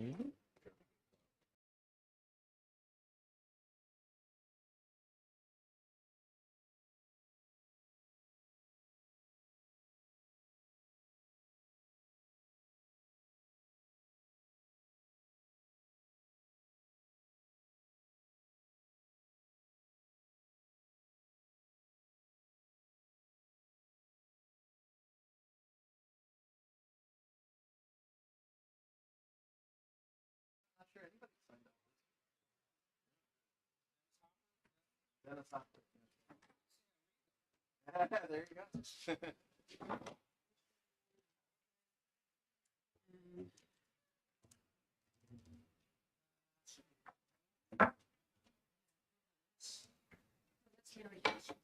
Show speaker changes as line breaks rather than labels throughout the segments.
Mhm. Not sure anybody signed up. Dennis Hopper. There you go.
That's really good.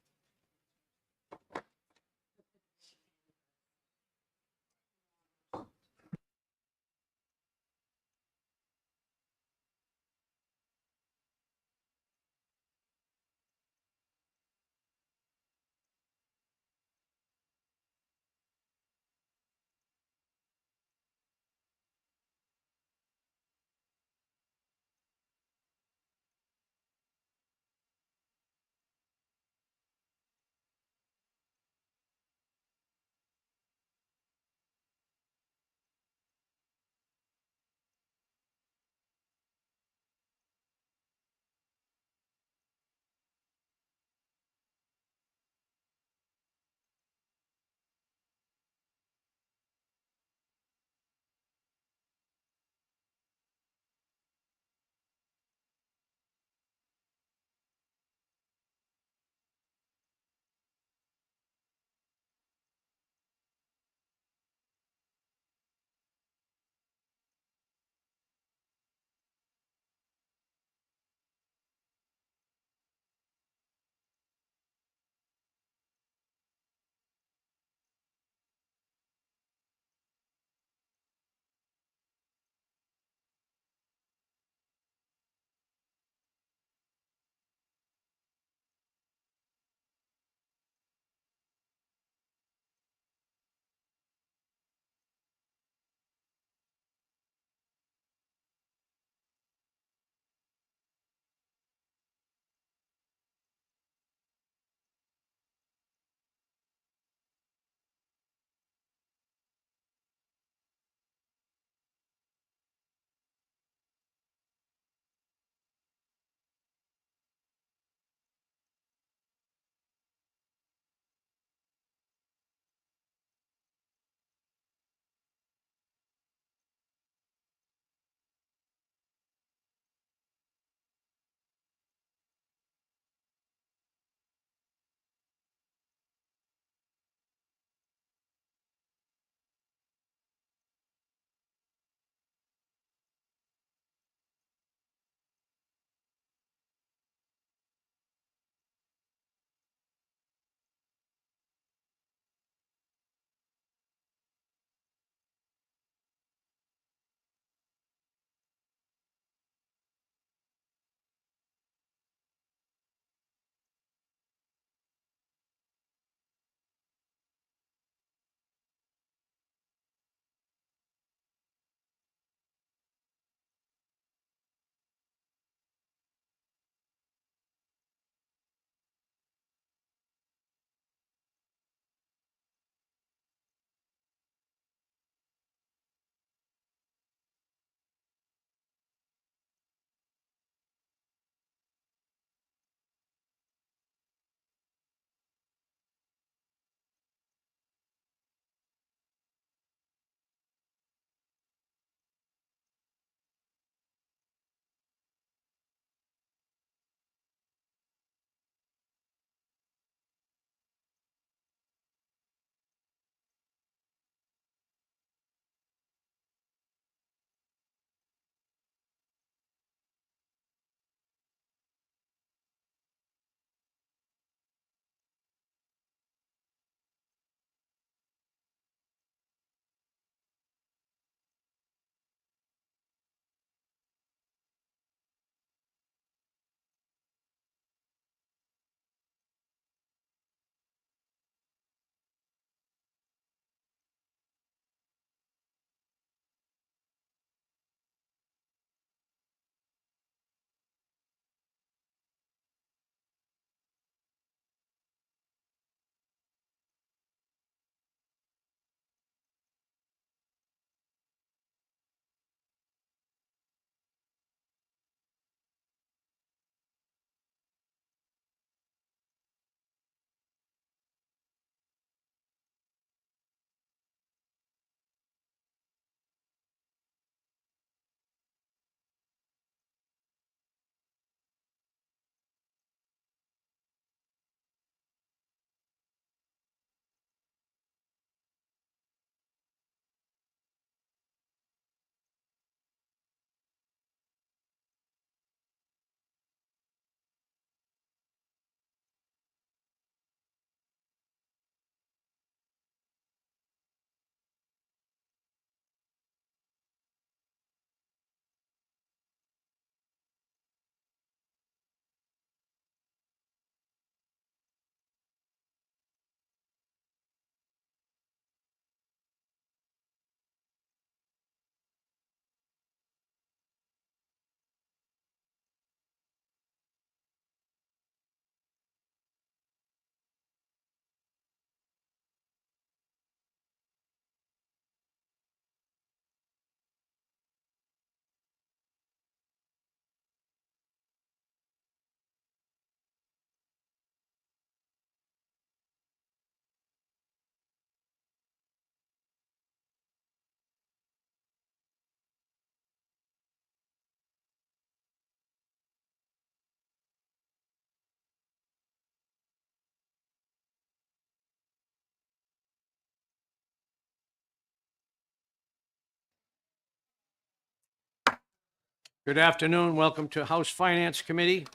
Good afternoon. Welcome to House Finance Committee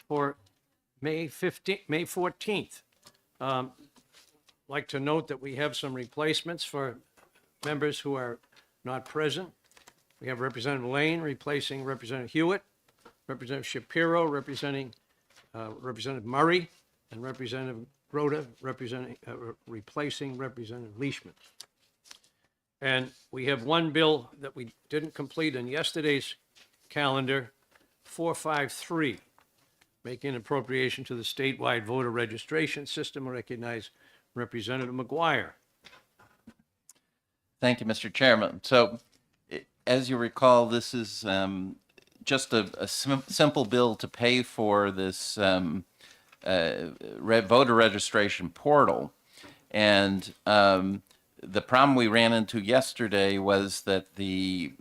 for May 14th. Like to note that we have some replacements for members who are not present. We have Representative Lane replacing Representative Hewitt, Representative Shapiro representing Representative Murray, and Representative Grota replacing Representative Leishman. And we have one bill that we didn't complete in yesterday's calendar, 453, making an appropriation to the statewide voter registration system. I recognize Representative McGuire.
Thank you, Mr. Chairman. So, as you recall, this is just a simple bill to pay for this voter registration portal. And the problem we ran into yesterday was that the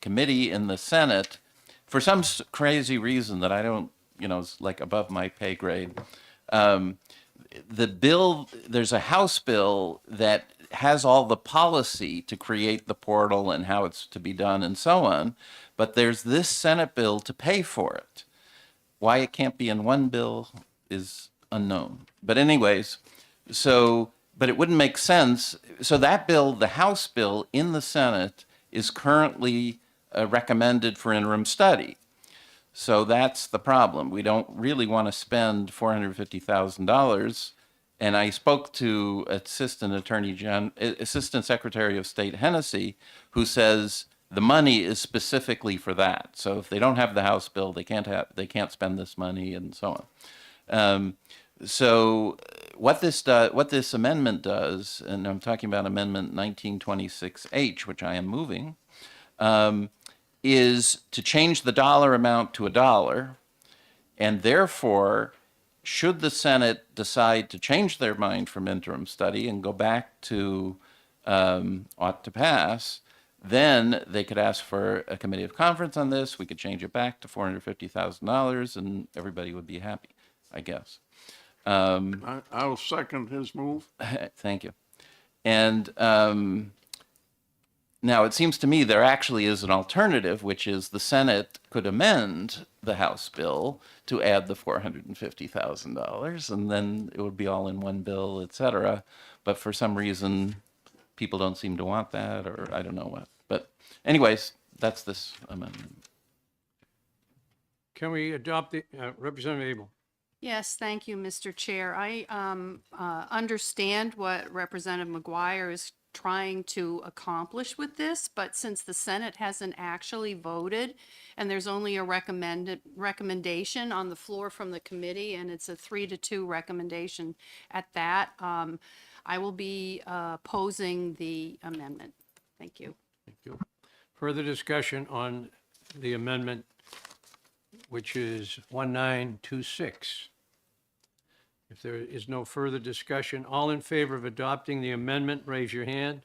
committee in the Senate, for some crazy reason that I don't, is like above my pay grade, the bill, there's a House bill that has all the policy to create the portal and how it's to be done and so on, but there's this Senate bill to pay for it. Why it can't be in one bill is unknown. But anyways, but it wouldn't make sense. So that bill, the House bill in the Senate, is currently recommended for interim study. So that's the problem. We don't really want to spend $450,000. And I spoke to Assistant Secretary of State Hennessy, who says the money is specifically for that. So if they don't have the House bill, they can't spend this money and so on. So what this amendment does, and I'm talking about Amendment 1926H, which I am moving, is to change the dollar amount to $1, and therefore, should the Senate decide to change their mind from interim study and go back to ought to pass, then they could ask for a committee of conference on this. We could change it back to $450,000, and everybody would be happy, I guess.
I'll second his move.
Thank you. And now it seems to me there actually is an alternative, which is the Senate could amend the House bill to add the $450,000, and then it would be all in one bill, et cetera. But for some reason, people don't seem to want that, or I don't know what. But anyways, that's this amendment.
Can we adopt the, Representative Abel?
Yes, thank you, Mr. Chair. I understand what Representative McGuire is trying to accomplish with this, but since the Senate hasn't actually voted and there's only a recommendation on the floor from the committee, and it's a 3-2 recommendation at that, I will be opposing the amendment. Thank you.
Thank you. Further discussion on the amendment, which is 1926. If there is no further discussion, all in favor of adopting the amendment, raise your hand.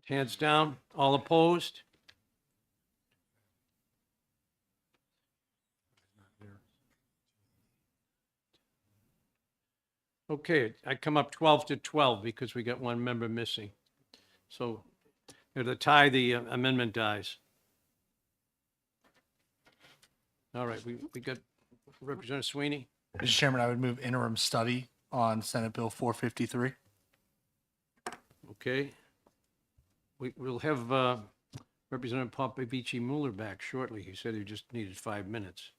Hands down. All opposed? Okay, I come up 12-12 because we got one member missing. So to tie, the amendment dies. All right, we got Representative Sweeney.
Mr. Chairman, I would move interim study on Senate Bill 453.
Okay. We'll have Representative Popovici Mueller back shortly. He said he just needed 5 minutes.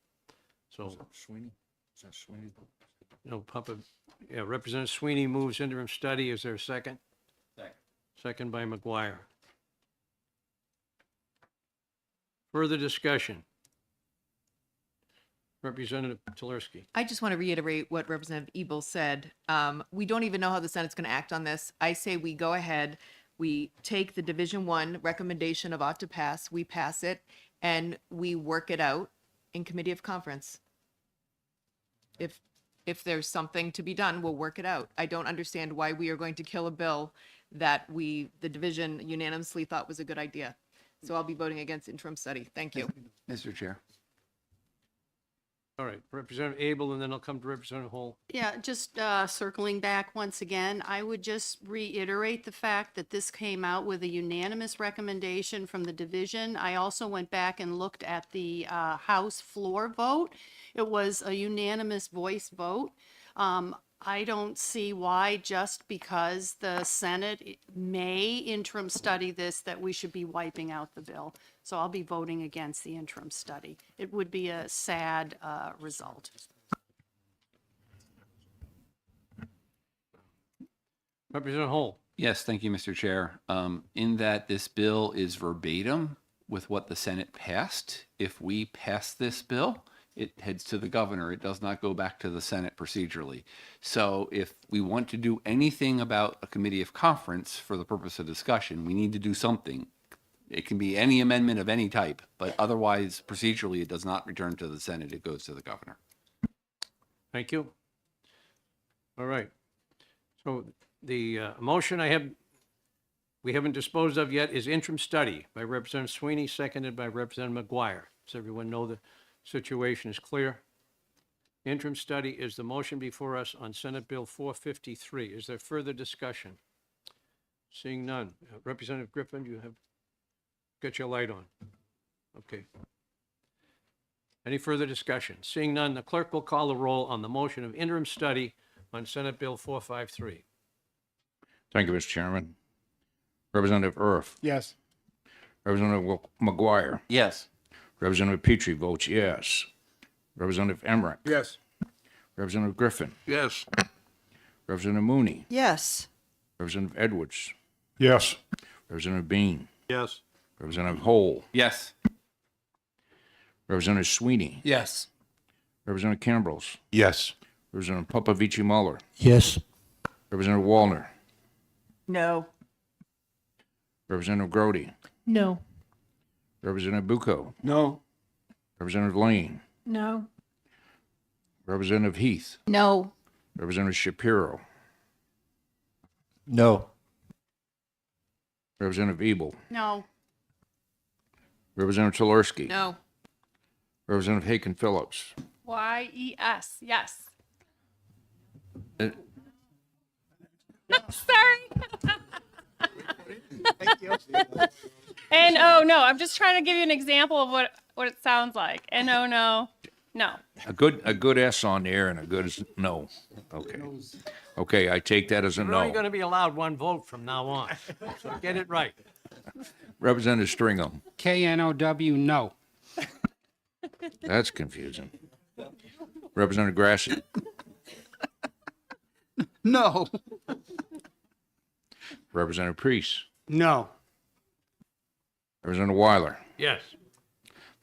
So,
Sweeney? Is that Sweeney?
no, Representative Sweeney moves interim study. Is there a second?
Second.
Second by McGuire. Further discussion? Representative Tulerski.
I just want to reiterate what Representative Ebel said. We don't even know how the Senate's going to act on this. I say we go ahead, we take the Division 1 recommendation of ought to pass, we pass it, and we work it out in committee of conference. If there's something to be done, we'll work it out. I don't understand why we are going to kill a bill that the division unanimously thought was a good idea. So I'll be voting against interim study. Thank you.
Mr. Chair.
All right, Representative Abel, and then I'll come to Representative Hall.
Yeah, just circling back once again, I would just reiterate the fact that this came out with a unanimous recommendation from the division. I also went back and looked at the House floor vote. It was a unanimous voice vote. I don't see why, just because the Senate may interim study this, that we should be wiping out the bill. So I'll be voting against the interim study. It would be a sad result.
Representative Hall.
Yes, thank you, Mr. Chair. In that this bill is verbatim with what the Senate passed. If we pass this bill, it heads to the governor. It does not go back to the Senate procedurally. So if we want to do anything about a committee of conference for the purpose of discussion, we need to do something. It can be any amendment of any type, but otherwise procedurally, it does not return to the Senate. It goes to the governor.
Thank you. All right. So the motion we haven't disposed of yet is interim study by Representative Sweeney, seconded by Representative McGuire. Does everyone know the situation is clear? Interim study is the motion before us on Senate Bill 453. Is there further discussion? Seeing none. Representative Griffin, you have got your light on. Okay. Any further discussion? Seeing none, the clerk will call the roll on the motion of interim study on Senate Bill 453.
Thank you, Mr. Chairman. Representative Earth,
Yes.
Representative McGuire,
Yes.
Representative Petrie votes yes. Representative Emmerich,
Yes.
Representative Griffin, yes. Representative Mooney,
Yes.
Representative Edwards,
Yes.
Representative Bean,
Yes.
Representative Hole,
Yes.
Representative Sweeney,
Yes.
Representative Cambrils,
Yes.
Representative Popovici Muller,
Yes.
Representative Wallner,
No.
Representative Grody,
No.
Representative Bucco,
No.
Representative Lane,
No.
Representative Heath,
No.
Representative Shapiro,
No.
Representative Ebel,
No.
Representative Tulersky,
No.
Representative Haken Phillips,
YES, yes.
Uh,
Sorry. And oh no, I'm just trying to give you an example of what it sounds like. And oh no, no.
a good S on there and a good S no. Okay. Okay, I take that as a
You're only
no.
going to be allowed one vote from now on, so get it right.
Representative Stringham,
KNOW, no.
that's confusing. Representative Grassi,
No.
Representative Priest,
No.
Representative Weiler.
Yes.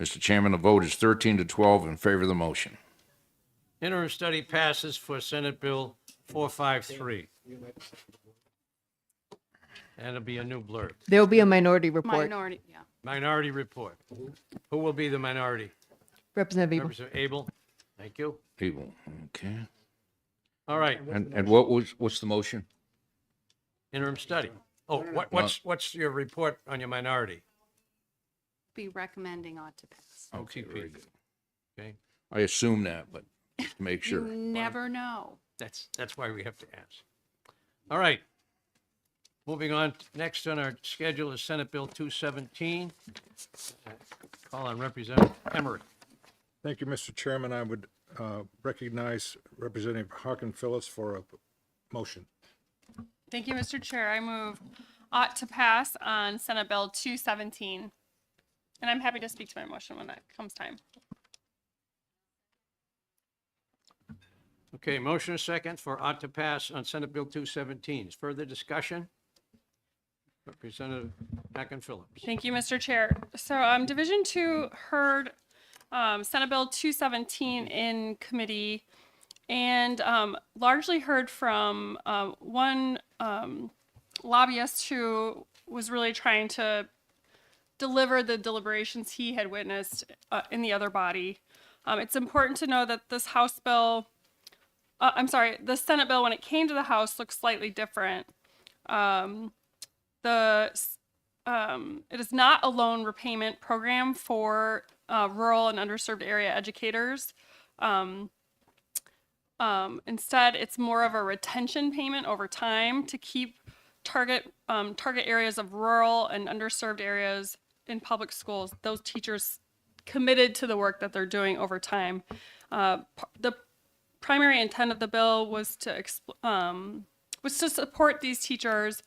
Mr. Chairman, the vote is 13 to 12 in favor of the motion.
Interim study passes for Senate Bill 453. And it'll be a new blurb.
There will be a minority report.
Minority, yeah.
Minority report. Who will be the minority?
Representative Ebel.
Representative Abel. Thank you.
People, okay.
All right,
And what's the motion?
interim study. Oh, what's your report on your minority?
Be recommending ought to pass.
Okay, very good.
Okay,
I assume that, but just to make
You
sure.
never know.
that's why we have to ask. All right. Moving on, next on our schedule is Senate Bill 217. Call on Representative Emmerich.
Thank you, Mr. Chairman. I would recognize Representative Harkin Phillips for a motion.
Thank you, Mr. Chair. I move ought to pass on Senate Bill 217. And I'm happy to speak to my motion when that comes time.
Okay, motion is second for ought to pass on Senate Bill 217. Is further discussion? Representative Hacken Phillips.
Thank you, Mr. Chair. So Division 2 heard Senate Bill 217 in committee and largely heard from one lobbyist who was really trying to deliver the deliberations he had witnessed in the other body. It's important to know that this House bill, the Senate bill, when it came to the House, looked slightly different. The it is not a loan repayment program for rural and underserved area educators. Instead, it's more of a retention payment over time to keep target areas of rural and underserved areas in public schools, those teachers committed to the work that they're doing over time. The primary intent of the bill was to support these teachers.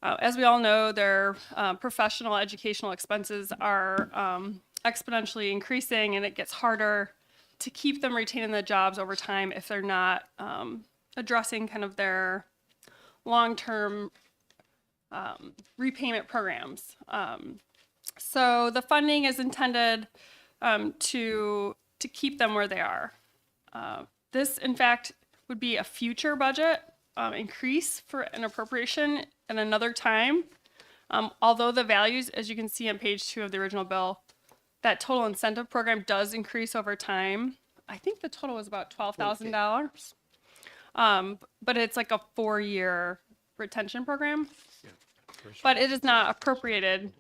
As we all know, their professional educational expenses are exponentially increasing, and it gets harder to keep them retaining the jobs over time if they're not addressing kind of their long-term repayment programs. So the funding is intended to keep them where they are. This, in fact, would be a future budget increase for an appropriation at another time. Although the values, as you can see on page 2 of the original bill, that total incentive program does increase over time. I think the total was about $12,000. But it's like a 4-year retention program. But it is not appropriated.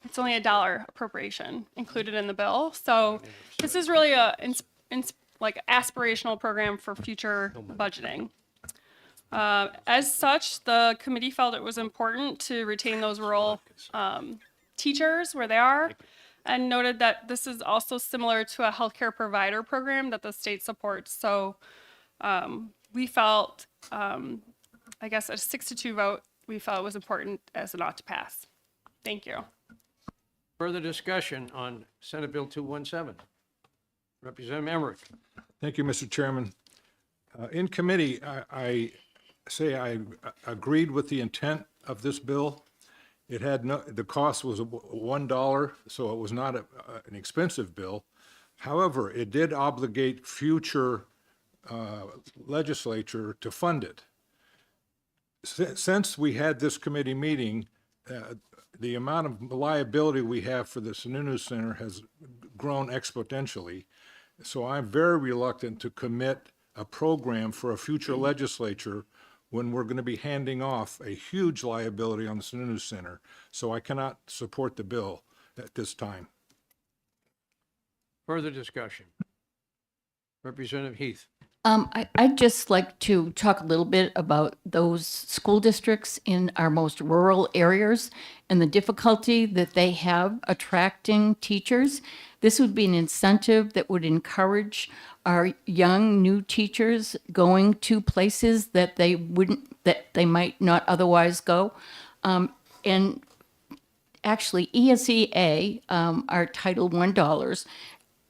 It's only $1 appropriation included in the bill. So this is really like aspirational program for future budgeting. As such, the committee felt it was important to retain those rural teachers where they are, and noted that this is also similar to a healthcare provider program that the state supports. So we felt, I guess a 6-2 vote, we felt it was important as an ought to pass. Thank you.
Further discussion on Senate Bill 217. Representative Emmerich.
Thank you, Mr. Chairman. In committee, I say I agreed with the intent of this bill. It had the cost was $1, so it was not an expensive bill. However, it did obligate future legislature to fund it. Since we had this committee meeting, the amount of liability we have for the Sununu Center has grown exponentially. So I'm very reluctant to commit a program for a future legislature when we're going to be handing off a huge liability on the Sununu Center. So I cannot support the bill at this time.
Further discussion. Representative Heath.
I'd just like to talk a little bit about those school districts in our most rural areas and the difficulty that they have attracting teachers. This would be an incentive that would encourage our young new teachers going to places that they might not otherwise go. And actually, ESEA, our Title I dollars,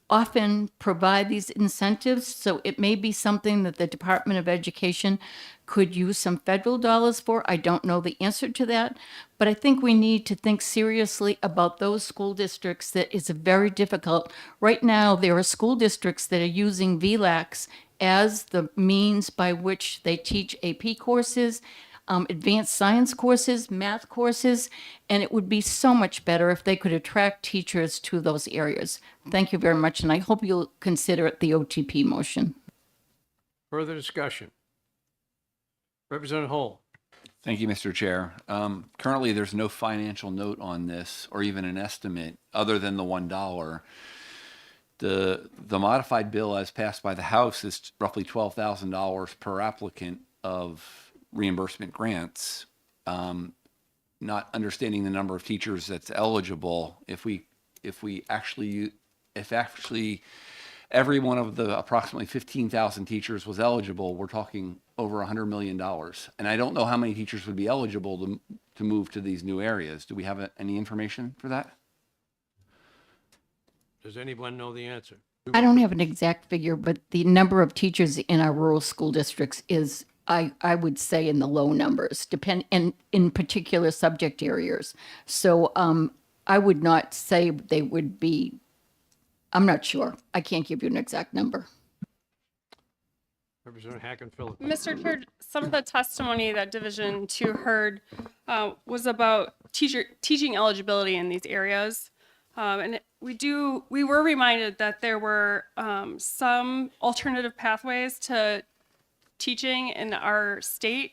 often provide these incentives, so it may be something that the Department of Education could use some federal dollars for. I don't know the answer to that, but I think we need to think seriously about those school districts that is very difficult. Right now, there are school districts that are using VLAX as the means by which they teach AP courses, advanced science courses, math courses, and it would be so much better if they could attract teachers to those areas. Thank you very much, and I hope you'll consider it the OTP motion.
Further discussion. Representative Hull.
Thank you, Mr. Chair. Currently, there's no financial note on this or even an estimate other than the $1. The modified bill as passed by the House is roughly $12,000 per applicant of reimbursement grants. Not understanding the number of teachers that's eligible, if actually every one of the approximately 15,000 teachers was eligible, we're talking over $100 million. And I don't know how many teachers would be eligible to move to these new areas. Do we have any information for that?
Does anyone know the answer?
I don't have an exact figure, but the number of teachers in our rural school districts is, I would say, in the low numbers, in particular subject areas. So I would not say they would be, I'm not sure. I can't give you an exact number.
Representative Hacken-Phillips.
Mr. Chair, some of the testimony that Division 2 heard was about teaching eligibility in these areas. And we were reminded that there were some alternative pathways to teaching in our state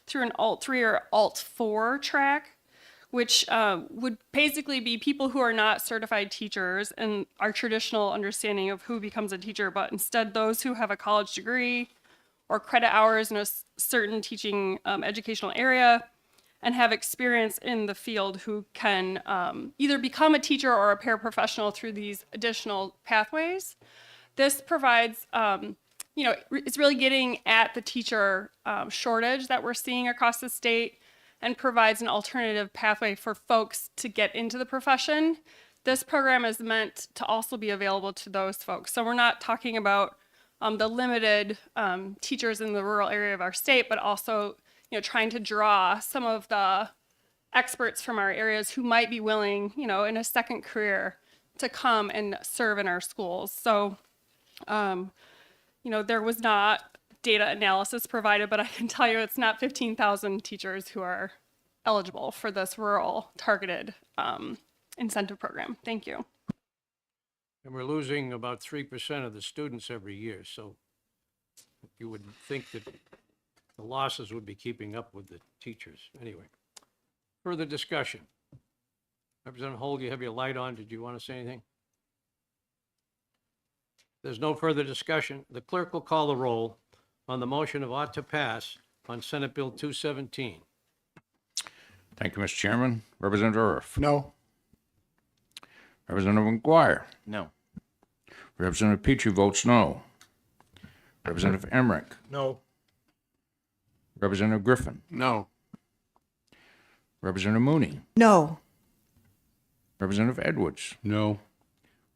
through an Alt 3 or Alt 4 track, which would basically be people who are not certified teachers in our traditional understanding of who becomes a teacher, but instead those who have a college degree or credit hours in a certain teaching educational area and have experience in the field who can either become a teacher or a paraprofessional through these additional pathways. This provides, it's really getting at the teacher shortage that we're seeing across the state and provides an alternative pathway for folks to get into the profession. This program is meant to also be available to those folks. So we're not talking about the limited teachers in the rural area of our state, but also trying to draw some of the experts from our areas who might be willing, in a second career to come and serve in our schools. So, there was not data analysis provided, but I can tell you it's not 15,000 teachers who are eligible for this rural targeted incentive program. Thank you.
And we're losing about 3% of the students every year, so you would think that the losses would be keeping up with the teachers. Anyway, further discussion. Representative Holt, you have your light on. Did you want to say anything? There's no further discussion. The clerk will call the roll on the motion of ought to pass on Senate Bill 217.
Thank you, Mr. Chairman. Representative Earth.
No.
Representative McGuire.
No.
Representative Petrie votes no. Representative Emmerich.
No.
Representative Griffin.
No.
Representative Mooney.
No.
Representative Edwards.
No.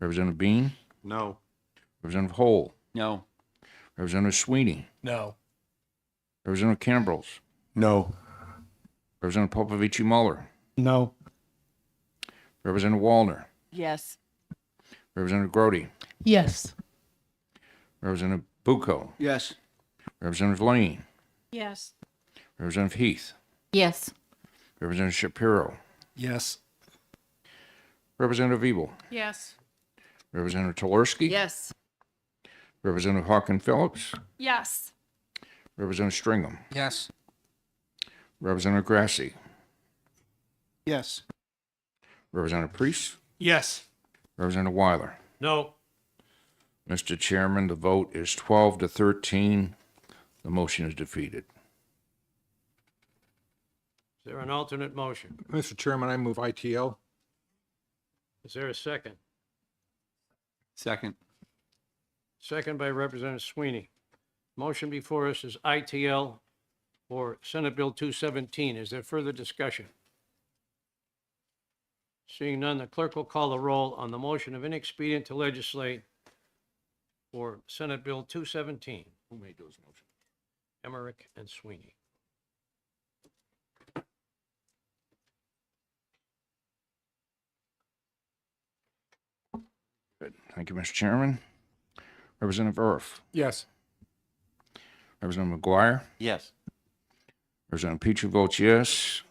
Representative Bean.
No.
Representative Hole.
No.
Representative Sweeney.
No.
Representative Cambrils.
No.
Representative Popovici Muller.
No.
Representative Wallner.
Yes.
Representative Grody.
Yes.
Representative Bucco.
Yes.
Representative Lane.
Yes.
Representative Heath.
Yes.
Representative Shapiro.
Yes.
Representative Ebel.
Yes.
Representative Tolerski.
Yes.
Representative Hawken Phillips.
Yes.
Representative Stringham.
Yes.
Representative Grassi.
Yes.
Representative Priest.
Yes.
Representative Weiler.
No.
Mr. Chairman, the vote is 12 to 13. The motion is defeated.
Is there an alternate motion?
Mr. Chairman, I move ITL.
Is there a second?
Second.
Second by Representative Sweeney. Motion before us is ITL for Senate Bill 217. Is there further discussion? Seeing none, the clerk will call the roll on the motion of inexpedient to legislate for Senate Bill 217.
Who made those motions?
Emmerich and Sweeney.
Good. Thank you, Mr. Chairman. Representative Earth.
Yes.
Representative McGuire.
Yes.
Representative Petrie votes yes.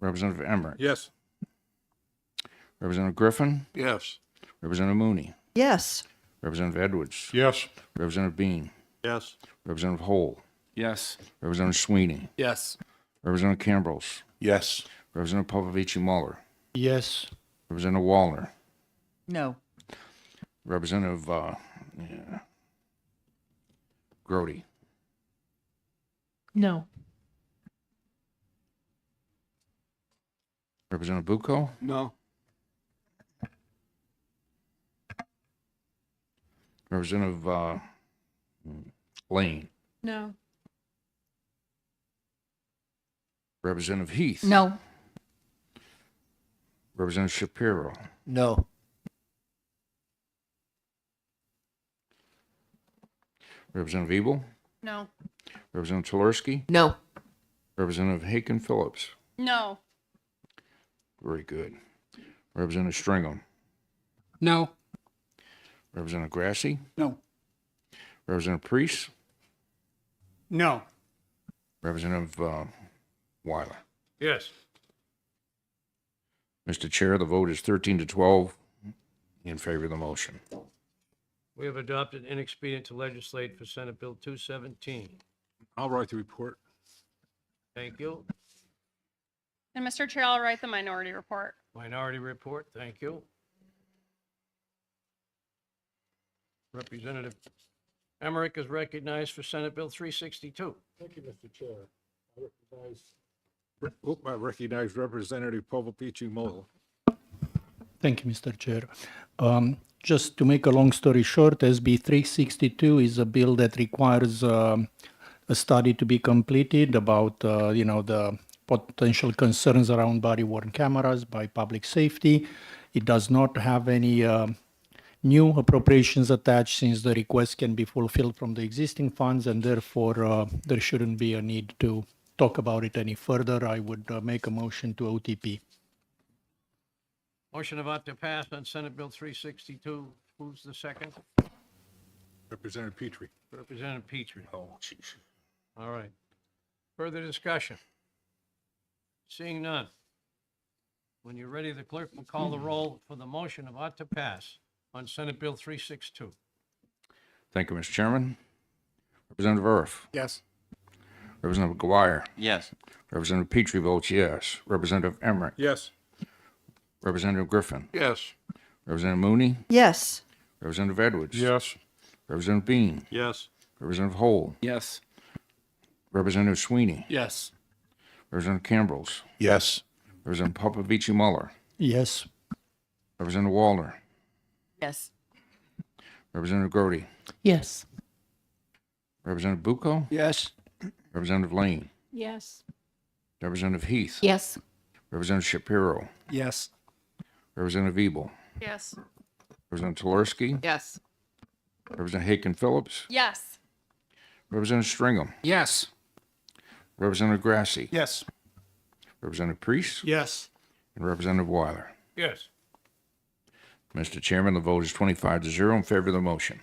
Representative Emmerich.
Yes.
Representative Griffin.
Yes.
Representative Mooney.
Yes.
Representative Edwards.
Yes.
Representative Bean.
Yes.
Representative Hole.
Yes.
Representative Sweeney.
Yes.
Representative Cambrils.
Yes.
Representative Popovici Muller.
Yes.
Representative Wallner.
No.
Representative Grody.
No.
Representative Bucco.
No.
Representative Lane.
No.
Representative Heath.
No.
Representative Shapiro.
No.
Representative Ebel.
No.
Representative Tolerski.
No.
Representative Haken Phillips.
No.
Very good. Representative Stringham.
No.
Representative Grassi.
No.
Representative Priest.
No.
Representative Weiler.
Yes.
Mr. Chair, the vote is 13 to 12 in favor of the motion.
We have adopted inexpedient to legislate for Senate Bill 217.
I'll write the report.
Thank you.
And Mr. Chair, I'll write the minority report.
Minority report, thank you. Representative Emmerich is recognized for Senate Bill 362.
Thank you, Mr. Chair. I recognize Representative Povapici Molo.
Thank you, Mr. Chair. Just to make a long story short, SB 362 is a bill that requires a study to be completed about, the potential concerns around body-worn cameras by public safety. It does not have any new appropriations attached since the request can be fulfilled from the existing funds, and therefore there shouldn't be a need to talk about it any further. I would make a motion to OTP.
Motion about to pass on Senate Bill 362. Who's the second?
Representative Petrie.
Representative Petrie.
Oh, jeez.
All right. Further discussion? Seeing none. When you're ready, the clerk will call the roll for the motion of ought to pass on Senate Bill 362.
Thank you, Mr. Chairman. Representative Earth.
Yes.
Representative McGuire.
Yes.
Representative Petrie votes yes. Representative Emmerich.
Yes.
Representative Griffin.
Yes.
Representative Mooney.
Yes.
Representative Edwards.
Yes.
Representative Bean.
Yes.
Representative Hole.
Yes.
Representative Sweeney.
Yes.
Representative Cambrels.
Yes.
Representative Popovici Muller.
Yes.
Representative Wallner.
Yes.
Representative Grody.
Yes.
Representative Bucco.
Yes.
Representative Lane.
Yes.
Representative Heath.
Yes.
Representative Shapiro.
Yes.
Representative Ebel.
Yes.
Representative Tolerski.
Yes.
Representative Haken Phillips.
Yes.
Representative Stringham.
Yes.
Representative Grassi.
Yes.
Representative Priest.
Yes.
And Representative Weiler.
Yes.
Mr. Chairman, the vote is 25-0 in favor of the motion.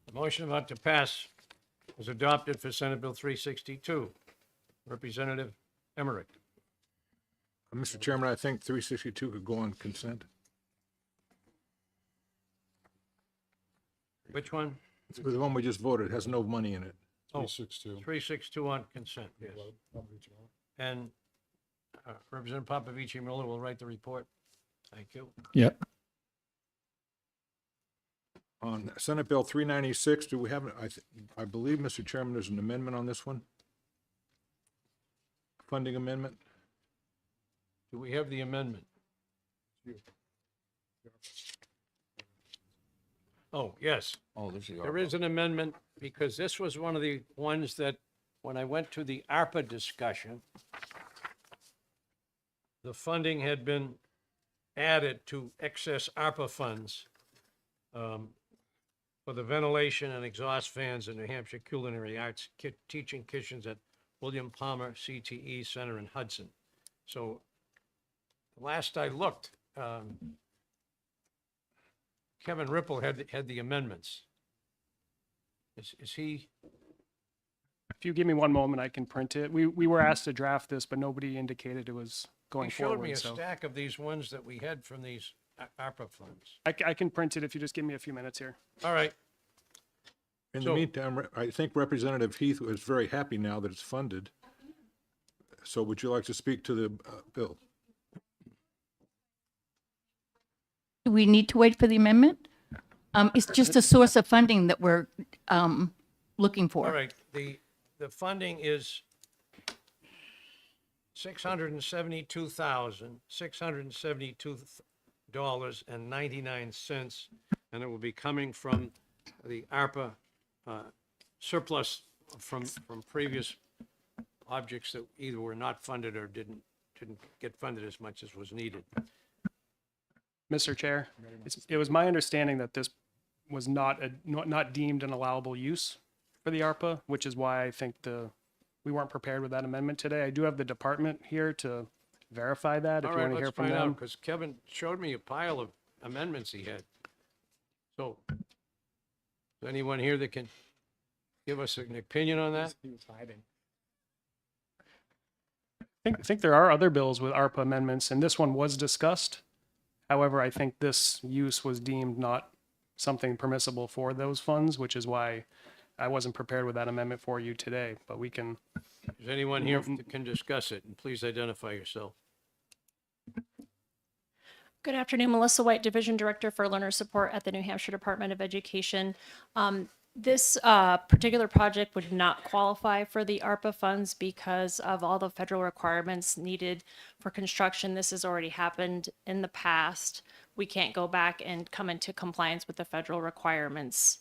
The motion about to pass was adopted for Senate Bill 362. Representative Emmerich.
Mr. Chairman, I think 362 could go on consent.
Which one?
The one we just voted has no money in it.
Oh, 362 on consent, yes. And Representative Popovici Miller will write the report. Thank you.
Yep.
On Senate Bill 396, do we have, I believe, Mr. Chairman, there's an amendment on this one? Funding amendment?
Do we have the amendment? Oh, yes.
Oh, this is
There is an amendment because this was one of the ones that, when I went to the ARPA discussion, the funding had been added to excess ARPA funds for the ventilation and exhaust fans in New Hampshire Culinary Arts Teaching Kitchens at William Palmer CTE Center in Hudson. So last I looked, Kevin Ripple had the amendments. Is he?
If you give me one moment, I can print it. We were asked to draft this, but nobody indicated it was going
He showed me
forward.
a
So
stack of these ones that we had from these ARPA funds.
I can print it if you just give me a few minutes here.
All right.
In the
So-
meantime, I think Representative Heath is very happy now that it's funded. So would you like to speak to the bill?
Do we need to wait for the amendment? It's just a source of funding that we're looking for.
All right, the funding is $672,672.99, and it will be coming from the ARPA surplus from previous objects that either were not funded or didn't get funded as much as was needed.
Mr. Chair, it was my understanding that this was not deemed an allowable use for the ARPA, which is why I think we weren't prepared with that amendment today. I do have the department here to verify that if
All
you
right,
want to hear
let's
from
find out,
them.
because Kevin showed me a pile of amendments he had. So, is anyone here that can give us an opinion on that?
I think there are other bills with ARPA amendments, and this one was discussed. However, I think this use was deemed not something permissible for those funds, which is why I wasn't prepared with that amendment for you today. But we can
Is anyone here that can discuss it? And please identify yourself.
Good afternoon, Melissa White, Division Director for Learner Support at the New Hampshire Department of Education. This particular project would not qualify for the ARPA funds because of all the federal requirements needed for construction. This has already happened in the past. We can't go back and come into compliance with the federal requirements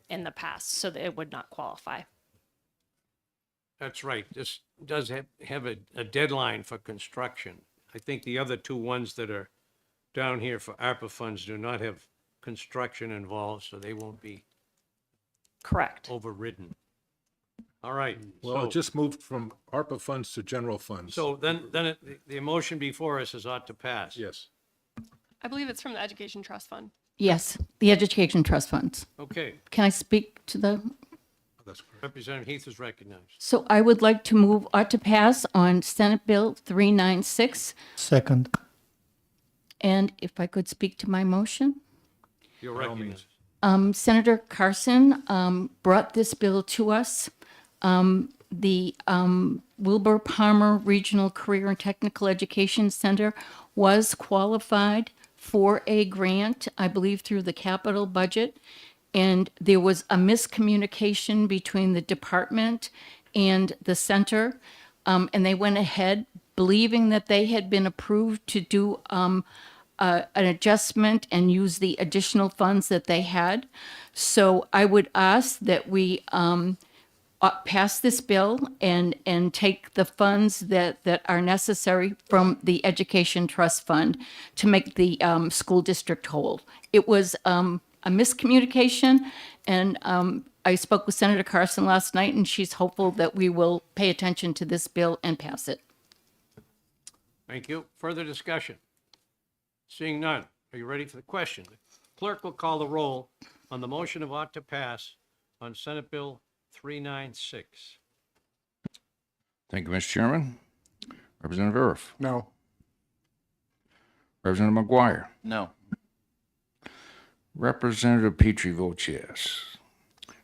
in the past, so that it would not qualify.
That's right. This does have a deadline for construction. I think the other two ones that are down here for ARPA funds do not have construction involved, so they won't be
Correct.
overridden. All right.
Well, it just moved from ARPA funds to general funds.
So then the motion before us is ought to pass.
Yes.
I believe it's from the Education Trust Fund.
Yes, the Education Trust Funds.
Okay.
Can I speak to the?
That's correct.
Representative Heath is recognized.
So I would like to move ought to pass on Senate Bill 396.
Second.
And if I could speak to my motion?
You're
By all
recognized.
Senator Carson brought this bill to us. The Wilbur Palmer Regional Career and Technical Education Center was qualified for a grant, I believe, through the capital budget. And there was a miscommunication between the department and the center. And they went ahead believing that they had been approved to do an adjustment and use the additional funds that they had. So I would ask that we pass this bill and take the funds that are necessary from the Education Trust Fund to make the school district whole. It was a miscommunication, and I spoke with Senator Carson last night, and she's hopeful that we will pay attention to this bill and pass it.
Thank you. Further discussion? Seeing none. Are you ready for the question? The clerk will call the roll on the motion of ought to pass on Senate Bill 396.
Thank you, Mr. Chairman. Representative Earth.
No.
Representative McGuire.
No.
Representative Petrie votes yes.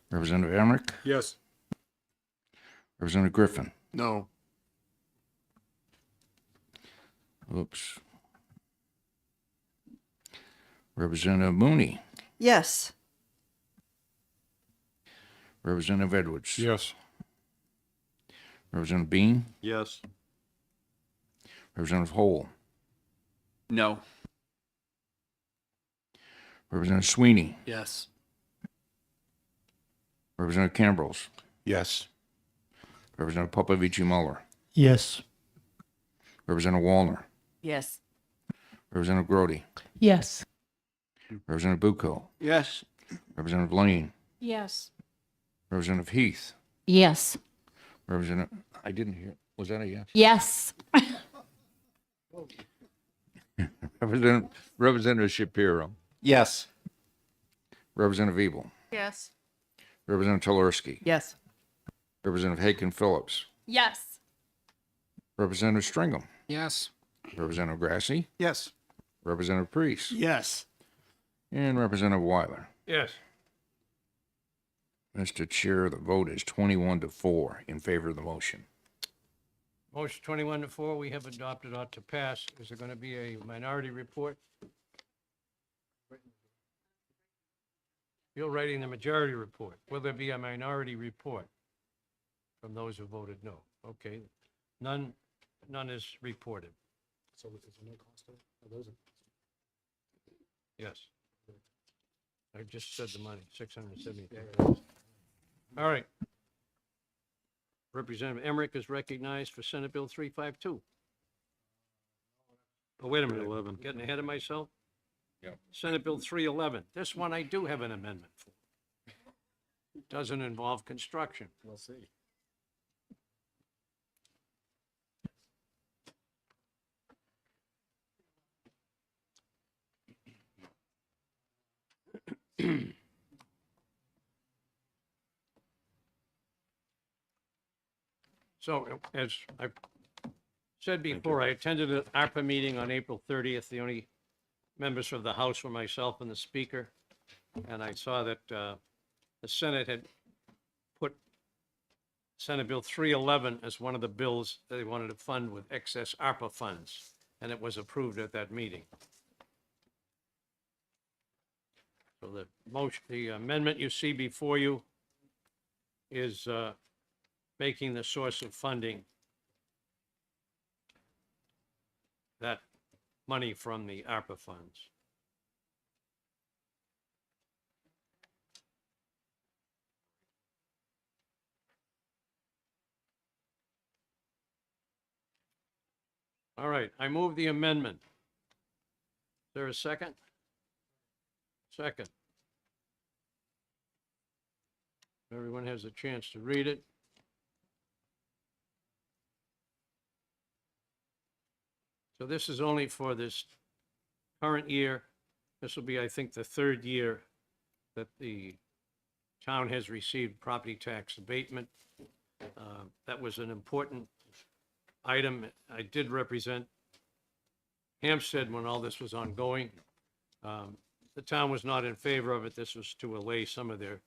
Representative Emmerich.
Yes.
Representative Griffin.
No.
Oops. Representative Mooney.
Yes.
Representative Edwards.
Yes.
Representative Bean.
Yes.
Representative Hole.
No.
Representative Sweeney.
Yes.
Representative Cambrils.
Yes.
Representative Popovici Muller.
Yes.
Representative Wallner.
Yes.
Representative Grody.
Yes.
Representative Bucco.
Yes.
Representative Lane.
Yes.
Representative Heath.
Yes.
Representative, I didn't hear, was that a yes?
Yes.
Representative Shapiro.
Yes.
Representative Ebel.
Yes.
Representative Telersky.
Yes.
Representative Haken Phillips.
Yes.
Representative Stringham.
Yes.
Representative Grassi.
Yes.
Representative Priest.
Yes.
And Representative Weiler.
Yes.
Mr. Chair, the vote is 21-4 in favor of the motion.
Motion 21-4, we have adopted ought to pass. Is there going to be a minority report? You're writing the majority report. Will there be a minority report from those who voted no? Okay. None is reported.
So is there no cost to those?
Yes. I just said the money, $670. All right. Representative Emmerich is recognized for Senate Bill 352. Oh, wait a minute.
311.
Getting ahead of myself?
Yep.
Senate Bill 311. This one I do have an amendment for. Doesn't involve construction.
We'll see.
So, as I said before, I attended an ARPA meeting on April 30th. The only members of the House were myself and the Speaker. And I saw that the Senate had put Senate Bill 311 as one of the bills that they wanted to fund with excess ARPA funds, and it was approved at that meeting. So the amendment you see before you is making the source of funding that money from the ARPA funds. All right, I move the amendment. Is there a second? Second. Everyone has a chance to read it. So this is only for this current year. This will be, I think, the third year that the town has received property tax abatement. That was an important item. I did represent Hampstead when all this was ongoing. The town was not in favor of it. This was to allay some of their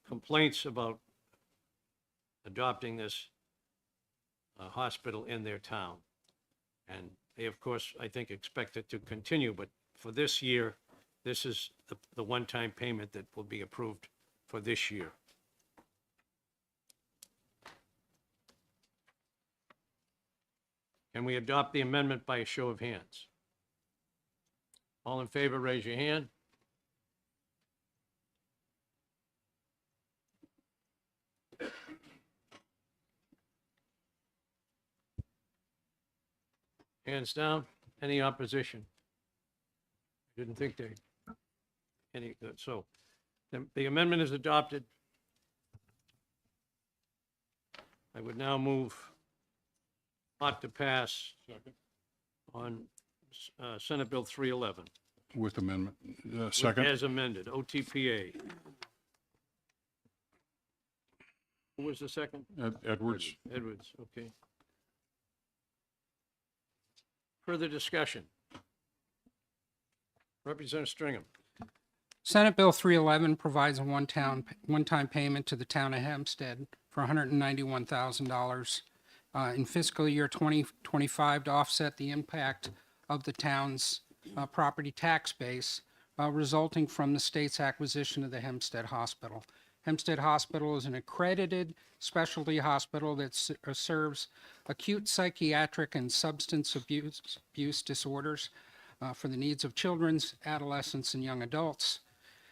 complaints about adopting this hospital in their town. And they, of course, I think expect it to continue, but for this year, this is the one-time payment that will be approved for this year. Can we adopt the amendment by a show of hands? All in favor, raise your hand. Hands down. Any opposition? Didn't think they, any, so the amendment is adopted. I would now move ought to pass on Senate Bill 311.
With amendment.
As amended, OTPA. Who was the second?
Edwards.
Edwards, okay. Further discussion? Representative Stringham.
Senate Bill 311 provides a one-time payment to the town of Hempstead for $191,000 in fiscal year 2025 to offset the impact of the town's property tax base resulting from the state's acquisition of the Hempstead Hospital. Hempstead Hospital is an accredited specialty hospital that serves acute psychiatric and substance abuse disorders for the needs of children, adolescents, and young adults.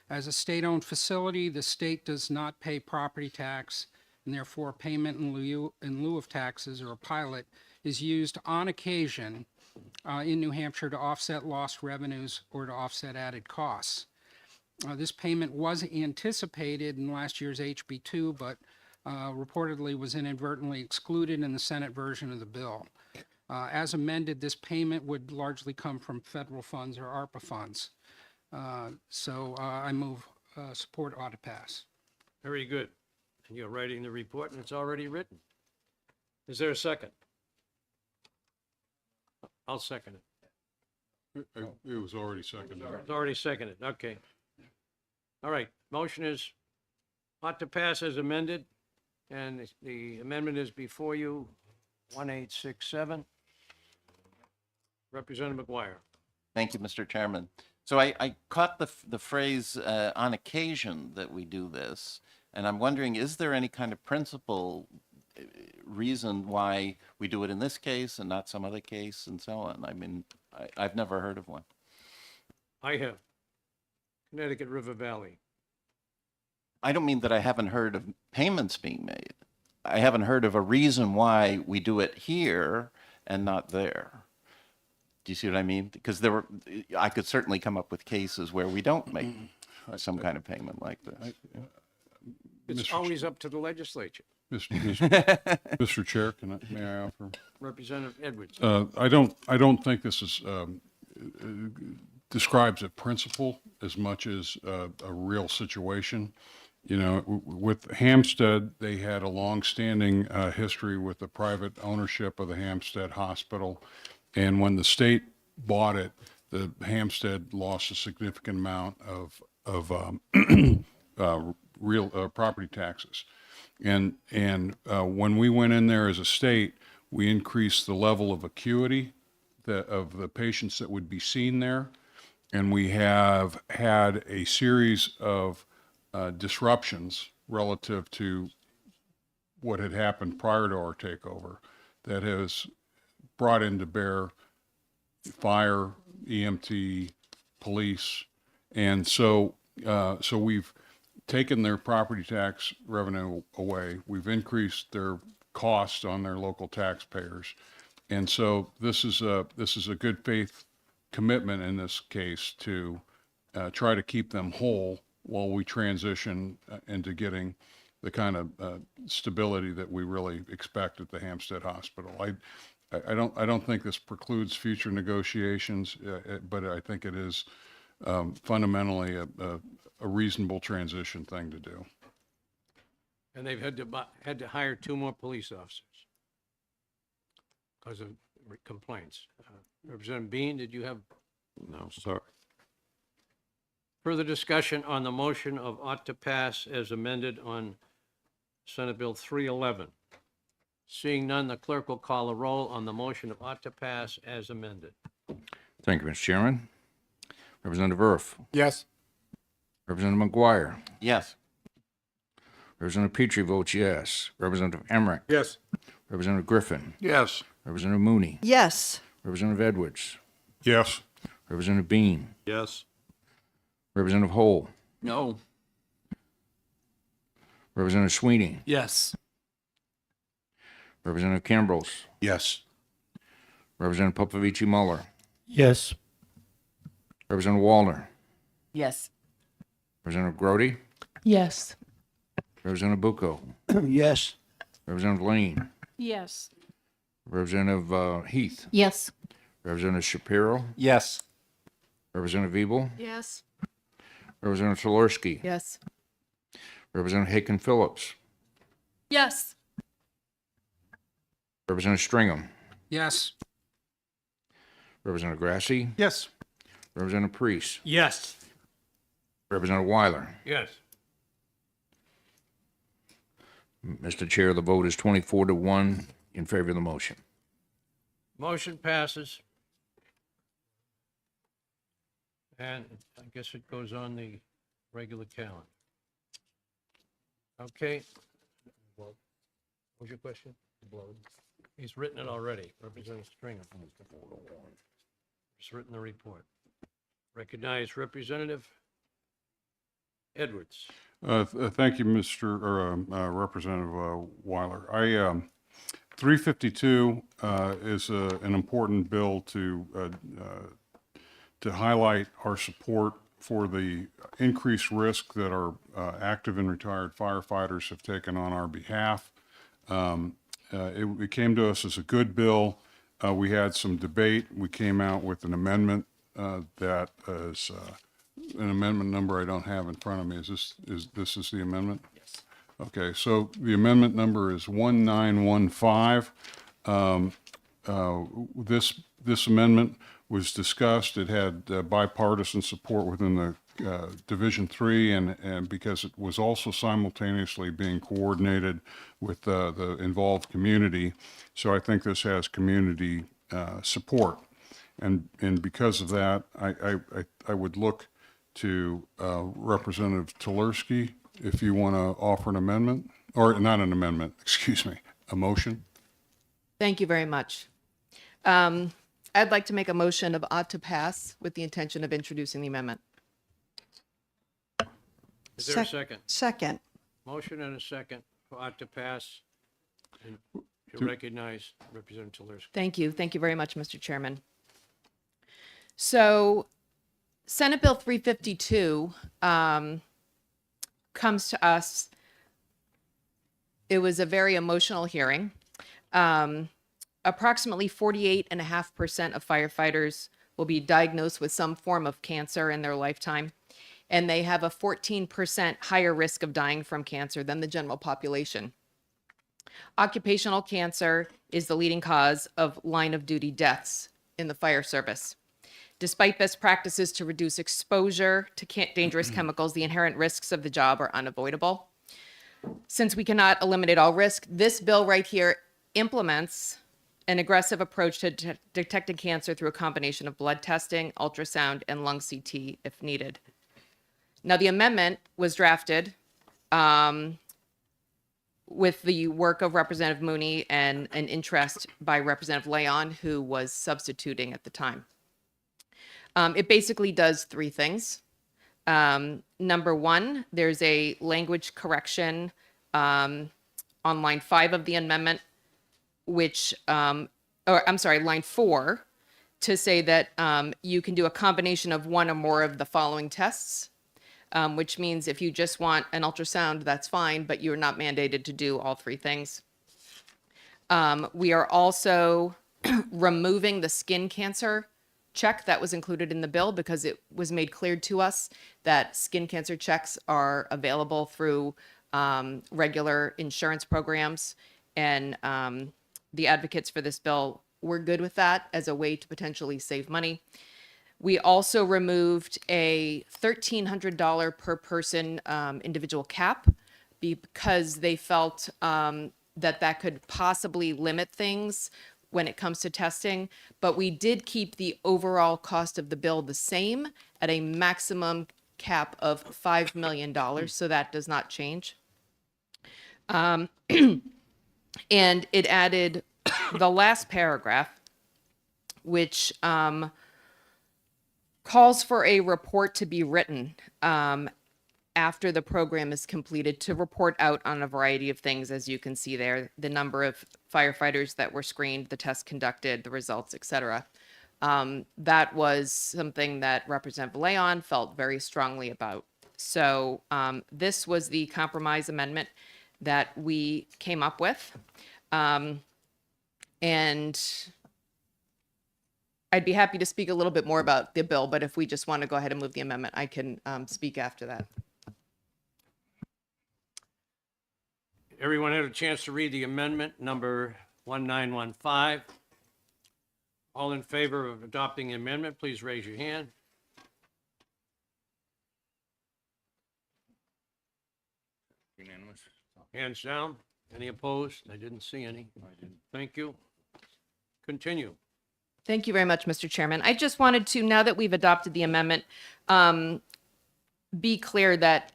As a state-owned facility, the state does not pay property tax, and therefore payment in lieu of taxes, or a pilot, is used on occasion in New Hampshire to offset lost revenues or to offset added costs. This payment was anticipated in last year's HB2, but reportedly was inadvertently excluded in the Senate version of the bill. As amended, this payment would largely come from federal funds or ARPA funds. So I move support ought to pass.
Very good. And you're writing the report and it's already written. Is there a second? I'll second it.
It was already seconded.
It's already seconded, okay. All right, motion is ought to pass as amended, and the amendment is before you, 1867. Representative McGuire.
Thank you, Mr. Chairman. So I caught the phrase on occasion that we do this, and I'm wondering, is there any kind of principle reason why we do it in this case and not some other case and so on? I mean, I've never heard of one.
I have. Connecticut River Valley.
I don't mean that I haven't heard of payments being made. I haven't heard of a reason why we do it here and not there. Do you see what I mean? Because I could certainly come up with cases where we don't make some kind of payment like this.
It's always up to the legislature.
Mr. Chair, may I offer?
Representative Edwards.
I don't think this is describes a principle as much as a real situation. You know, with Hampstead, they had a long-standing history with the private ownership of the Hampstead Hospital, and when the state bought it, the Hampstead lost a significant amount of real property taxes. And when we went in there as a state, we increased the level of acuity of the patients that would be seen there. And we have had a series of disruptions relative to what had happened prior to our takeover that has brought into bear fire, EMT, police. And so we've taken their property tax revenue away. We've increased their costs on their local taxpayers. And so this is a good faith commitment in this case to try to keep them whole while we transition into getting the kind of stability that we really expect at the Hampstead Hospital. I don't think this precludes future negotiations, but I think it is fundamentally a reasonable transition thing to do.
And they've had to hire 2 more police officers because of complaints. Representative Bean, did you have? No, sorry. Further discussion on the motion of ought to pass as amended on Senate Bill 311. Seeing none, the clerk will call a roll on the motion of ought to pass as amended.
Thank you, Mr. Chairman. Representative Erf.
Yes.
Representative McGuire.
Yes.
Representative Petrie votes yes. Representative Emmerich.
Yes.
Representative Griffin.
Yes.
Representative Mooney.
Yes.
Representative Edwards.
Yes.
Representative Bean.
Yes.
Representative Hole.
No.
Representative Sweeney.
Yes.
Representative Cambrose.
Yes.
Representative Popovici Muller.
Yes.
Representative Wallner.
Yes.
Representative Grody.
Yes.
Representative Bucco.
Yes.
Representative Lane.
Yes.
Representative Heath.
Yes.
Representative Shapiro.
Yes.
Representative Ebel.
Yes.
Representative Tolarski.
Yes.
Representative Haken Phillips.
Yes.
Representative Stringham.
Yes.
Representative Grassi.
Yes.
Representative Priest.
Yes.
Representative Weiler.
Yes.
Mr. Chair, the vote is 24-1 in favor of the motion.
Motion passes. And I guess it goes on the regular calendar. Okay. What was your question? He's written it already. Representative Stringer. He's written the report. Recognize Representative Edwards.
Thank you, Representative Weiler. 352 is an important bill to highlight our support for the increased risk that our active and retired firefighters have taken on our behalf. It came to us as a good bill. We had some debate. We came out with an amendment that is an amendment number I don't have in front of me. Is this the amendment? Yes. Okay, so the amendment number is 1915. This amendment was discussed. It had bipartisan support within the Division 3, and because it was also simultaneously being coordinated with the involved community. So I think this has community support. And because of that, I would look to Representative Tolarski if you want to offer an amendment, or not an amendment, excuse me, a motion.
Thank you very much. I'd like to make a motion of ought to pass with the intention of introducing the amendment.
Is there a second?
Second.
Motion and a second for ought to pass. And you recognize Representative Tolarski.
Thank you. Thank you very much, Mr. Chairman. So Senate Bill 352 comes to us. It was a very emotional hearing. Approximately 48.5% of firefighters will be diagnosed with some form of cancer in their lifetime, and they have a 14% higher risk of dying from cancer than the general population. Occupational cancer is the leading cause of line of duty deaths in the fire service. Despite best practices to reduce exposure to dangerous chemicals, the inherent risks of the job are unavoidable. since we cannot eliminate all risk, this bill right here implements an aggressive approach to detecting cancer through a combination of blood testing, ultrasound, and lung CT if needed. Now, the amendment was drafted with the work of Representative Mooney and an interest by Representative Leon, who was substituting at the time. It basically does three things. Number one, there's a language correction on line 5 of the amendment, which, line 4, to say that you can do a combination of one or more of the following tests, which means if you just want an ultrasound, that's fine, but you're not mandated to do all three things. We are also removing the skin cancer check that was included in the bill because it was made clear to us that skin cancer checks are available through regular insurance programs, and the advocates for this bill were good with that as a way to potentially save money. We also removed a $1,300 per person individual cap because they felt that could possibly limit things when it comes to testing, but we did keep the overall cost of the bill the same at a maximum cap of $5 million, so that does not change. And it added the last paragraph, which calls for a report to be written after the program is completed to report out on a variety of things, as you can see there, the number of firefighters that were screened, the tests conducted, the results, etc. That was something that Representative Leon felt very strongly about. So this was the compromise amendment that we came up with. And I'd be happy to speak a little bit more about the bill, but if we just want to go ahead and move the amendment, I can speak after that.
Everyone had a chance to read the amendment number 1915. All in favor of adopting the amendment, please raise your hand.
Unanimous.
Hands down. Any opposed? I didn't see any. Thank you. Continue.
Thank you very much, Mr. Chairman. I just wanted to, now that we've adopted the amendment, be clear that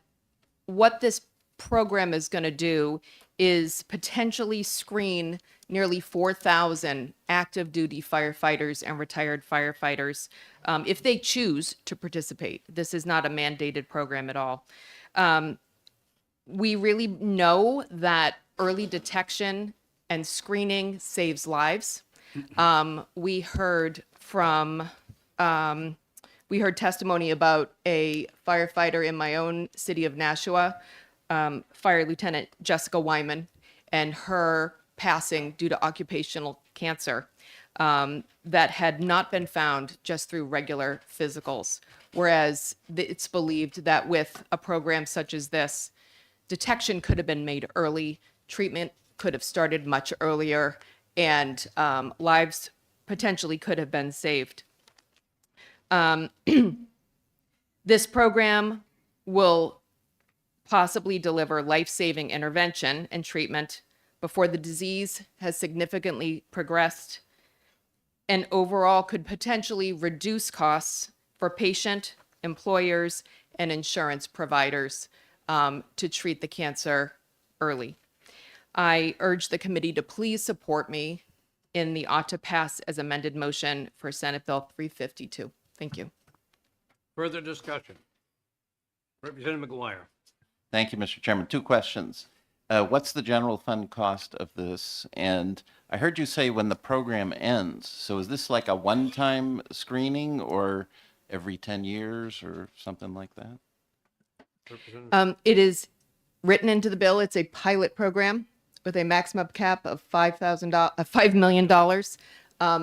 what this program is going to do is potentially screen nearly 4,000 active duty firefighters and retired firefighters if they choose to participate. This is not a mandated program at all. We really know that early detection and screening saves lives. We heard testimony about a firefighter in my own city of Nashua, Fire Lieutenant Jessica Wyman, and her passing due to occupational cancer that had not been found just through regular physicals. Whereas it's believed that with a program such as this, detection could have been made early, treatment could have started much earlier, and lives potentially could have been saved. This program will possibly deliver life-saving intervention and treatment before the disease has significantly progressed, and overall could potentially reduce costs for patient, employers, and insurance providers to treat the cancer early. I urge the committee to please support me in the ought to pass as amended motion for Senate Bill 352. Thank you.
Further discussion. Representative McGuire.
Thank you, Mr. Chairman. Two questions. What's the general fund cost of this? And I heard you say when the program ends. So is this like a one-time screening or every 10 years or something like that?
It is written into the bill. It's a pilot program with a maximum cap of $5 million.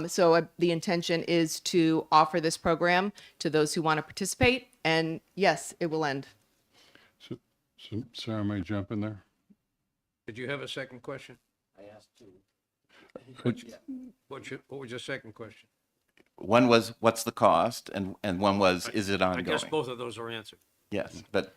So the intention is to offer this program to those who want to participate. And yes, it will end.
So, Sarah, may I jump in there?
Did you have a second question?
I asked two.
What was your second question?
One was, what's the cost? And one was, is it
I
ongoing?
guess both of those are answered.
Yes, but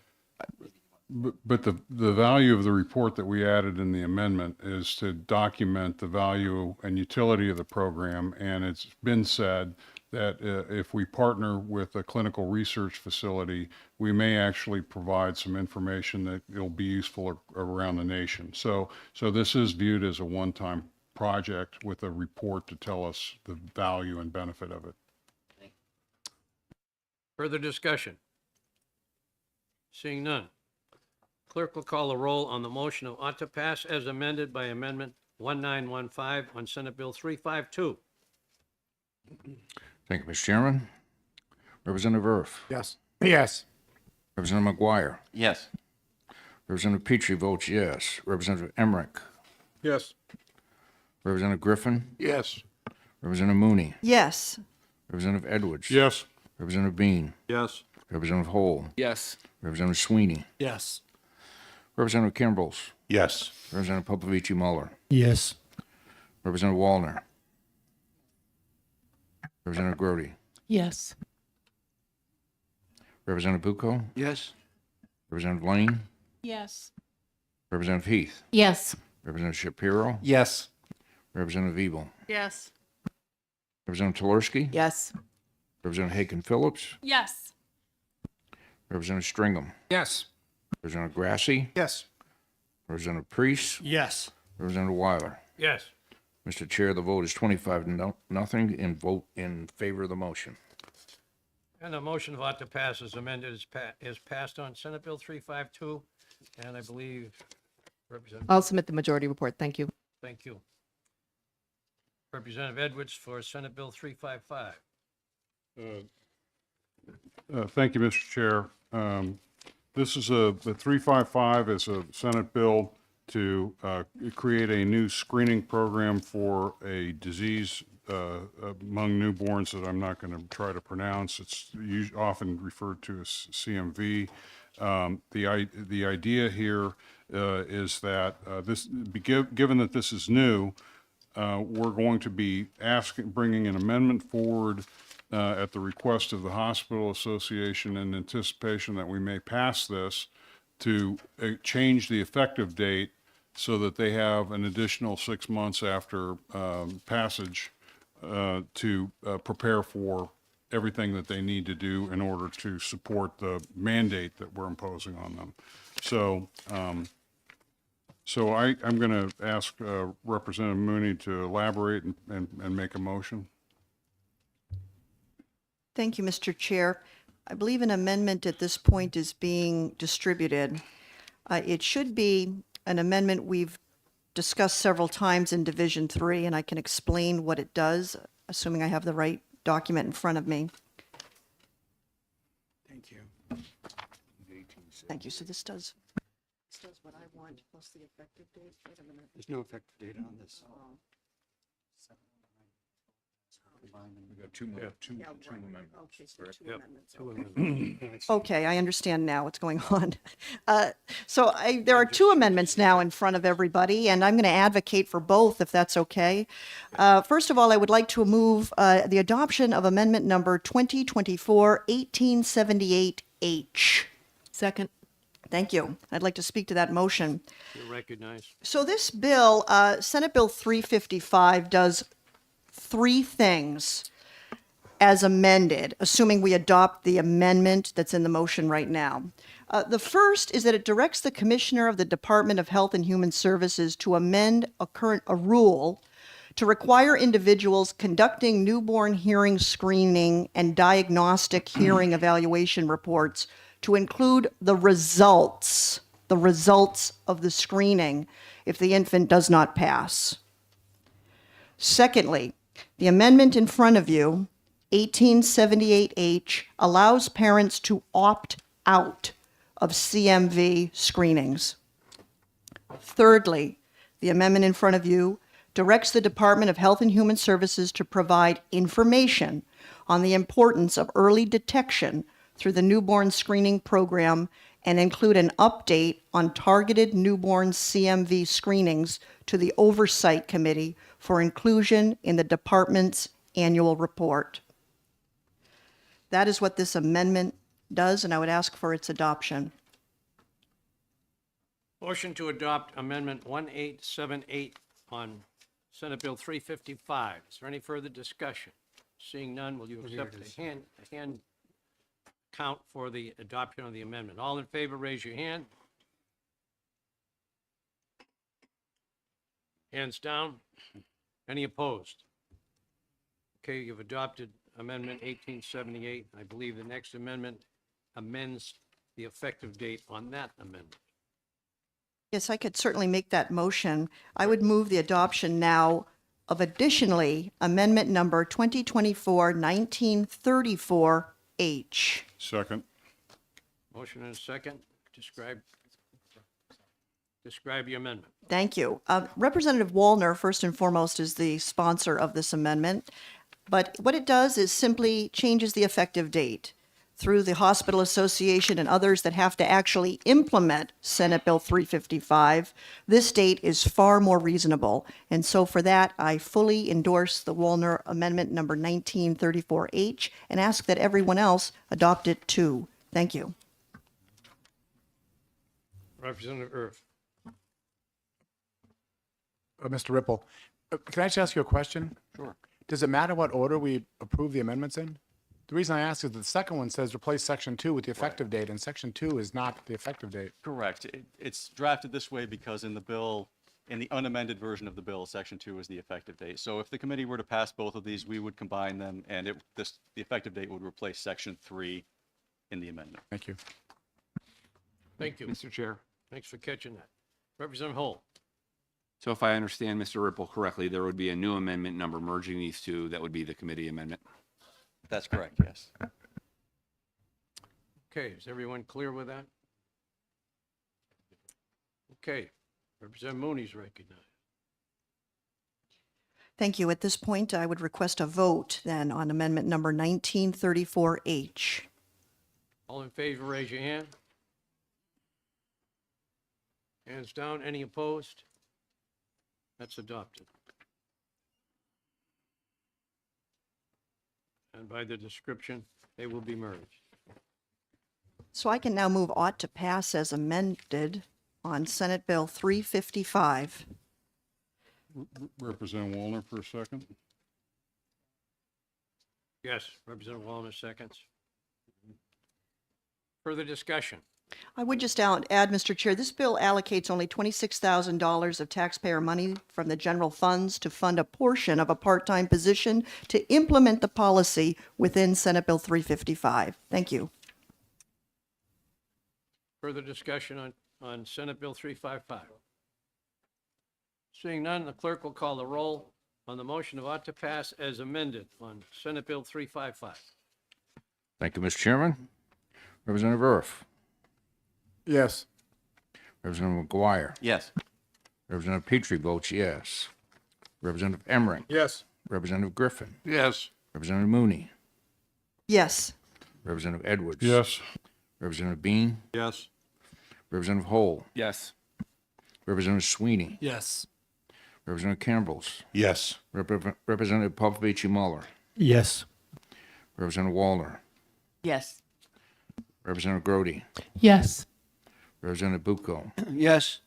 But the value of the report that we added in the amendment is to document the value and utility of the program. And it's been said that if we partner with a clinical research facility, we may actually provide some information that will be useful around the nation. So this is viewed as a one-time project with a report to tell us the value and benefit of it.
Further discussion? Seeing none. Clerk will call the roll on the motion of ought to pass as amended by Amendment 1915 on Senate Bill 352.
Thank you, Mr. Chairman. Representative Erf.
Yes. Yes.
Representative McGuire.
Yes.
Representative Petrie votes yes. Representative Emmerich.
Yes.
Representative Griffin.
Yes.
Representative Mooney.
Yes.
Representative Edwards.
Yes.
Representative Bean.
Yes.
Representative Hole.
Yes.
Representative Sweeney.
Yes.
Representative Kimbrels.
Yes.
Representative Popovici Muller.
Yes.
Representative Wallner. Representative Grody.
Yes.
Representative Bucco.
Yes.
Representative Lane.
Yes.
Representative Heath.
Yes.
Representative Shapiro.
Yes.
Representative Evil.
Yes.
Representative Telersky.
Yes.
Representative Haken Phillips.
Yes.
Representative Stringham.
Yes.
Representative Grassi.
Yes.
Representative Priest.
Yes.
Representative Weiler.
Yes.
Mr. Chair, the vote is 25 to nothing and vote in favor of the motion.
And the motion of ought to pass as amended is passed on Senate Bill 352. And I believe Representative,
I'll submit the majority report. Thank you.
thank you. Representative Edwards for Senate Bill 355.
Thank you, Mr. Chair. This is the 355 is a Senate bill to create a new screening program for a disease among newborns that I'm not going to try to pronounce. It's often referred to as CMV. The idea here is that given that this is new, we're going to be bringing an amendment forward at the request of the Hospital Association in anticipation that we may pass this to change the effective date so that they have an additional 6 months after passage to prepare for everything that they need to do in order to support the mandate that we're imposing on them. So, I'm going to ask Representative Mooney to elaborate and make a motion.
Thank you, Mr. Chair. I believe an amendment at this point is being distributed. It should be an amendment we've discussed several times in Division 3, and I can explain what it does, assuming I have the right document in front of me.
Thank you.
Thank you. So this does what I want, plus the effective date. Wait a minute.
There's no effective date on this.
We got two amendments.
Okay, so two
Yep.
amendments. Okay, I understand now what's going on. There are two amendments now in front of everybody, and I'm going to advocate for both, if that's okay. First of all, I would like to move the adoption of amendment number 2024-1878H.
Second.
Thank you. I'd like to speak to that motion.
You're recognized.
So this bill, Senate Bill 355, does three things as amended, assuming we adopt the amendment that's in the motion right now. The first is that it directs the Commissioner of the Department of Health and Human Services to amend a rule to require individuals conducting newborn hearing screening and diagnostic hearing evaluation reports to include the results of the screening if the infant does not pass. Secondly, the amendment in front of you, 1878H, allows parents to opt out of CMV screenings. Thirdly, the amendment in front of you directs the Department of Health and Human Services to provide information on the importance of early detection through the newborn screening program and include an update on targeted newborn CMV screenings to the Oversight Committee for inclusion in the department's annual report. That is what this amendment does, and I would ask for its adoption.
Motion to adopt Amendment 1878 on Senate Bill 355. Is there any further discussion? Seeing none, will you accept a hand count for the adoption of the amendment? All in favor, raise your hand. Hands down. Any opposed? Okay, you've adopted Amendment 1878. I believe the next amendment amends the effective date on that amendment.
Yes, I could certainly make that motion. I would move the adoption now of additionally Amendment Number 2024-1934H.
Second.
Motion and a second. Describe your amendment.
Thank you. Representative Wallner, first and foremost, is the sponsor of this amendment. But what it does is simply changes the effective date. Through the Hospital Association and others that have to actually implement Senate Bill 355, this date is far more reasonable. And so for that, I fully endorse the Wallner Amendment Number 1934H and ask that everyone else adopt it too. Thank you.
Representative Erf.
Mr. Ripple, can I just ask you a question?
Sure.
Does it matter what order we approve the amendments in? The reason I ask is the second one says replace section 2 with the effective date, and section 2 is not the effective date.
Correct. It's drafted this way because in the bill, in the unamended version of the bill, section 2 is the effective date. So if the committee were to pass both of these, we would combine them, and the effective date would replace section 3 in the amendment.
Thank you.
Thank you.
Mr. Chair.
Thanks for catching that. Representative Hull.
So if I understand Mr. Ripple correctly, there would be a new amendment number merging these two. That would be the committee amendment.
That's correct, yes.
Okay, is everyone clear with that? Okay, Representative Mooney's recognized.
Thank you. At this point, I would request a vote then on Amendment Number 1934H.
All in favor, raise your hand. Hands down. Any opposed? That's adopted. And by the description, they will be merged.
So I can now move ought to pass as amended on Senate Bill 355.
Representative Wallner for a second.
Yes, Representative Wallner seconds. Further discussion?
I would just add, Mr. Chair, this bill allocates only $26,000 of taxpayer money from the general funds to fund a portion of a part-time position to implement the policy within Senate Bill 355. Thank you.
Further discussion on Senate Bill 355? Seeing none, the clerk will call the roll on the motion of ought to pass as amended on Senate Bill 355.
Thank you, Mr. Chairman. Representative Erf.
Yes.
Representative McGuire.
Yes.
Representative Petrie votes yes. Representative Emmerich.
Yes.
Representative Griffin.
Yes.
Representative Mooney.
Yes.
Representative Edwards.
Yes.
Representative Bean.
Yes.
Representative Hole.
Yes.
Representative Sweeney.
Yes.
Representative Campbells.
Yes.
Representative Popovich Muller.
Yes.
Representative Wallner.
Yes.
Representative Grody.
Yes.
Representative Bucco.
Yes.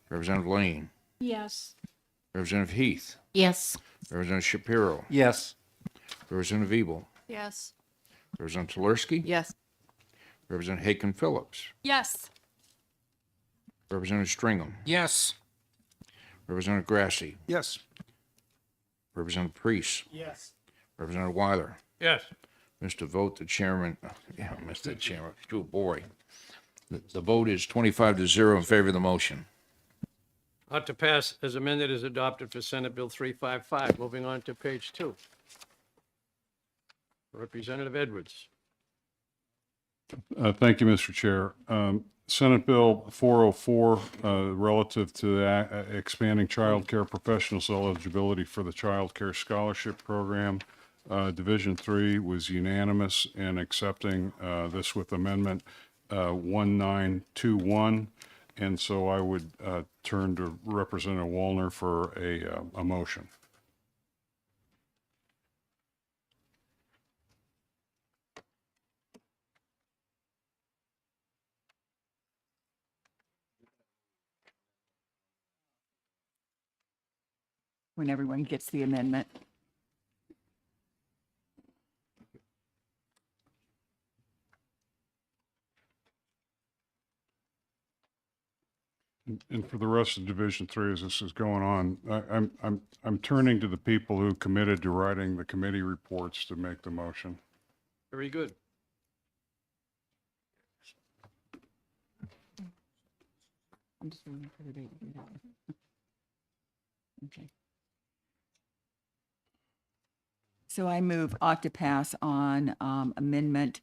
Representative Lane.
Yes.
Representative Heath.
Yes.
Representative Shapiro.
Yes.
Representative Ebel.
Yes.
Representative Tulersky.
Yes.
Representative Haken Phillips.
Yes.
Representative Stringham.
Yes.
Representative Grassi.
Yes.
Representative Priest.
Yes.
Representative Weiler.
Yes.
Mr. Vote, the chairman, Mr. Chairman, oh boy. The vote is 25-0 in favor of the motion.
Ought to pass as amended is adopted for Senate Bill 355. Moving on to page 2. Representative Edwards.
Thank you, Mr. Chair. Senate Bill 404, relative to expanding child care professionals' eligibility for the Child Care Scholarship Program. Division 3 was unanimous in accepting this with amendment 1921. And so I would turn to Representative Wallner for a motion.
when everyone gets the amendment.
And for the rest of Division Three, as this is going on, I'm turning to the people who committed to writing the committee reports to make the motion.
Very good.
I'm just waiting for everybody to do that. Okay. So I move ought to pass on amendment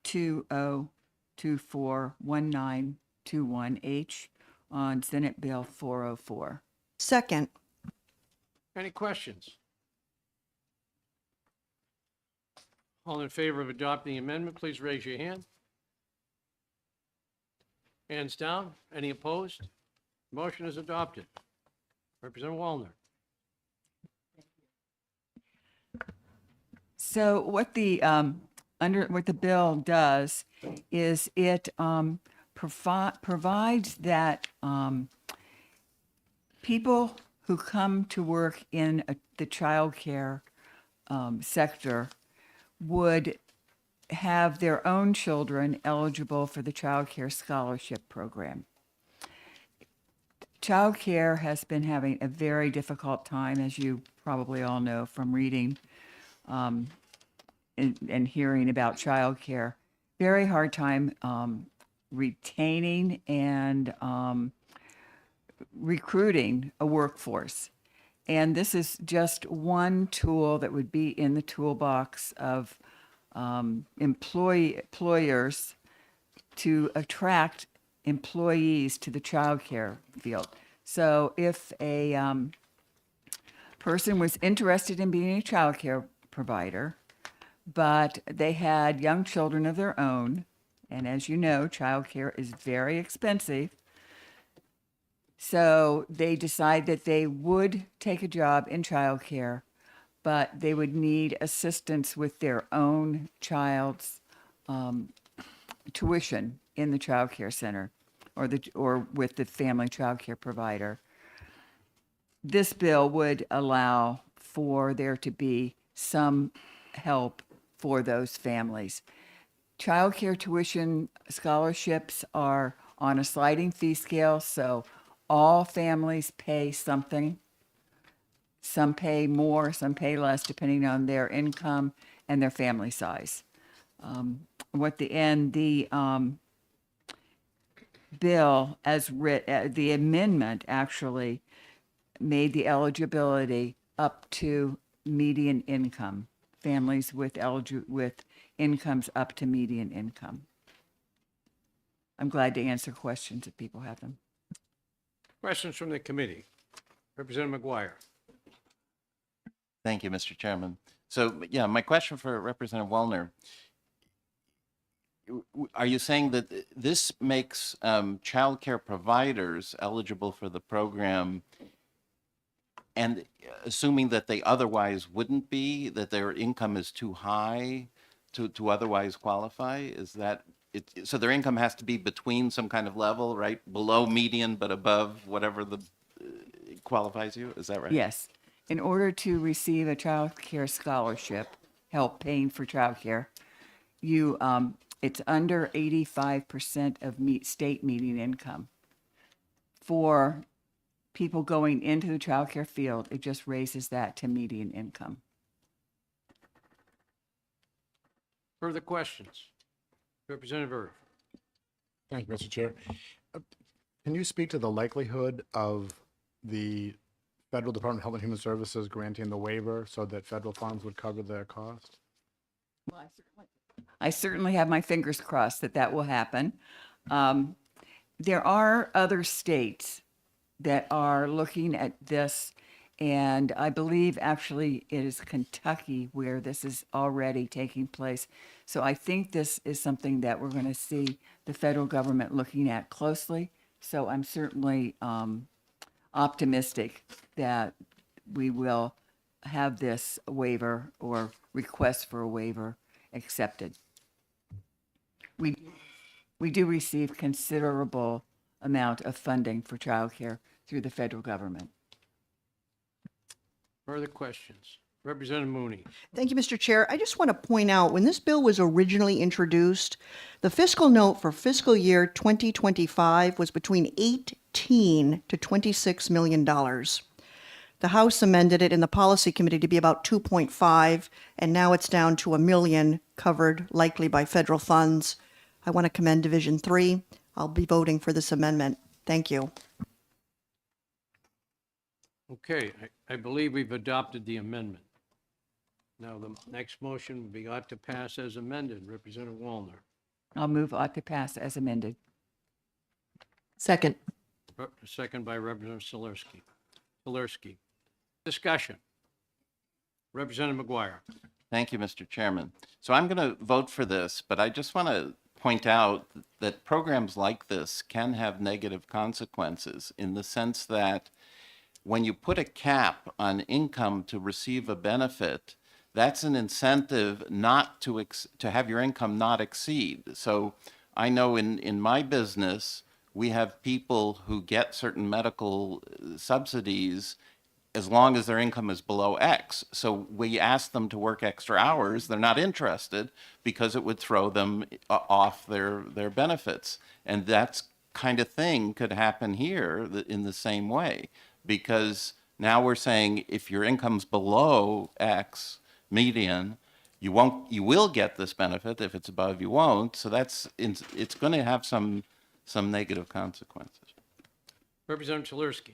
20241921H on Senate Bill 404.
Second.
Any questions? All in favor of adopting the amendment, please raise your hand. Hands down. Any opposed? Motion is adopted. Representative Wallner.
So what the what the bill does is it provides that people who come to work in the childcare sector would have their own children eligible for the Child Care Scholarship Program. Childcare has been having a very difficult time, as you probably all know from reading and hearing about childcare. Very hard time retaining and recruiting a workforce. And this is just one tool that would be in the toolbox of employers to attract employees to the childcare field. So if a person was interested in being a childcare provider, but they had young children of their own, and as you know, childcare is very expensive, so they decide that they would take a job in childcare, but they would need assistance with their own child's tuition in the child care center or with the family child care provider. This bill would allow for there to be some help for those families. Child care tuition scholarships are on a sliding fee scale, so all families pay something. Some pay more, some pay less, depending on their income and their family size. The bill as writ, the amendment actually made the eligibility up to median income, families with incomes up to median income. I'm glad to answer questions if people have them.
Questions from the committee? Representative McGuire.
Thank you, Mr. Chairman. So, yeah, my question for Representative Wellner, are you saying that this makes child care providers eligible for the program, and assuming that they otherwise wouldn't be, that their income is too high to otherwise qualify? Is that it? So their income has to be between some kind of level, right? Below median, but above whatever the qualifies you? Is that right?
Yes. In order to receive a child care scholarship, help paying for child care, you it's under 85% of state median income. For people going into the child care field, it just raises that to median income.
Further questions? Representative Irv.
Thank you, Mr. Chair. Can you speak to the likelihood of the Federal Department of Health and Human Services granting the waiver so that federal funds would cover their cost?
Well, I certainly have my fingers crossed that that will happen. There are other states that are looking at this, and I believe actually it is Kentucky where this is already taking place. So I think this is something that we're going to see the federal government looking at closely. So I'm certainly optimistic that we will have this waiver or request for a waiver accepted. We do receive considerable amount of funding for childcare through the federal government.
Further questions? Representative Mooney.
Thank you, Mr. Chair. I just want to point out, when this bill was originally introduced, the fiscal note for fiscal year 2025 was between $18 to $26 million. The House amended it in the Policy Committee to be about 2.5, and now it's down to $1 million, covered likely by federal funds. I want to commend Division 3. I'll be voting for this amendment. Thank you.
Okay, I believe we've adopted the amendment. Now, the next motion would be ought to pass as amended. Representative Wallner.
I'll move ought to pass as amended.
Second.
Second by Representative Swiderski. Discussion. Representative McGuire.
Thank you, Mr. Chairman. So I'm going to vote for this, but I just want to point out that programs like this can have negative consequences in the sense that when you put a cap on income to receive a benefit, that's an incentive not to have your income not exceed. So I know in my business, we have people who get certain medical subsidies as long as their income is below X. So we ask them to work extra hours. They're not interested because it would throw them off their benefits. And that's kind of thing could happen here in the same way, because now we're saying if your income's below X median, you will get this benefit. If it's above, you won't. So it's going to have some negative consequences.
Representative Swiderski.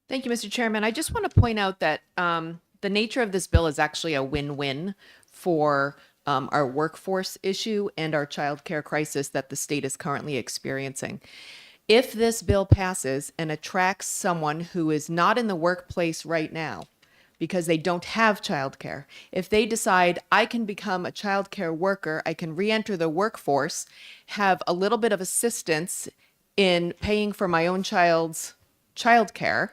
Thank you, Mr. Chairman. I just want to point out that the nature of this bill is actually a win-win for our workforce issue and our child care crisis that the state is currently experiencing. If this bill passes and attracts someone who is not in the workplace right now because they don't have childcare, if they decide I can become a childcare worker, I can re-enter the workforce, have a little bit of assistance in paying for my own child's childcare,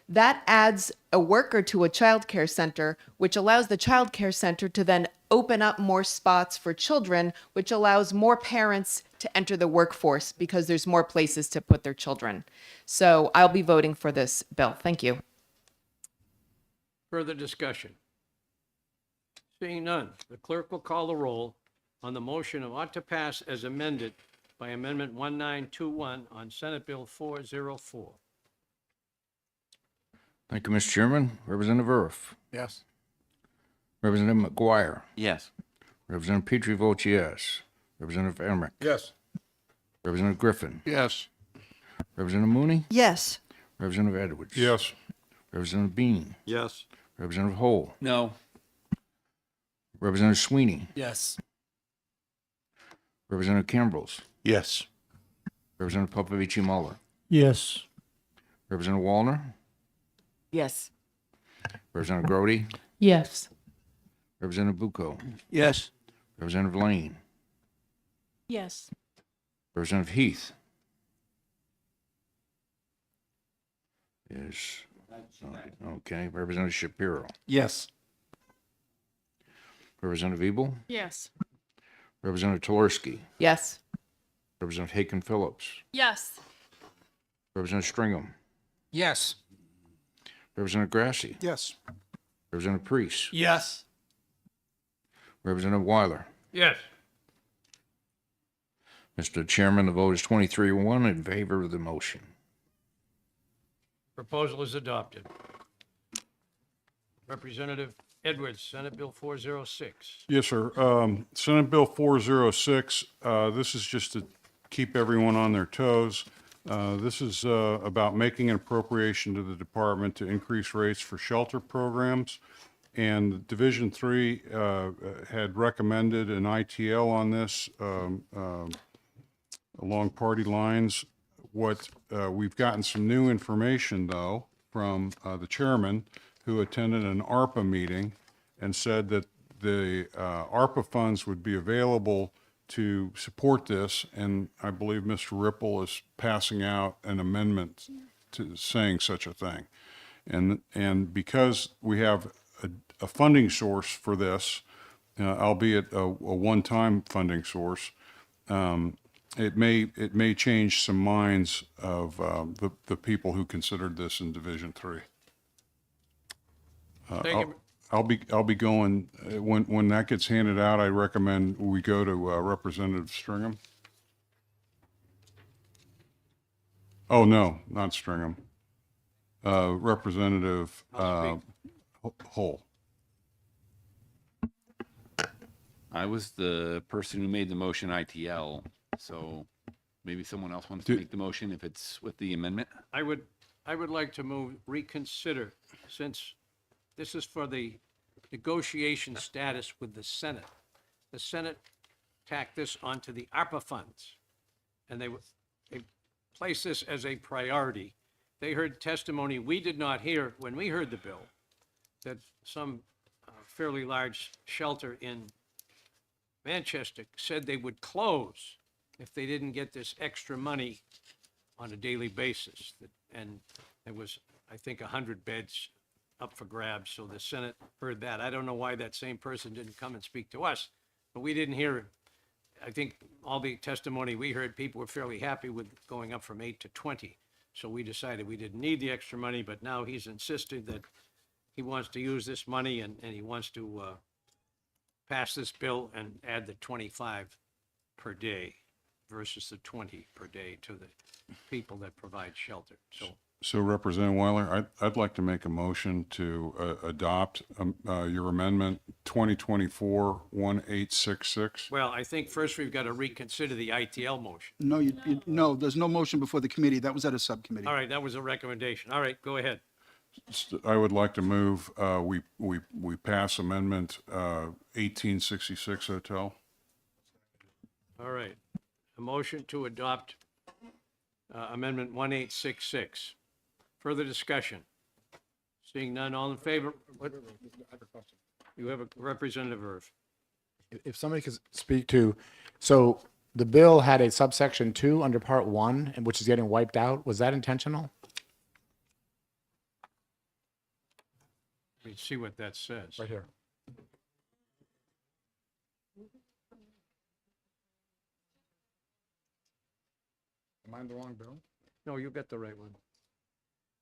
that adds a worker to a childcare center, which allows the childcare center to then open up more spots for children, which allows more parents to enter the workforce because there's more places to put their children. So I'll be voting for this bill. Thank you.
Further discussion. Seeing none, the clerk will call the roll on the motion of ought to pass as amended by Amendment 1921 on Senate Bill 404.
Thank you, Mr. Chairman. Representative Earth.
Yes.
Representative McGuire.
Yes.
Representative Petrie votes yes. Representative Emmerich.
Yes.
Representative Griffin.
Yes.
Representative Mooney.
Yes.
Representative Edwards.
Yes.
Representative Bean.
Yes.
Representative Hole.
No.
Representative Sweeney.
Yes.
Representative Cambrils.
Yes.
Representative Popovici Muller.
Yes.
Representative Wallner.
Yes.
Representative Grody.
Yes.
Representative Bucco.
Yes.
Representative Lane.
Yes.
Representative Heath. Is, okay. Representative Shapiro.
Yes.
Representative Ebel.
Yes.
Representative Tolarski.
Yes.
Representative Haken Phillips.
Yes.
Representative Stringham.
Yes.
Representative Grassi.
Yes.
Representative Priest.
Yes.
Representative Weiler.
Yes.
Mr. Chairman, the vote is 23-1 in favor of the motion.
Proposal is adopted. Representative Edwards, Senate Bill 406.
Yes, sir. Senate Bill 406, this is just to keep everyone on their toes. This is about making an appropriation to the department to increase rates for shelter programs. And Division 3 had recommended an ITL on this along party lines. What we've gotten some new information, though, from the chairman, who attended an ARPA meeting and said that the ARPA funds would be available to support this. And I believe Mr. Ripple is passing out an amendment to saying such a thing. And because we have a funding source for this, albeit a one-time funding source, it may change some minds of the people who considered this in Division 3.
Thank you.
I'll be going, when that gets handed out, I recommend we go to Representative Stringham. Oh, no, not Stringham. Representative Hull.
I was the person who made the motion ITL, so maybe someone else wants to make the motion if it's with the amendment.
I would like to move reconsider, since this is for the negotiation status with the Senate. The Senate tacked this onto the ARPA funds, and they placed this as a priority. They heard testimony we did not hear when we heard the bill, that some fairly large shelter in Manchester said they would close if they didn't get this extra money on a daily basis. And there was, I think, 100 beds up for grabs, so the Senate heard that. I don't know why that same person didn't come and speak to us, but we didn't hear it. I think all the testimony we heard, people were fairly happy with going up from 8 to 20. So we decided we didn't need the extra money, but now he's insisted that he wants to use this money and he wants to pass this bill and add the 25 per day versus the 20 per day to the people that provide shelter.
So Representative Weiler, I'd like to make a motion to adopt your amendment 2024-1866.
Well, I think first we've got to reconsider the ITL motion.
No, no, there's no motion before the committee. That was at a subcommittee.
All right, that was a recommendation. All right, go ahead.
I would like to move, we pass amendment 1866 hotel.
All right. A motion to adopt Amendment 1866. Further discussion? Seeing none, all in favor? What? You have a Representative Irv.
If somebody could speak to, so the bill had a subsection 2 under Part 1, which is getting wiped out. Was that intentional?
Let me see what that says.
Right here. Am I in the wrong bill?
No, you got the right one.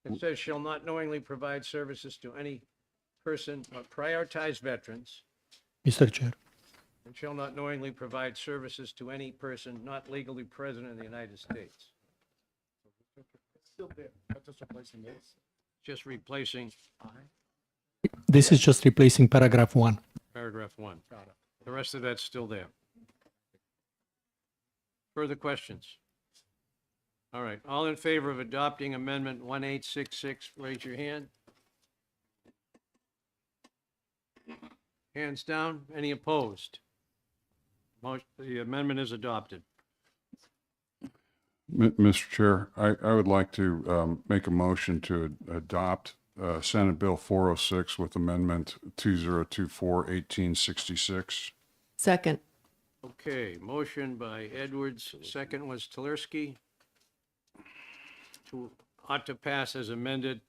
It says shall not knowingly provide services to any person or prioritize veterans,
Mr. Chair.
and shall not knowingly provide services to any person not legally present in the United States.
Still there. That's just replacing this.
Just replacing
This is just replacing paragraph 1.
paragraph 1. The rest of that's still there. Further questions? All right, all in favor of adopting Amendment 1866, raise your hand. Hands down. Any opposed? The amendment is adopted.
Mr. Chair, I would like to make a motion to adopt Senate Bill 406 with Amendment 2024-1866.
Second.
Okay, motion by Edwards, second was Telersky. Ought to pass as amended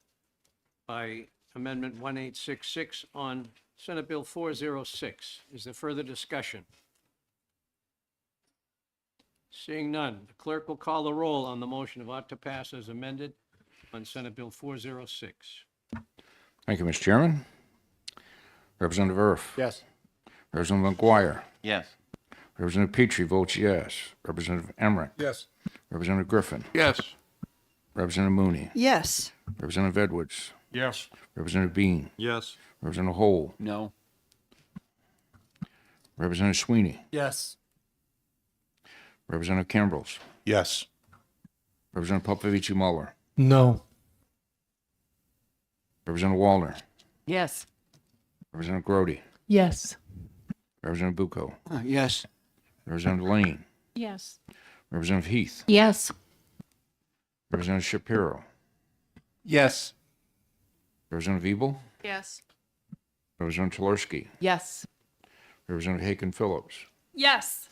by Amendment 1866 on Senate Bill 406. Is there further discussion? Seeing none, the clerk will call the roll on the motion of ought to pass as amended on Senate Bill 406.
Thank you, Mr. Chairman. Representative Irf.
Yes.
Representative McGuire.
Yes.
Representative Petrie votes yes. Representative Emmerich.
Yes.
Representative Griffin.
Yes.
Representative Mooney.
Yes.
Representative Edwards.
Yes.
Representative Bean.
Yes.
Representative Hole.
No.
Representative Sweeney.
Yes.
Representative Cambrils.
Yes.
Representative Popovich Muller.
No.
Representative Wallner.
Yes.
Representative Grody.
Yes.
Representative Bucco.
Yes.
Representative Lane.
Yes.
Representative Heath.
Yes.
Representative Shapiro.
Yes.
Representative Ebel.
Yes.
Representative Telersky.
Yes.
Representative Haken Phillips.
Yes.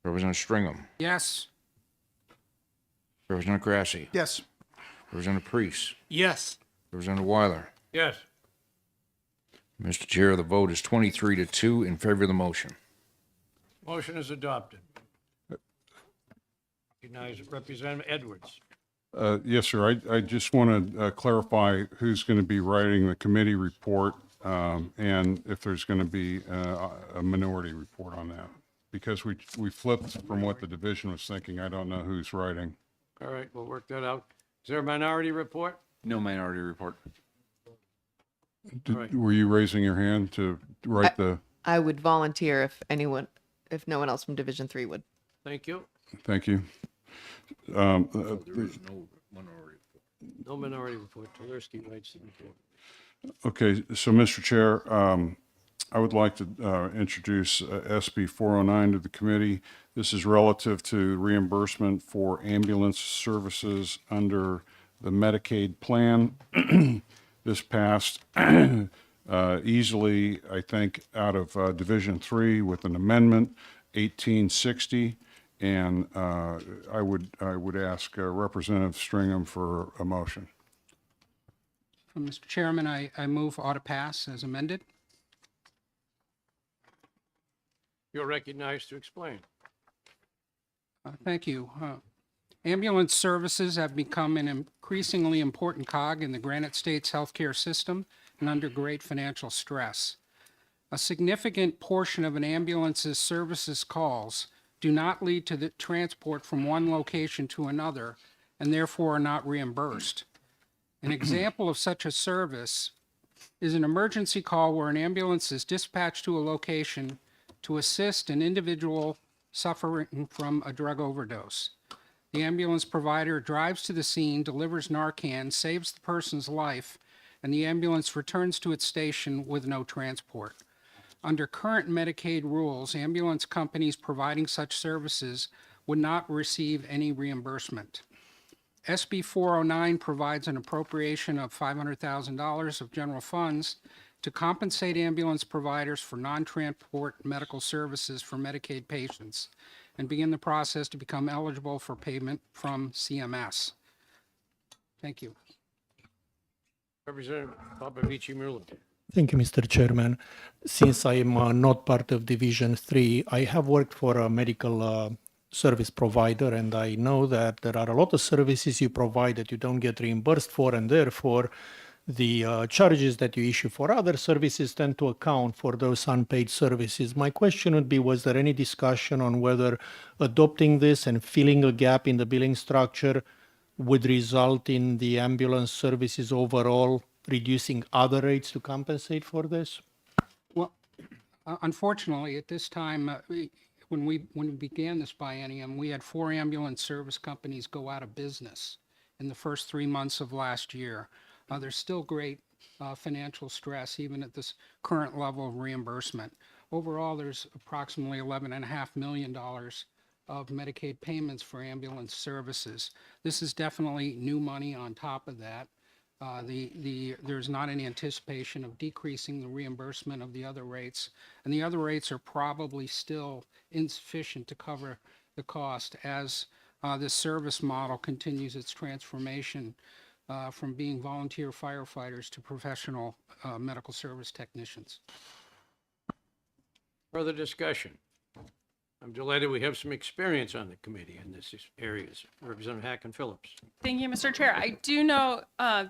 Representative Stringham.
Yes.
Representative Grassi.
Yes.
Representative Priest.
Yes.
Representative Weiler.
Yes.
Mr. Chair, the vote is 23-2 in favor of the motion.
Motion is adopted. Recognize Representative Edwards.
Yes, sir. I just want to clarify who's going to be writing the committee report, and if there's going to be a minority report on that. Because we flipped from what the division was thinking. I don't know who's writing.
All right, we'll work that out. Is there a minority report?
No minority report.
Were you raising your hand to write the?
I would volunteer if no one else from Division 3 would.
Thank you.
Thank you.
There is no minority.
No minority report. Tversky writes the report.
Okay, so Mr. Chair, I would like to introduce SB 409 to the committee. This is relative to reimbursement for ambulance services under the Medicaid plan. This passed easily, I think, out of Division 3 with an amendment, 1860. And I would ask Representative Stringham for a motion.
Mr. Chairman, I move ought to pass as amended.
You're recognized to explain.
Thank you. Ambulance services have become an increasingly important cog in the Granite State's healthcare system and under great financial stress. A significant portion of an ambulance's services calls do not lead to the transport from one location to another and therefore are not reimbursed. An example of such a service is an emergency call where an ambulance is dispatched to a location to assist an individual suffering from a drug overdose. The ambulance provider drives to the scene, delivers Narcan, saves the person's life, and the ambulance returns to its station with no transport. Under current Medicaid rules, ambulance companies providing such services would not receive any reimbursement. SB 409 provides an appropriation of $500,000 of general funds to compensate ambulance providers for non-transport medical services for Medicaid patients and begin the process to become eligible for payment from CMS. Thank you.
Representative Popovici Mueller.
Thank you, Mr. Chairman. Since I am not part of Division 3, I have worked for a medical service provider, and I know that there are a lot of services you provide that you don't get reimbursed for, and therefore the charges that you issue for other services tend to account for those unpaid services. My question would be, was there any discussion on whether adopting this and filling a gap in the billing structure would result in the ambulance services overall reducing other rates to compensate for this?
Well, unfortunately, at this time, when we began this biennium, we had 4 ambulance service companies go out of business in the first 3 months of last year. There's still great financial stress, even at this current level of reimbursement. Overall, there's approximately $11.5 million of Medicaid payments for ambulance services. This is definitely new money on top of that. There's not any anticipation of decreasing the reimbursement of the other rates, and the other rates are probably still insufficient to cover the cost as this service model continues its transformation from being volunteer firefighters to professional medical service technicians.
Further discussion? I'm delighted we have some experience on the committee in this areas. Representative Hacken Phillips.
Thank you, Mr. Chair. I do know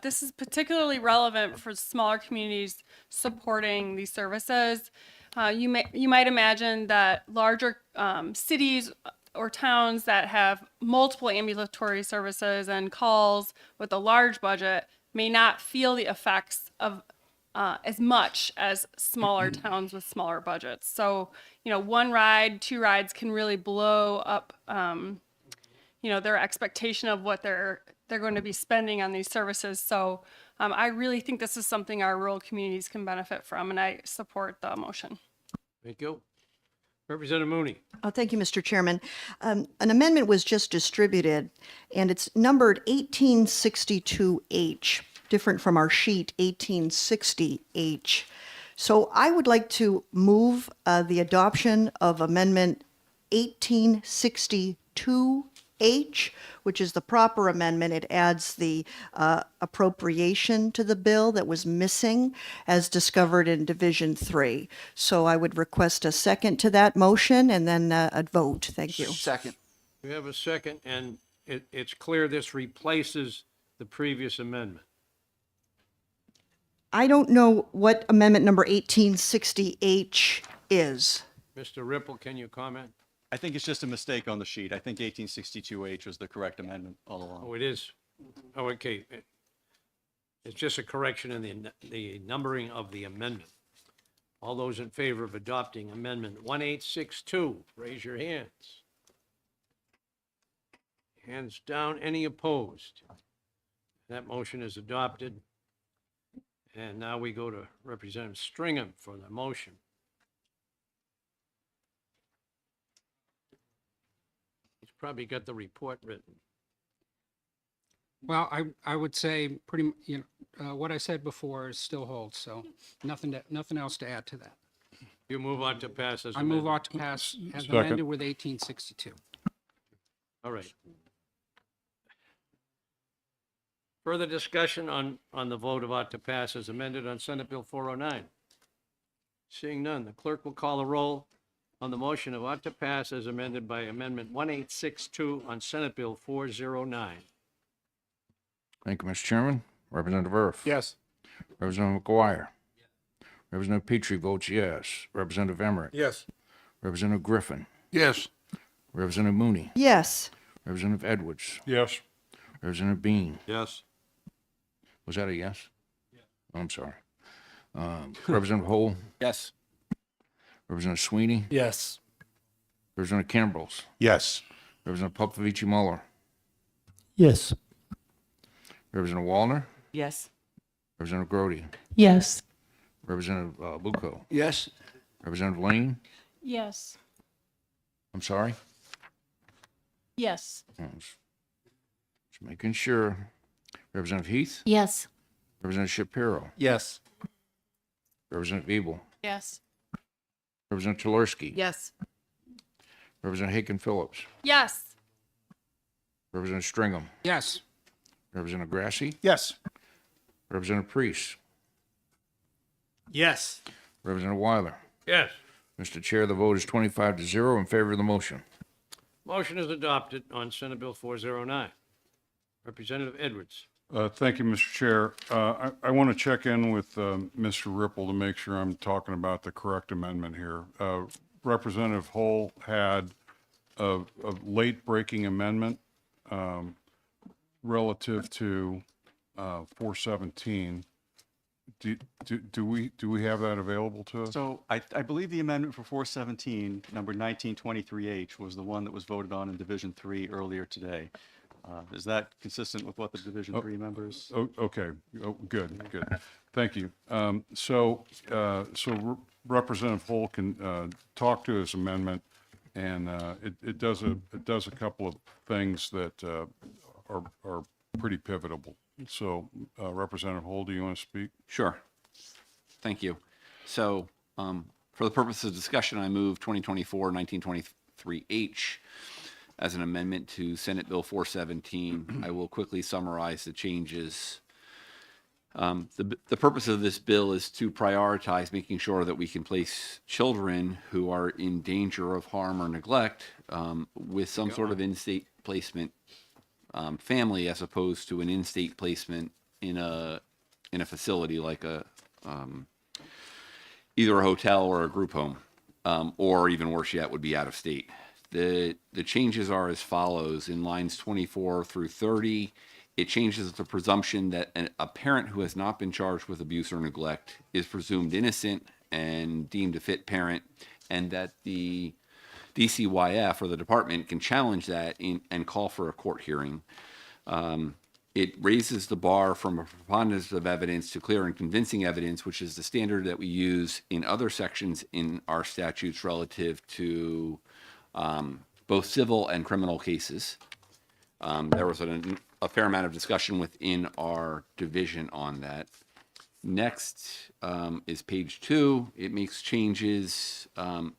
this is particularly relevant for smaller communities supporting these services. You might imagine that larger cities or towns that have multiple ambulatory services and calls with a large budget may not feel the effects of as much as smaller towns with smaller budgets. So, one ride, 2 rides can really blow up, their expectation of what they're going to be spending on these services. So I really think this is something our rural communities can benefit from, and I support the motion.
Thank you. Representative Mooney.
Thank you, Mr. Chairman. An amendment was just distributed, and it's numbered 1862H, different from our sheet 1860H. So I would like to move the adoption of Amendment 1862H, which is the proper amendment. It adds the appropriation to the bill that was missing as discovered in Division 3. So I would request a second to that motion and then a vote. Thank you.
Second.
We have a second, and it's clear this replaces the previous amendment.
I don't know what amendment number 1860H is.
Mr. Ripple, can you comment?
I think it's just a mistake on the sheet. I think 1862H was the correct amendment all along.
Oh, it is? Oh, okay. It's just a correction in the numbering of the amendment. All those in favor of adopting Amendment 1862, raise your hands. Hands down. Any opposed? That motion is adopted. And now we go to Representative Stringham for the motion. He's probably got the report written.
Well, I would say pretty, what I said before still holds, so nothing else to add to that.
You move on to pass as
I
amended.
move on to pass as
Second.
amended with 1862.
All right. Further discussion on the vote of ought to pass as amended on Senate Bill 409? Seeing none, the clerk will call the roll on the motion of ought to pass as amended by Amendment 1862 on Senate Bill 409.
Thank you, Mr. Chairman. Representative Earth.
Yes.
Representative McGuire. Representative Petrie votes yes. Representative Emmerich.
Yes.
Representative Griffin.
Yes.
Representative Mooney.
Yes.
Representative Edwards.
Yes.
Representative Bean.
Yes.
Was that a yes? Oh, I'm sorry. Representative Hole.
Yes.
Representative Sweeney.
Yes.
Representative Campbells.
Yes.
Representative Popovich Muller.
Yes.
Representative Wallner.
Yes.
Representative Grody.
Yes.
Representative Bucco.
Yes.
Representative Lane.
Yes.
I'm sorry.
Yes.
Just making sure. Representative Heath.
Yes.
Representative Shapiro.
Yes.
Representative Ebel.
Yes.
Representative Tulersky.
Yes.
Representative Haken Phillips.
Yes.
Representative Stringham.
Yes.
Representative Grassi.
Yes.
Representative Priest.
Yes.
Representative Weiler.
Yes.
Mr. Chair, the vote is 25-0 in favor of the motion.
Motion is adopted on Senate Bill 409. Representative Edwards.
Thank you, Mr. Chair. I want to check in with Mr. Ripple to make sure I'm talking about the correct amendment here. Representative Hull had a late-breaking amendment relative to 417. Do we have that available to us?
So I believe the amendment for 417, number 1923H, was the one that was voted on in Division 3 earlier today. Is that consistent with what the Division 3 members?
Oh, okay. Oh, good. Thank you. So Representative Hull can talk to his amendment, and it does a couple of things that are pretty pivotal. So Representative Hull, do you want to speak?
Sure. Thank you. So for the purpose of discussion, I move 2024-1923H as an amendment to Senate Bill 417. I will quickly summarize the changes. The purpose of this bill is to prioritize making sure that we can place children who are in danger of harm or neglect with some sort of in-state placement family, as opposed to an in-state placement in a facility like either a hotel or a group home, or even worse yet, would be out of state. The changes are as follows. In lines 24 through 30, it changes the presumption that a parent who has not been charged with abuse or neglect is presumed innocent and deemed a fit parent, and that the DCYF or the department can challenge that and call for a court hearing. It raises the bar from a preponderance of evidence to clear and convincing evidence, which is the standard that we use in other sections in our statutes relative to both civil and criminal cases. There was a fair amount of discussion within our division on that. Next is page 2. It makes changes.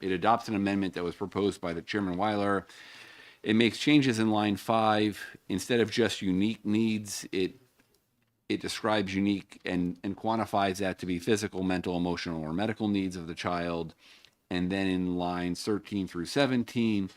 It adopts an amendment that was proposed by the Chairman Weiler. It makes changes in line 5. Instead of just unique needs, it describes unique and quantifies that to be physical, mental, emotional, or medical needs of the child. And then in lines 13 through 17,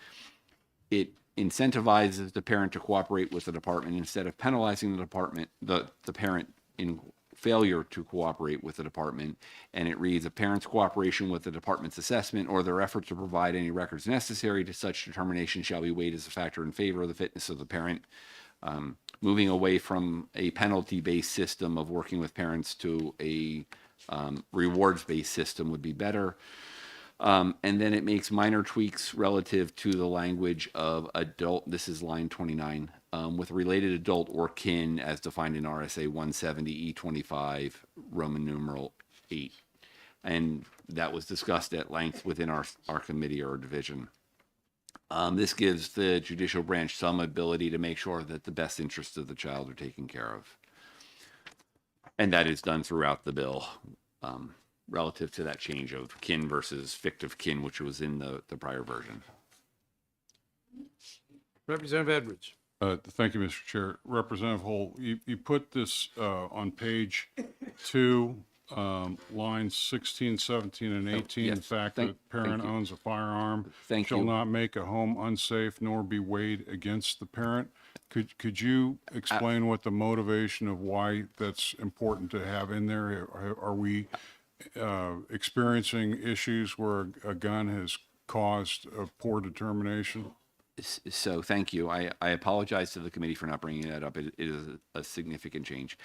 it incentivizes the parent to cooperate with the department instead of penalizing the department, the parent in failure to cooperate with the department. And it reads, a parent's cooperation with the department's assessment or their effort to provide any records necessary to such determination shall be weighed as a factor in favor of the fitness of the parent. Moving away from a penalty-based system of working with parents to a rewards-based system would be better. And then it makes minor tweaks relative to the language of adult, this is line 29, with related adult or kin as defined in RSA 170 E25 Roman numeral 8. And that was discussed at length within our committee or division. This gives the judicial branch some ability to make sure that the best interests of the child are taken care of. And that is done throughout the bill. Relative to that change of kin versus fictive kin, which was in the prior version.
Representative Edwards.
Thank you, Mr. Chair. Representative Hall, you put this on page 2, lines 16, 17, and 18.
Yes.
The fact
Thank
that parent
you.
owns a firearm
Thank
shall
you.
not make a home unsafe nor be weighed against the parent. Could you explain what the motivation of why that's important to have in there? Are we experiencing issues where a gun has caused a poor determination?
So thank you. I apologize to the committee for not bringing that up. It is a significant change.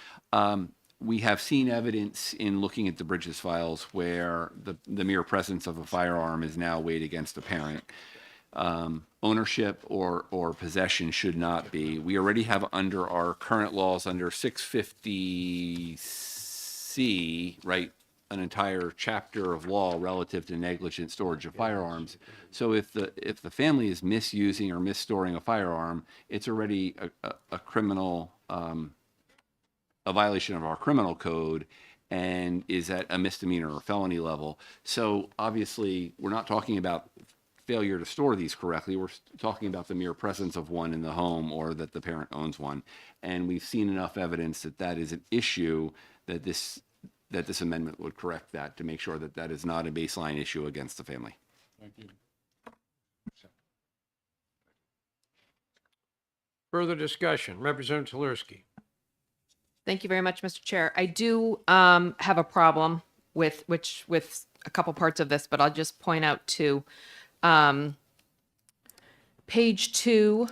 We have seen evidence in looking at the Bridges files where the mere presence of a firearm is now weighed against a parent. Ownership or possession should not be. We already have under our current laws under 650C, right, an entire chapter of law relative to negligent storage of firearms. So if the family is misusing or misstoring a firearm, it's already a criminal, a violation of our criminal code and is at a misdemeanor or felony level. So obviously, we're not talking about failure to store these correctly. We're talking about the mere presence of one in the home or that the parent owns one. And we've seen enough evidence that that is an issue that this amendment would correct that to make sure that that is not a baseline issue against the family.
Thank you.
Further discussion. Representative Telersky.
Thank you very much, Mr. Chair. I do have a problem with a couple parts of this, but I'll just point out two. Page 2,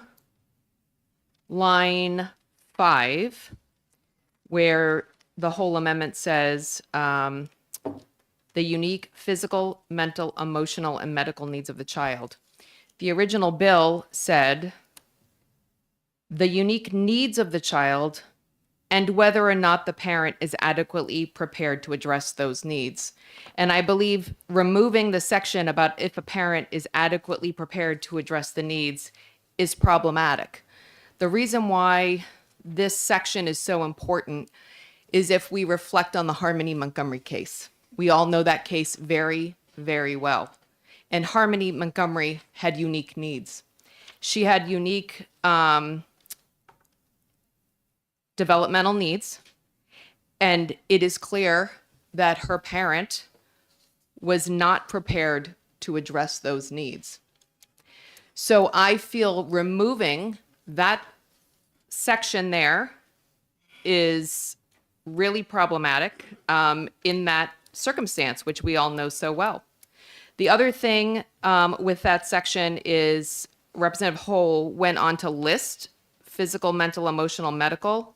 line 5, where the whole amendment says the unique physical, mental, emotional, and medical needs of the child. The original bill said the unique needs of the child and whether or not the parent is adequately prepared to address those needs. And I believe removing the section about if a parent is adequately prepared to address the needs is problematic. The reason why this section is so important is if we reflect on the Harmony Montgomery case. We all know that case very, very well. And Harmony Montgomery had unique needs. She had unique developmental needs, and it is clear that her parent was not prepared to address those needs. So I feel removing that section there is really problematic in that circumstance, which we all know so well. The other thing with that section is Representative Hole went on to list physical, mental, emotional, medical.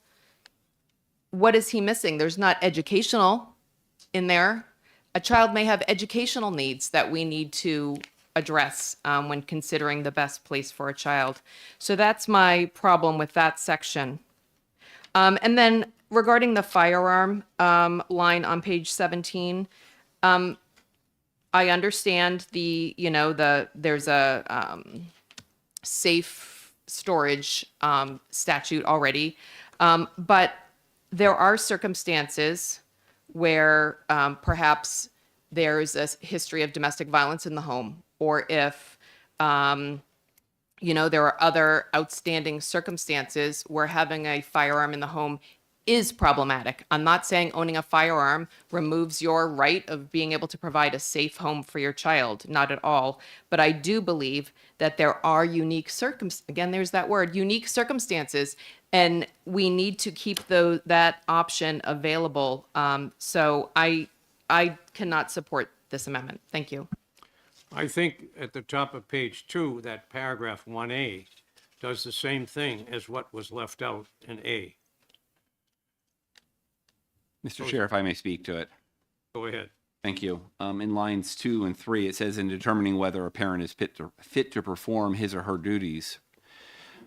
What is he missing? There's not educational in there. A child may have educational needs that we need to address when considering the best place for a child. So that's my problem with that section. And then regarding the firearm line on page 17, I understand there's a safe storage statute already, but there are circumstances where perhaps there's a history of domestic violence in the home, or if there are other outstanding circumstances where having a firearm in the home
is problematic. I'm not saying owning a firearm removes your right of being able to provide a safe home for your child, not at all. But I do believe that there are unique again, there's that word, unique circumstances, and we need to keep that option available. So I cannot support this amendment. Thank you.
I think at the top of page 2, that paragraph 1A does the same thing as what was left out in A.
Mr. Chair, if I may speak to it.
Go ahead.
Thank you. In lines 2 and 3, it says in determining whether a parent is fit to perform his or her duties.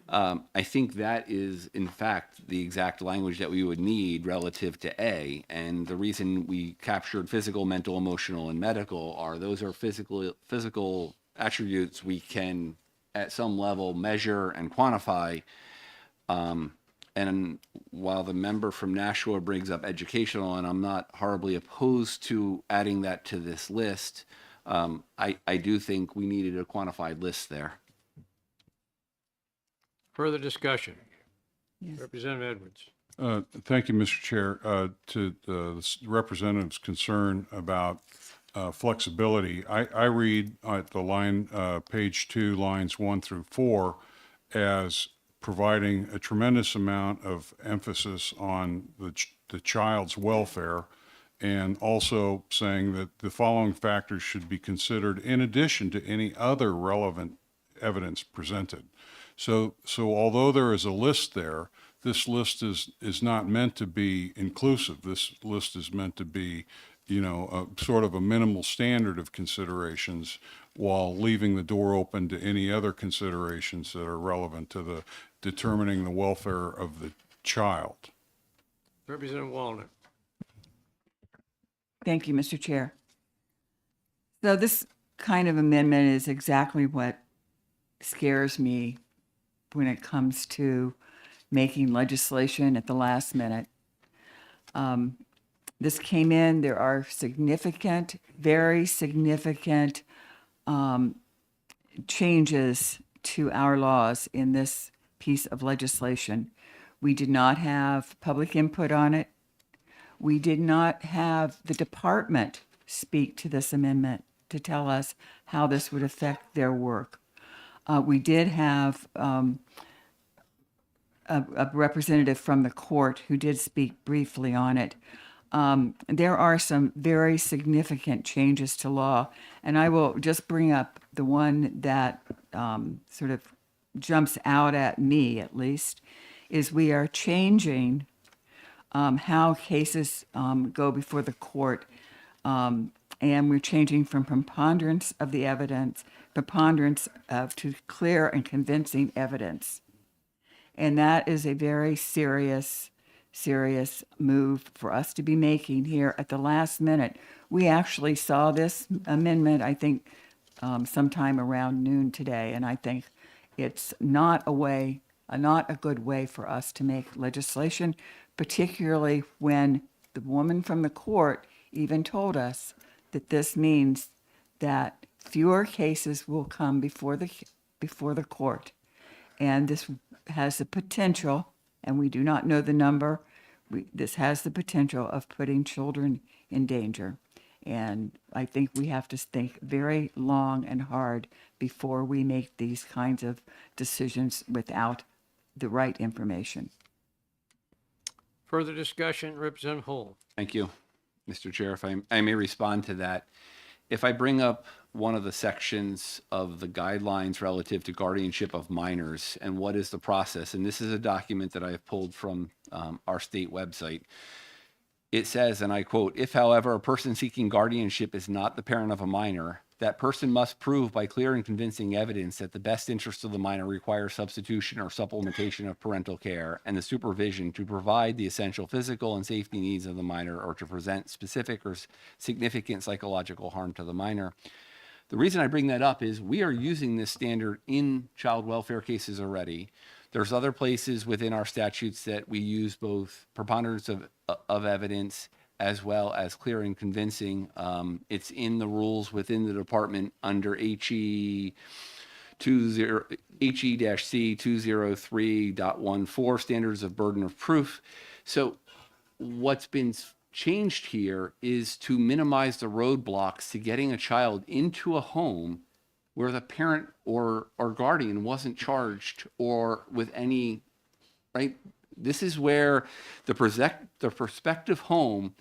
I think that is, in fact, the exact language that we would need relative to A. And the reason we captured physical, mental, emotional, and medical are those are physical attributes we can, at some level, measure and quantify. And while the member from Nashua brings up educational, and I'm not horribly opposed to adding that to this list, I do think we needed a quantified list there.
Further discussion? Representative Edwards.
Thank you, Mr. Chair. To the representative's concern about flexibility, I read at the line, page 2, lines 1 through 4, as providing a tremendous amount of emphasis on the child's welfare, and also saying that the following factors should be considered in addition to any other relevant evidence presented. So although there is a list there, this list is not meant to be inclusive. This list is meant to be, a sort of a minimal standard of considerations, while leaving the door open to any other considerations that are relevant to the determining the welfare of the child.
Representative Walner.
Thank you, Mr. Chair. So this kind of amendment is exactly what scares me when it comes to making legislation at the last minute. This came in, there are significant, very significant changes to our laws in this piece of legislation. We did not have public input on it. We did not have the department speak to this amendment to tell us how this would affect their work. We did have a representative from the court who did speak briefly on it. There are some very significant changes to law, and I will just bring up the one that sort of jumps out at me, at least, is we are changing how cases go before the court, and we're changing from preponderance of the evidence, to clear and convincing evidence. And that is a very serious move for us to be making here at the last minute. We actually saw this amendment, I think, sometime around noon today, and I think it's not a good way for us to make legislation, particularly when the woman from the court even told us that this means that fewer cases will come before the court. And this has the potential, and we do not know the number, this has the potential of putting children in danger. And I think we have to think very long and hard before we make these kinds of decisions without the right information.
Further discussion, Representative Hull.
Thank you, Mr. Chair. If I may respond to that. If I bring up one of the sections of the guidelines relative to guardianship of minors and what is the process, and this is a document that I have pulled from our state website. It says, and I quote, "If, however, a person seeking guardianship is not the parent of a minor, that person must prove by clear and convincing evidence that the best interest of the minor requires substitution or supplementation of parental care and the supervision to provide the essential physical and safety needs of the minor or to present specific or significant psychological harm to the minor." The reason I bring that up is we are using this standard in child welfare cases already. There's other places within our statutes that we use both preponderance of evidence as well as clear and convincing. It's in the rules within the department under HE-C 203.14 standards of burden of proof. So what's been changed here is to minimize the roadblocks to getting a child into a home where the parent or guardian wasn't charged or with any, right? This is where the prospective home,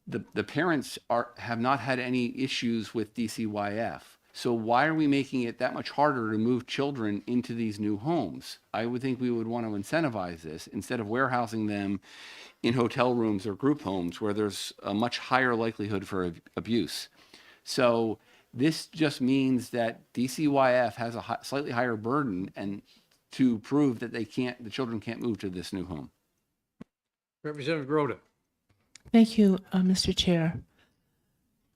the parents have not had any issues with DCYF. So why are we making it that much harder to move children into these new homes? I would think we would want to incentivize this instead of warehousing them in hotel rooms or group homes where there's a much higher likelihood for abuse. So this just means that DCYF has a slightly higher burden and to prove that the children can't move to this new home.
Representative Groda.
Thank you, Mr. Chair.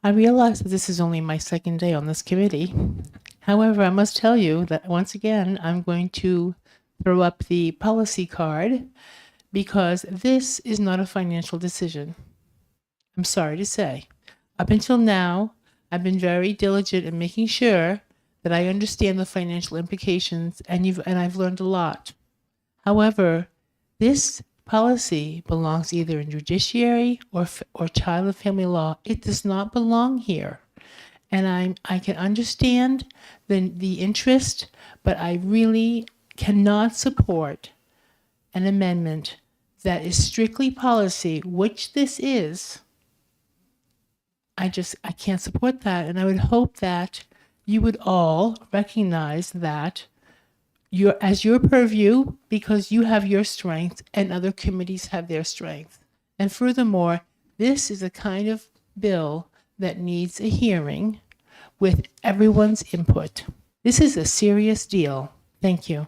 I realize that this is only my second day on this committee. However, I must tell you that once again, I'm going to throw up the policy card because this is not a financial decision. I'm sorry to say. Up until now, I've been very diligent in making sure that I understand the financial implications, and I've learned a lot. However, this policy belongs either in judiciary or child and family law. It does not belong here. And I can understand the interest, but I really cannot support an amendment that is strictly policy, which this is. I can't support that. And I would hope that you would all recognize that as your purview, because you have your strength and other committees have their strength. And furthermore, this is a kind of bill that needs a hearing with everyone's input. This is a serious deal. Thank you.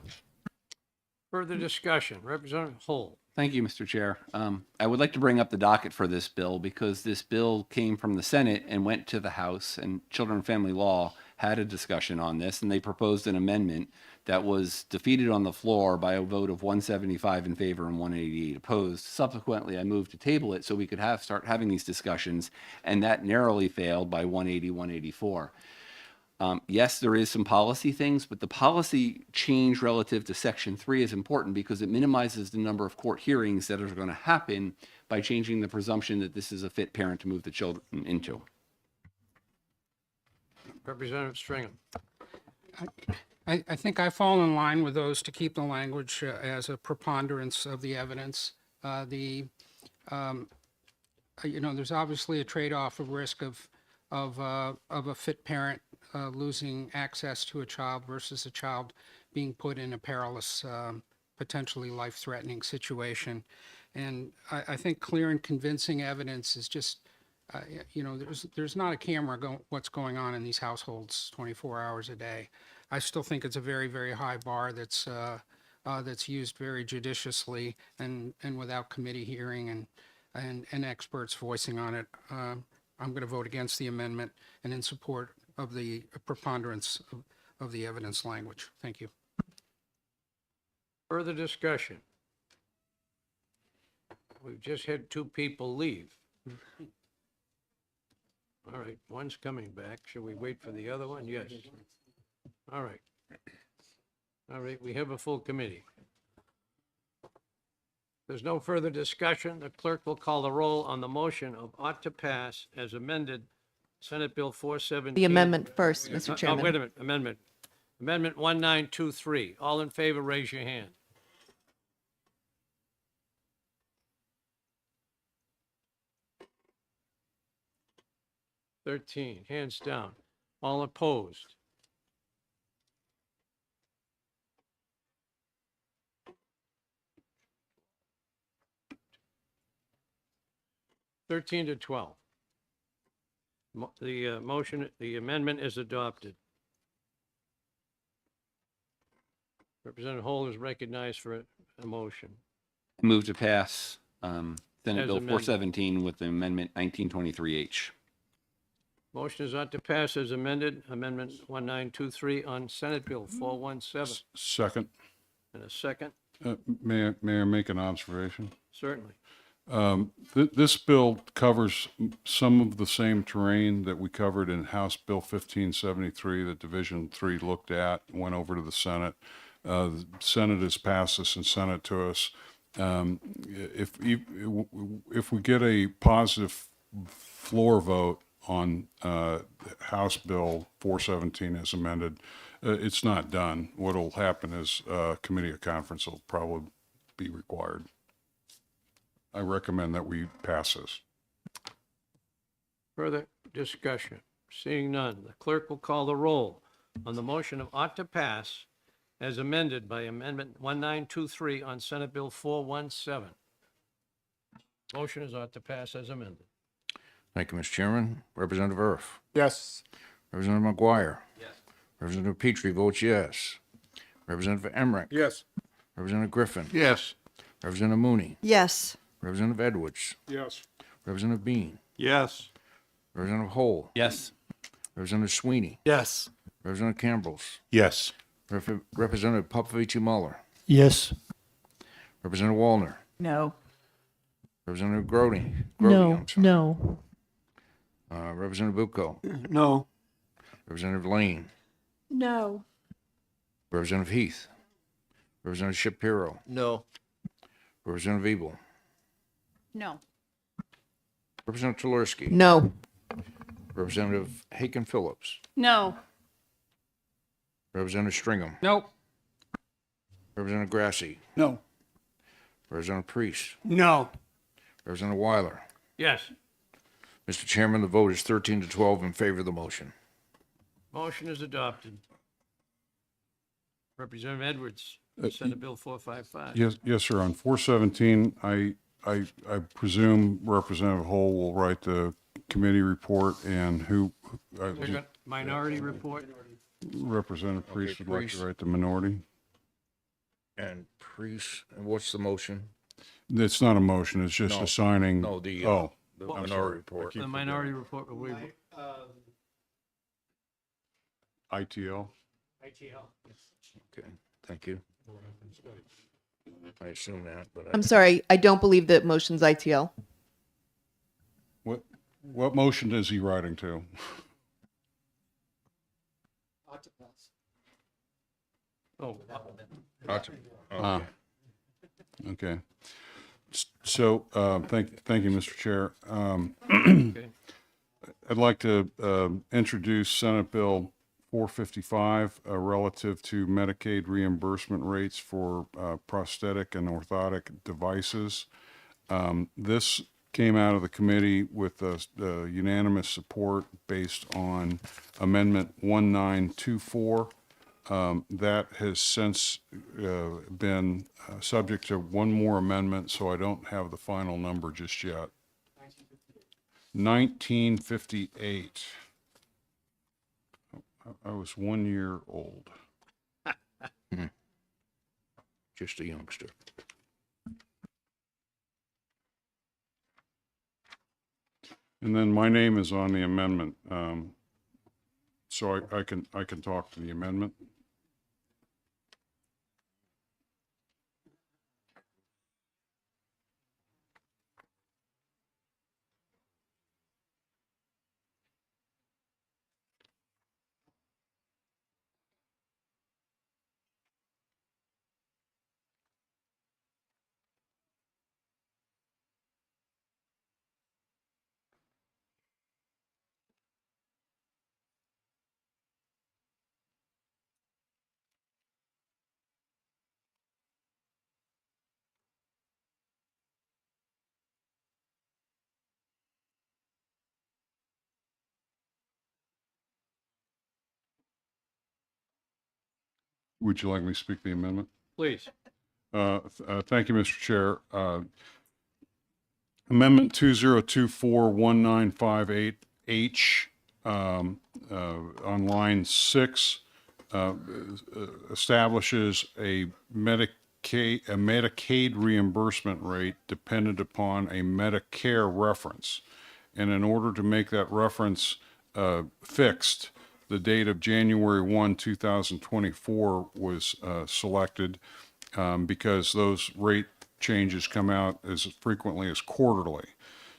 Further discussion. Representative Hull.
Thank you, Mr. Chair. I would like to bring up the docket for this bill because this bill came from the Senate and went to the House, and Children and Family Law had a discussion on this, and they proposed an amendment that was defeated on the floor by a vote of 175 in favor and 188 opposed. Subsequently, I moved to table it so we could start having these discussions, and that narrowly failed by 180, 184. Yes, there is some policy things, but the policy change relative to Section 3 is important because it minimizes the number of court hearings that are going to happen by changing the presumption that this is a fit parent to move the children into.
Representative Stringham.
I think I fall in line with those to keep the language as a preponderance of the evidence. There's obviously a trade-off of risk of a fit parent losing access to a child versus a child being put in a perilous, potentially life-threatening situation. And I think clear and convincing evidence is just, there's not a camera what's going on in these households 24 hours a day. I still think it's a very, very high bar that's used very judiciously and without committee hearing and experts voicing on it. I'm going to vote against the amendment and in support of the preponderance of the evidence language. Thank you.
Further discussion. We've just had two people leave. All right, one's coming back. Should we wait for the other one? Yes. All right. All right, we have a full committee. There's no further discussion. The clerk will call the roll on the motion of ought to pass as amended, Senate Bill 417.
The amendment first, Mr. Chairman.
Wait a minute, amendment. Amendment 1923. All in favor, raise your hand. Hands down. All opposed. (13 to 12). The amendment is adopted. Representative Hull is recognized for a motion.
I move to pass Senate
As
Bill
amended.
417 with the amendment 1923H.
Motion is not to pass as amended. Amendment 1923 on Senate Bill 417.
Second.
And a second,
May I make an observation?
certainly.
This bill covers some of the same terrain that we covered in House Bill 1573 that Division 3 looked at, went over to the Senate. The Senate has passed this and sent it to us. if we get a positive floor vote on House Bill 417 as amended, it's not done. What'll happen is committee of conference will probably be required. I recommend that we pass this.
Further discussion? Seeing none, the clerk will call the roll on the motion of ought to pass as amended by Amendment 1923 on Senate Bill 417. Motion is ought to pass as amended.
Thank you, Mr. Chairman. Representative Erf.
Yes.
Representative McGuire.
Yes.
Representative Petrie votes yes. Representative Emmerich.
Yes.
Representative Griffin.
Yes.
Representative Mooney.
Yes.
Representative Edwards.
Yes.
Representative Bean.
Yes.
Representative Hole.
Yes.
Representative Sweeney.
Yes.
Representative Campbells.
Yes.
Representative Popovici Muller.
Yes.
Representative Wallner.
No.
Representative Grody.
No,
I'm sorry.
no.
Representative Bucco.
No.
Representative Lane.
No.
Representative Heath. Representative Shapiro.
No.
Representative Ebel.
No.
Representative Tulersky.
No.
Representative Haken Phillips.
No.
Representative Stringham.
Nope.
Representative Grassi.
No.
Representative Priest.
No.
Representative Weiler.
Yes.
Mr. Chairman, the vote is 13 to 12 in favor of the motion.
Motion is adopted. Representative Edwards, on Senate Bill 455.
Yes, sir. On 417, I presume Representative Hole will write the committee report, and who,
Minority report.
Representative Priest would like
Priest.
to write the minority.
And Priest, and what's the motion?
It's not a motion, it's just
No.
assigning.
No, the
Oh, I'm
minority
sorry.
report.
The minority report will be.
ITL.
Okay, thank you. I assume that, but
I'm sorry, I don't believe that motion's ITL.
What motion is he writing to?
Oh,
Ah, okay. So, thank you, Mr. Chair.
okay.
I'd like to introduce Senate Bill 455 relative to Medicaid reimbursement rates for prosthetic and orthotic devices. This came out of the committee with unanimous support based on Amendment 1924. That has since been subject to one more amendment, so I don't have the final number just yet. 1958. I was 1 year old.
just a youngster.
And then my name is on the amendment, so I can talk to the amendment. Would you like me to speak the amendment?
Please.
Thank you, Mr. Chair. Amendment 2024-1958H on line 6 establishes a Medicaid reimbursement rate dependent upon a Medicare reference. And in order to make that reference fixed, the date of January 1, 2024 was selected because those rate changes come out as frequently as quarterly.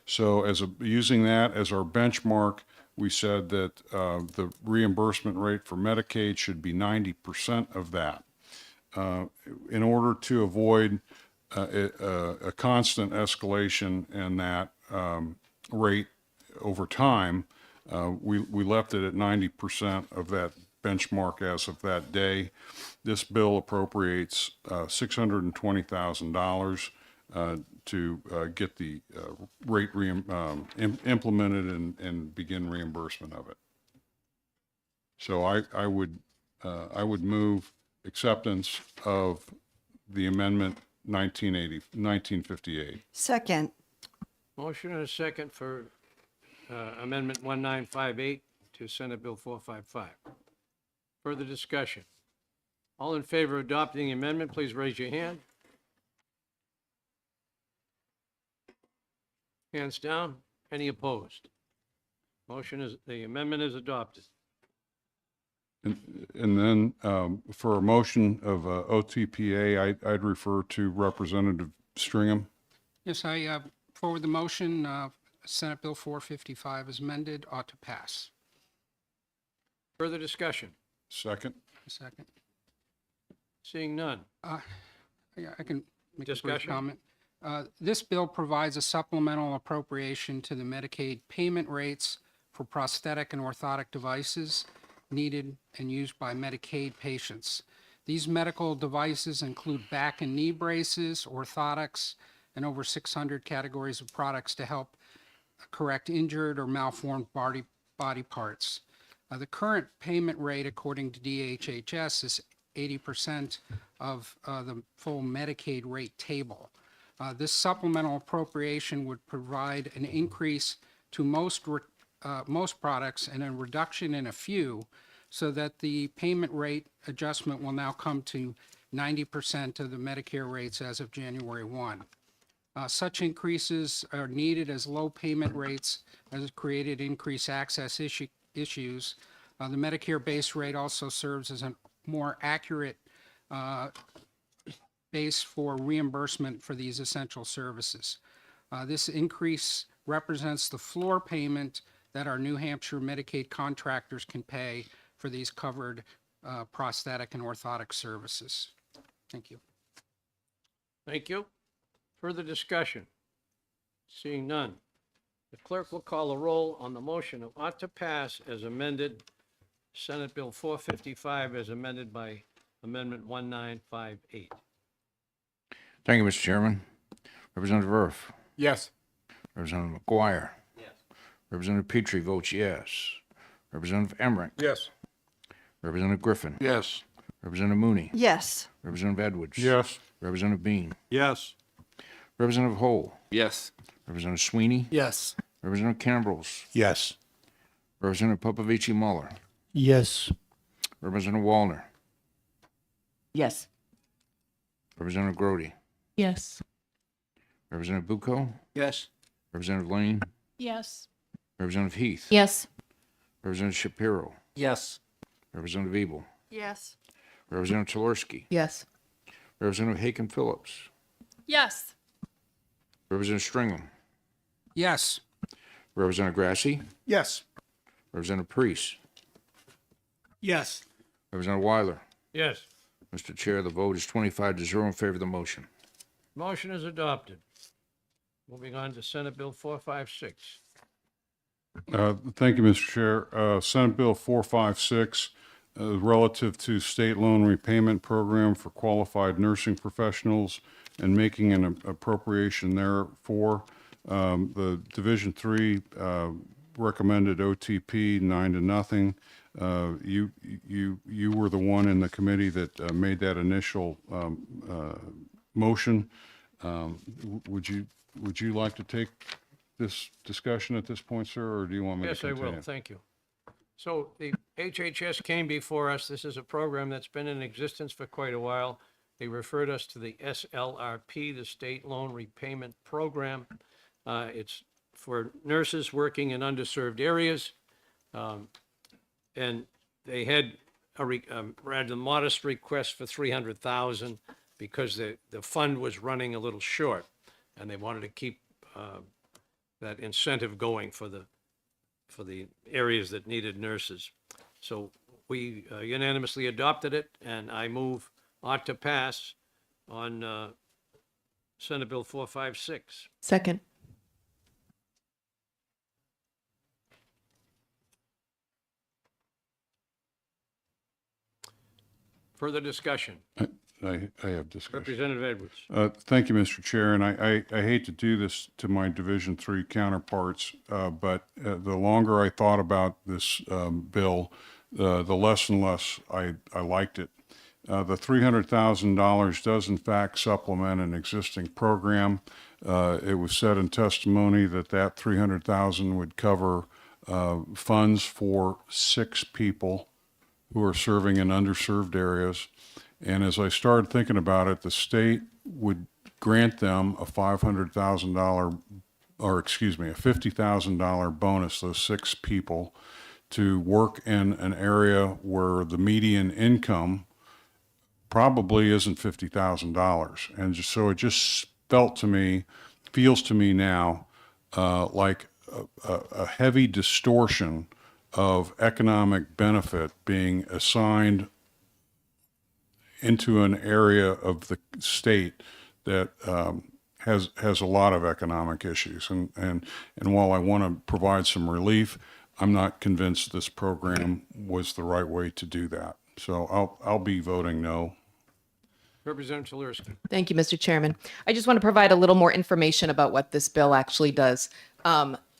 So using that as our benchmark, we said that the reimbursement rate for Medicaid should be 90% of that. In order to avoid a constant escalation in that rate over time. We left it at 90% of that benchmark as of that day. This bill appropriates $620,000 to get the rate implemented and begin reimbursement of it. So I would move acceptance of the amendment 1958.
Second.
Motion and a second for Amendment 1958 to Senate Bill 455. Further discussion? All in favor of adopting the amendment, please raise your hand. Hands down. Any opposed? The amendment is adopted.
And then for a motion of OTPA, I'd refer to Representative Stringham.
Yes, I forward the motion, Senate Bill 455 as amended, ought to pass.
Further discussion?
Second.
A second.
Seeing none.
Yeah, I can make a brief
Discussion?
comment. This bill provides a supplemental appropriation to the Medicaid payment rates for prosthetic and orthotic devices needed and used by Medicaid patients. These medical devices include back and knee braces, orthotics, and over 600 categories of products to help correct injured or malformed body parts. The current payment rate, according to DHHS, is 80% of the full Medicaid rate table. This supplemental appropriation would provide an increase to most products and a reduction in a few, so that the payment rate adjustment will now come to 90% of the Medicare rates as of January 1. Such increases are needed as low payment rates has created increased access issues. The Medicare base rate also serves as a more accurate base for reimbursement for these essential services. This increase represents the floor payment that our New Hampshire Medicaid contractors can pay for these covered prosthetic and orthotic services. Thank you.
Thank you. Further discussion? Seeing none. The clerk will call a roll on the motion of ought to pass as amended, Senate Bill 455 as amended by Amendment 1958.
Thank you, Mr. Chairman. Representative Erf.
Yes.
Representative McGuire.
Yes.
Representative Petrie votes yes. Representative Emmerich.
Yes.
Representative Griffin.
Yes.
Representative Mooney.
Yes.
Representative Edwards.
Yes.
Representative Bean.
Yes.
Representative Hole.
Yes.
Representative Sweeney.
Yes.
Representative Cambrels.
Yes.
Representative Popovici Muller.
Yes.
Representative Wallner.
Yes.
Representative Grody.
Yes.
Representative Bucco.
Yes.
Representative Lane.
Yes.
Representative Heath.
Yes.
Representative Shapiro.
Yes.
Representative Ebel.
Yes.
Representative Chelerski.
Yes.
Representative Haken Phillips.
Yes.
Representative Stringham.
Yes.
Representative Grassi.
Yes.
Representative Priest.
Yes.
Representative Weiler.
Yes.
Mr. Chair, the vote is 25-0 in favor of the motion.
Motion is adopted. Moving on to Senate Bill 456.
Thank you, Mr. Chair. Senate Bill 456, relative to state loan repayment program for qualified nursing professionals and making an appropriation therefor. The Division III recommended OTP 9-0. You were the one in the committee that made that initial motion. Would you like to take this discussion at this point, sir, or do you want me to
Yes, I
continue?
will. Thank you. So the HHS came before us. This is a program that's been in existence for quite a while. They referred us to the SLRP, the State Loan Repayment Program. It's for nurses working in underserved areas. And they had a rather modest request for $300,000 because the fund was running a little short, and they wanted to keep that incentive going for the areas that needed nurses. So we unanimously adopted it, and I move ought to pass on Senate Bill 456.
Second.
Further discussion.
I have discussion.
Representative Edwards.
Thank you, Mr. Chair, and I hate to do this to my Division III counterparts, but the longer I thought about this bill, the less and less I liked it. The $300,000 does in fact supplement an existing program. It was said in testimony that that $300,000 would cover funds for 6 people who are serving in underserved areas. And as I started thinking about it, the state would grant them a $500,000, or excuse me, a $50,000 bonus, those 6 people, to work in an area where the median income probably isn't $50,000. And so it just feels to me now like a heavy distortion of economic benefit being assigned into an area of the state that has a lot of economic issues. And while I want to provide some relief, I'm not convinced this program was the right way to do that. So I'll be voting no.
Representative Telersky.
Thank you, Mr. Chairman. I just want to provide a little more information about what this bill actually does.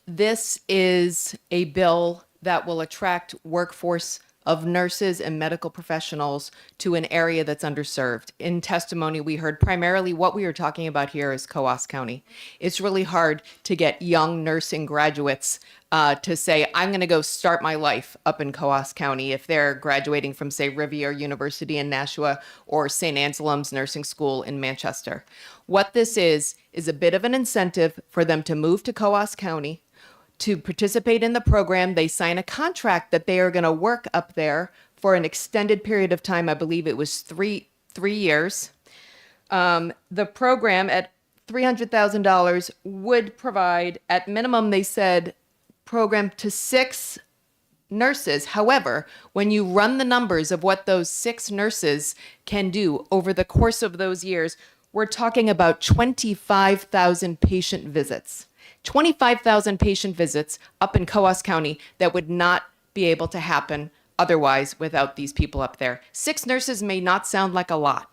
This is a bill that will attract workforce of nurses and medical professionals to an area that's underserved. In testimony, we heard primarily what we are talking about here is Coos County. It's really hard to get young nursing graduates to say, I'm going to go start my life up in Coos County if they're graduating from, say, Rivier University in Nashua or St. Anselm's Nursing School in Manchester. What this is a bit of an incentive for them to move to Coos County, to participate in the program. They sign a contract that they are going to work up there for an extended period of time. I believe it was three years. The program at $300,000 would provide, at minimum, they said, program to 6 nurses. However, when you run the numbers of what those 6 nurses can do over the course of those years, we're talking about 25,000 patient visits. 25,000 patient visits up in Coos County that would not be able to happen otherwise without these people up there. 6 nurses may not sound like a lot,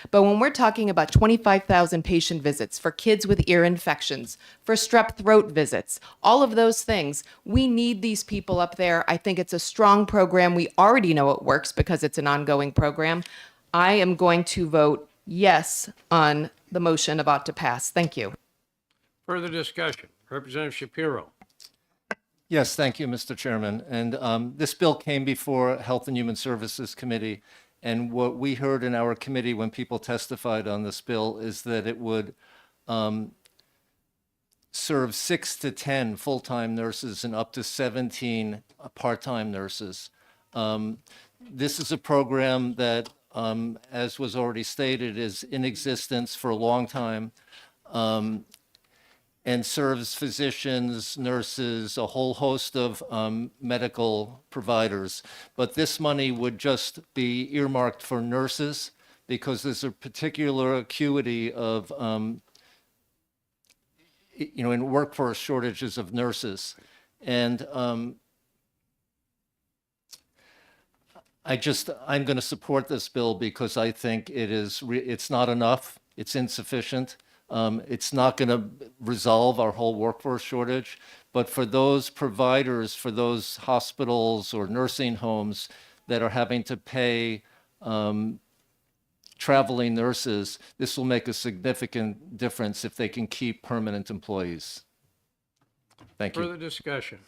but when we're talking about 25,000 patient visits for kids with ear infections, for strep throat visits, all of those things, we need these people up there. I think it's a strong program. We already know it works because it's an ongoing program. I am going to vote yes on the motion about to pass. Thank you.
Further discussion. Representative Shapiro.
Yes, thank you, Mr. Chairman. And this bill came before Health and Human Services Committee. And what we heard in our committee when people testified on this bill is that it would serve 6 to 10 full-time nurses and up to 17 part-time nurses. This is a program that, as was already stated, is in existence for a long time. And serves physicians, nurses, a whole host of medical providers. But this money would just be earmarked for nurses because there's a particular acuity of, in workforce shortages of nurses. And I'm going to support this bill because I think it's not enough, it's insufficient. It's not going to resolve our whole workforce shortage, but for those providers, for those hospitals or nursing homes that are having to pay traveling nurses, this will make a significant difference if they can keep permanent employees. Thank you.
Further discussion.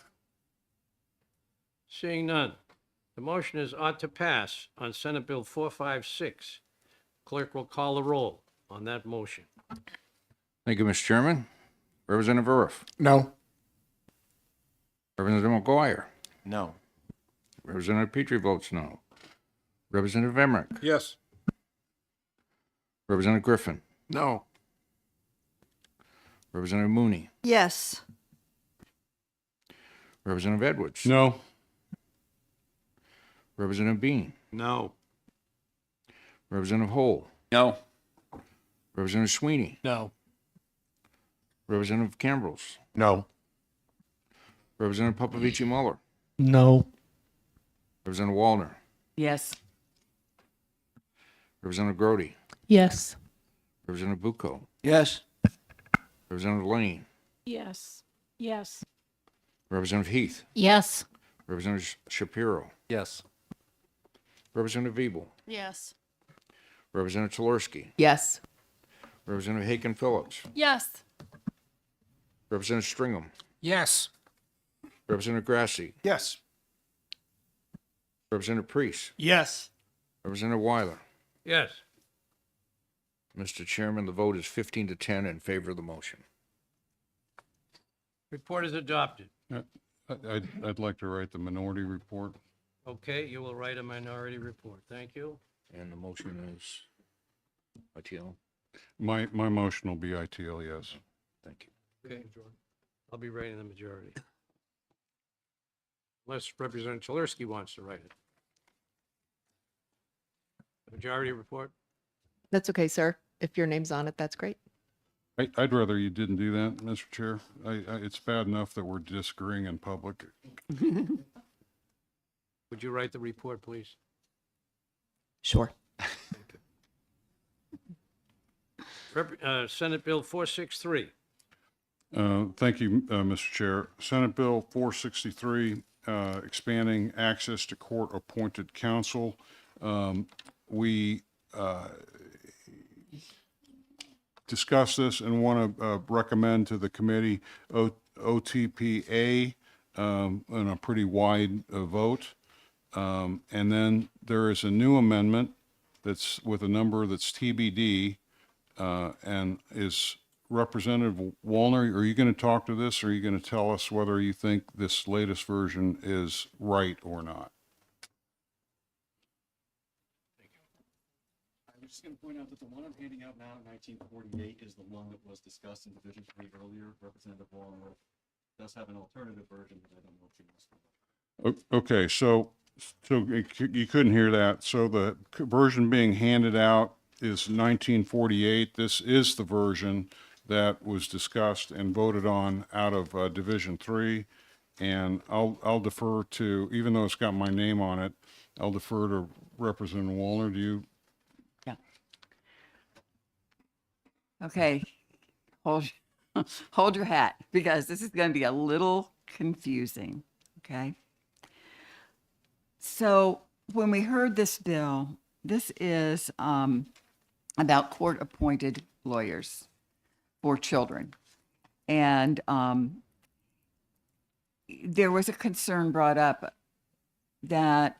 Seeing none. The motion is ought to pass on Senate Bill 456. Clerk will call the roll on that motion.
Thank you, Mr. Chairman. Representative Arif.
No.
Representative McGuire.
No.
Representative Petrie votes no. Representative Emmerich.
Yes.
Representative Griffin.
No.
Representative Mooney.
Yes.
Representative Edwards.
No.
Representative Bean.
No.
Representative Hole.
No.
Representative Sweeney.
No.
Representative Cambrils,
No.
Representative Popovici Muller,
No.
Representative Wallner,
Yes.
Representative Grody,
Yes.
Representative Bucco,
Yes.
Representative Lane,
Yes. Yes.
Representative Heath,
Yes.
Representative Shapiro,
Yes.
Representative Ebel,
Yes.
Representative Telersky,
Yes.
Representative Haken Phillips,
Yes.
Representative Stringham,
Yes.
Representative Grassi,
Yes.
Representative Priest,
Yes.
Representative Weiler.
Yes.
Mr. Chairman, the vote is 15 to 10 in favor of the motion.
Report is adopted.
I'd like to write the minority report.
Okay, you will write a minority report. Thank you.
And the motion is ITL.
My motion will be ITL, yes.
Thank you.
Okay. I'll be writing the majority. Unless Representative Telersky wants to write it. Majority report?
That's okay, sir. If your name's on it, that's great.
I'd rather you didn't do that, Mr. Chair. It's bad enough that we're disagreeing in public.
Would you write the report, please?
Sure.
Senate Bill 463.
Thank you, Mr. Chair. Senate Bill 463, expanding access to court-appointed counsel. We discussed this and want to recommend to the committee OTPA in a pretty wide vote. And then there is a new amendment that's with a number that's TBD and is Representative Wallner, are you going to talk to this, or are you going to tell us whether you think this latest version is right or not?
I'm just going to point out that the one I'm handing out now, 1948, is the one that was discussed in Division 3 earlier. Representative Wallenworth does have an alternative version, but I don't know if she wants to.
Okay, so you couldn't hear that. So the version being handed out is 1948. This is the version that was discussed and voted on out of Division 3. And I'll defer to, even though it's got my name on it, I'll defer to Representative Wallner. Do you?
Yeah. Okay. Hold your hat, because this is going to be a little confusing. Okay. So when we heard this bill, this is about court-appointed lawyers for children. And there was a concern brought up that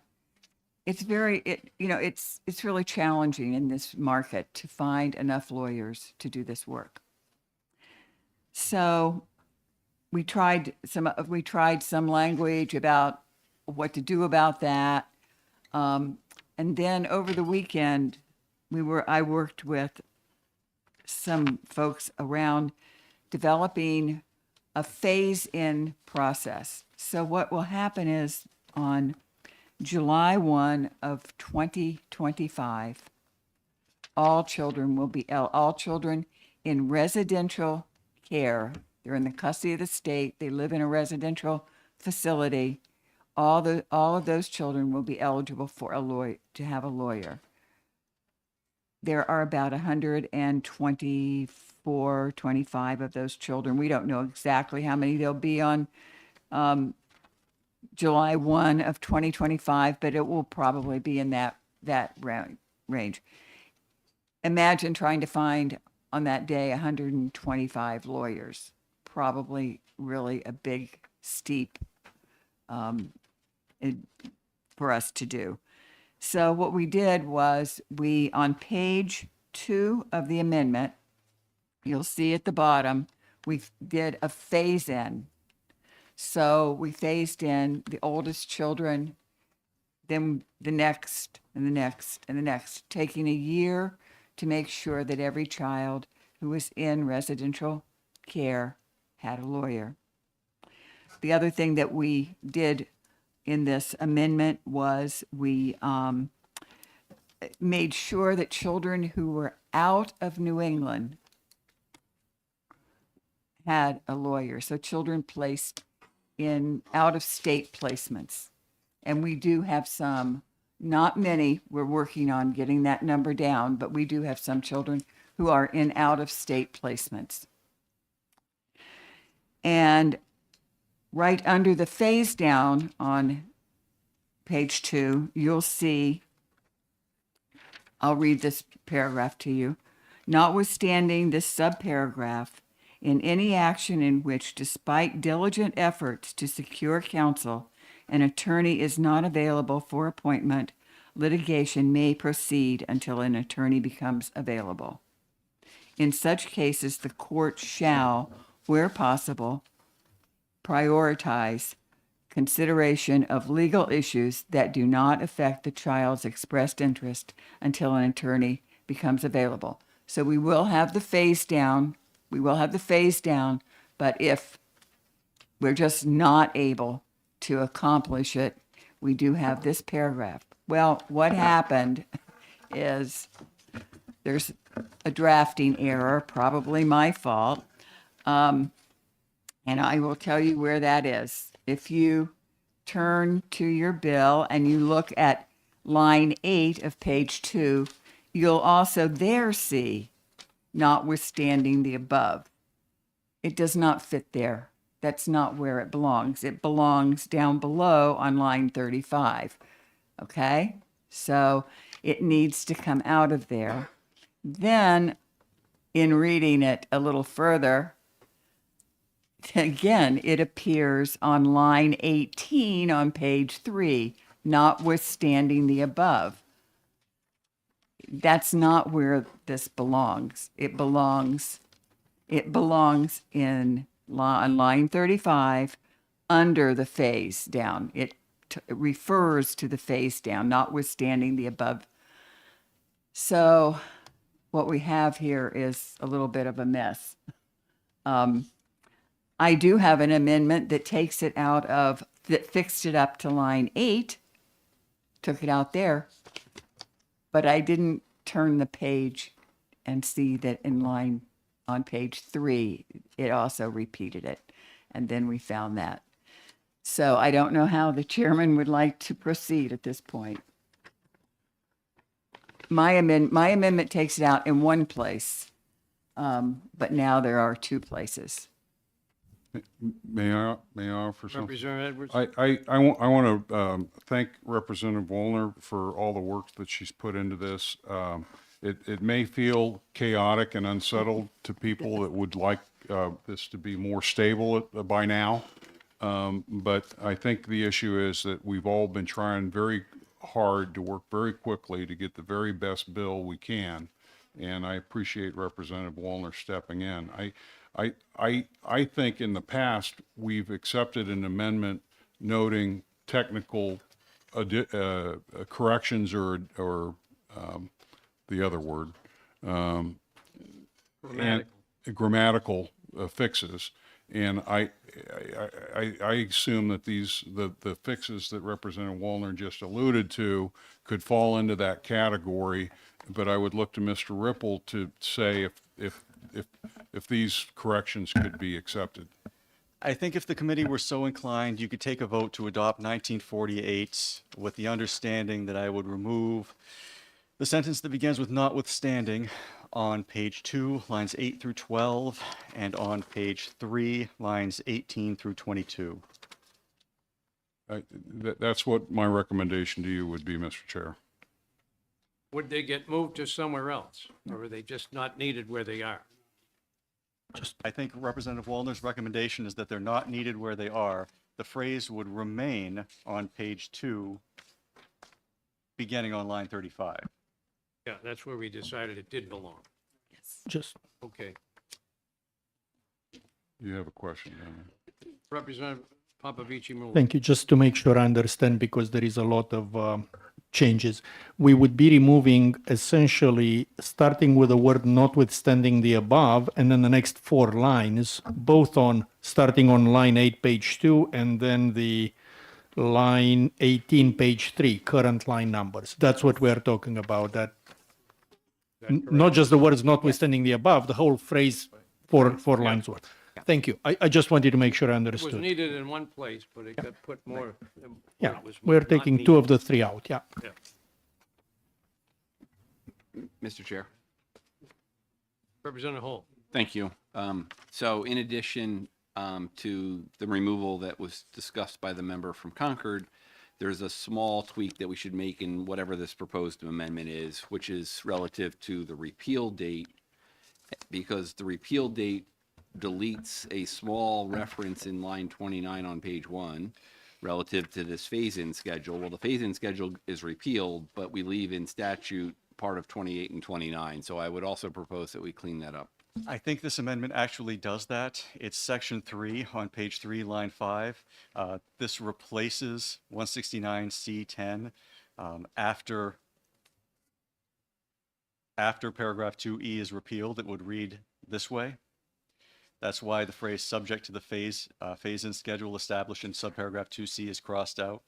it's it's really challenging in this market to find enough lawyers to do this work. So we tried some language about what to do about that. And then over the weekend, I worked with some folks around developing a phase-in process. So what will happen is on July 1 of 2025, all children in residential care, they're in the custody of the state, they live in a residential facility, all of those children will be eligible for to have a lawyer. There are about 124, 25 of those children. We don't know exactly how many there'll be on July 1 of 2025, but it will probably be in that range. Imagine trying to find on that day 125 lawyers. Probably really a big, steep for us to do. So what we did was on page 2 of the amendment, you'll see at the bottom, we did a phase in. So we phased in the oldest children, then the next and the next and the next, taking a year to make sure that every child who was in residential care had a lawyer. The other thing that we did in this amendment was we made sure that children who were out of New England had a lawyer. So children placed in out-of-state placements. And we do have some, not many, we're working on getting that number down, but we do have some children who are in out-of-state placements. And right under the phase down on page 2, you'll see, I'll read this paragraph to you. Notwithstanding this subparagraph, in any action in which, despite diligent efforts to secure counsel, an attorney is not available for appointment, litigation may proceed until an attorney becomes available. In such cases, the court shall, where possible, prioritize consideration of legal issues that do not affect the child's expressed interest until an attorney becomes available. So we will have the phase down. We will have the phase down, but if we're just not able to accomplish it, we do have this paragraph. Well, what happened is there's a drafting error, probably my fault. And I will tell you where that is. If you turn to your bill and you look at line 8 of page 2, you'll also there see notwithstanding the above. It does not fit there. That's not where it belongs. It belongs down below on line 35. Okay? So it needs to come out of there. Then, in reading it a little further, again, it appears on line 18 on page 3, notwithstanding the above. That's not where this belongs. It belongs in on line 35 under the phase down. It refers to the phase down, notwithstanding the above. So what we have here is a little bit of a mess. I do have an amendment that takes it out of, that fixed it up to line 8, took it out there, but I didn't turn the page and see that in line on page 3, it also repeated it. And then we found that. So I don't know how the chairman would like to proceed at this point. My amendment takes it out in one place, but now there are 2 places.
May I offer something?
Representative Edwards?
I want to thank Representative Wallner for all the work that she's put into this. It may feel chaotic and unsettled to people that would like this to be more stable by now. But I think the issue is that we've all been trying very hard to work very quickly to get the very best bill we can. And I appreciate Representative Wallner stepping in. I think in the past, we've accepted an amendment noting technical corrections or the other word, and grammatical fixes. And I assume that the fixes that Representative Wallner just alluded to could fall into that category. But I would look to Mr. Ripple to say if these corrections could be accepted.
I think if the committee were so inclined, you could take a vote to adopt 1948 with the understanding that I would remove the sentence that begins with notwithstanding on page 2, lines 8 through 12, and on page 3, lines 18 through 22.
That's what my recommendation to you would be, Mr. Chair.
Would they get moved to somewhere else, or are they just not needed where they are?
I think Representative Wallner's recommendation is that they're not needed where they are. The phrase would remain on page 2, beginning on line 35.
Yeah, that's where we decided it did belong.
Just
Okay.
You have a question, Daniel?
Representative Popovich-Mullen.
thank you. Just to make sure I understand, because there is a lot of changes. We would be removing essentially starting with the word notwithstanding the above, and then the next 4 lines, both on starting on line 8, page 2, and then the line 18, page 3, current line numbers. That's what we're talking about. That not just the words notwithstanding the above, the whole phrase, four lines worth. Thank you. I just wanted to make sure I
It was
understood.
needed in one place, but it got put more.
Yeah,
it was
we're
not
taking
needed.
2 of the 3 out, yeah.
Yeah.
Mr. Chair.
Representative Holt.
Thank you. So in addition to the removal that was discussed by the member from Concord, there's a small tweak that we should make in whatever this proposed amendment is, which is relative to the repeal date, because the repeal date deletes a small reference in line 29 on page 1 relative to this phase-in schedule. Well, the phase-in schedule is repealed, but we leave in statute part of 28 and 29. So I would also propose that we clean that up.
I think this amendment actually does that. It's section 3 on page 3, line 5. This replaces 169C10 after paragraph 2E is repealed. It would read this way. That's why the phrase "subject to the phase-in schedule established in subparagraph 2C" is crossed out.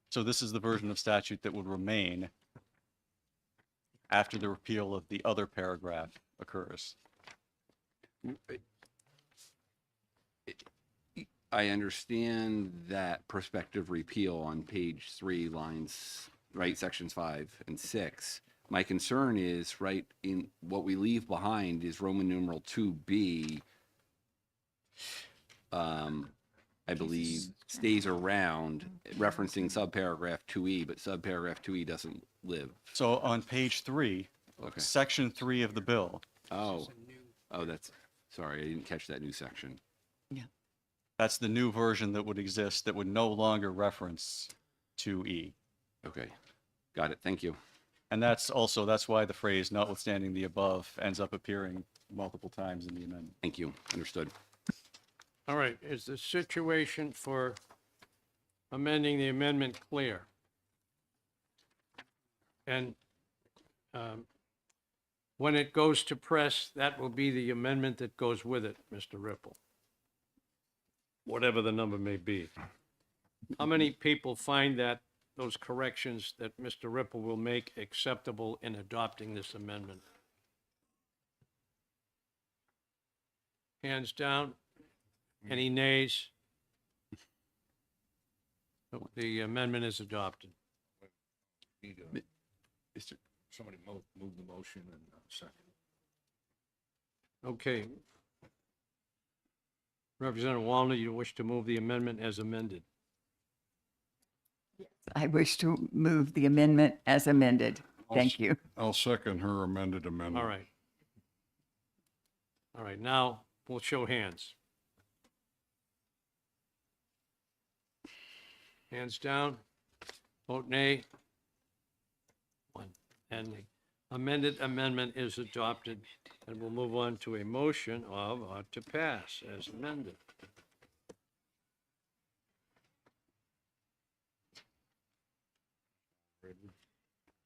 So this is the version of statute that would remain after the repeal of the other paragraph occurs.
I understand that prospective repeal on page 3, lines, right, sections 5 and 6. My concern is, right, in what we leave behind is Roman numeral 2B, I believe, stays around, referencing subparagraph 2E, but subparagraph 2E doesn't live.
So on page 3,
Okay.
section 3 of the bill,
Oh, that's, sorry, I didn't catch that new section.
that's the new version that would exist that would no longer reference 2E.
Okay, got it, thank you.
And that's why the phrase "notwithstanding the above" ends up appearing multiple times in the amendment.
Thank you, understood.
All right, is the situation for amending the amendment clear? And when it goes to press, that will be the amendment that goes with it, Mr. Ripple. Whatever the number may be. How many people find that those corrections that Mr. Ripple will make acceptable in adopting this amendment? Hands down. Any nays? The amendment is adopted.
Somebody move the motion and second.
Okay. Representative Wallner, you wish to move the amendment as amended?
I wish to move the amendment as amended. Thank you.
I'll second her amended amendment.
All right. All right, now we'll show hands. Hands down. Vote nay. 1. And the amended amendment is adopted, and we'll move on to a motion of to pass as amended.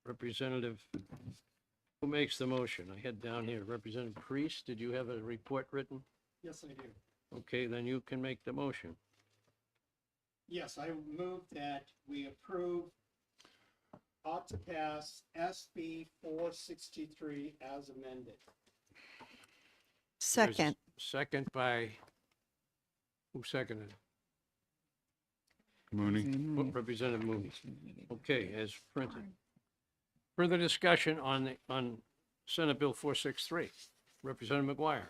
Representative, who makes the motion? I had down here, Representative Priest, did you have a report written?
Yes, I do.
Okay, then you can make the motion.
Yes, I move that we approve ought to pass SB 463 as amended.
There's a
Second.
Second by, who seconded?
Mooney.
Representative Mooney. Okay, as printed. Further discussion on Senate Bill 463. Representative McGuire.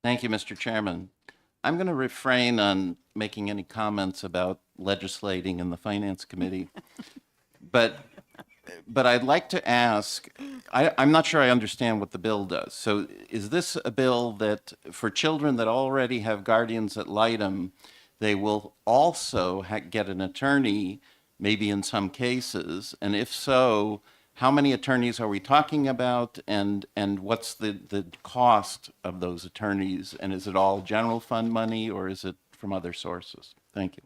Thank you, Mr. Chairman. I'm going to refrain on making any comments about legislating in the Finance Committee. But I'd like to ask, I'm not sure I understand what the bill does. So is this a bill that for children that already have guardians ad litem, they will also get an attorney, maybe in some cases? And if so, how many attorneys are we talking about, and what's the cost of those attorneys? And is it all general fund money, or is it from other sources? Thank you.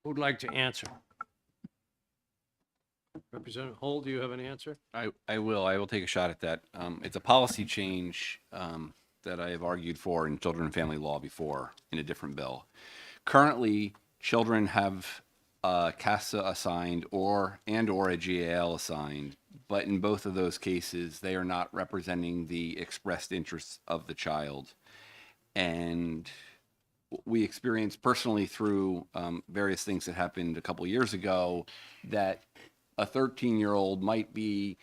Who'd like to answer? Representative Holt, do you have an answer?
I will take a shot at that. It's a policy change that I have argued for in children and family law before in a different bill. Currently, children have a CASA assigned or a GAL assigned, but in both of those cases, they are not representing the expressed interests of the child. And we experienced personally through various things that happened a couple years ago that a 13-year-old might be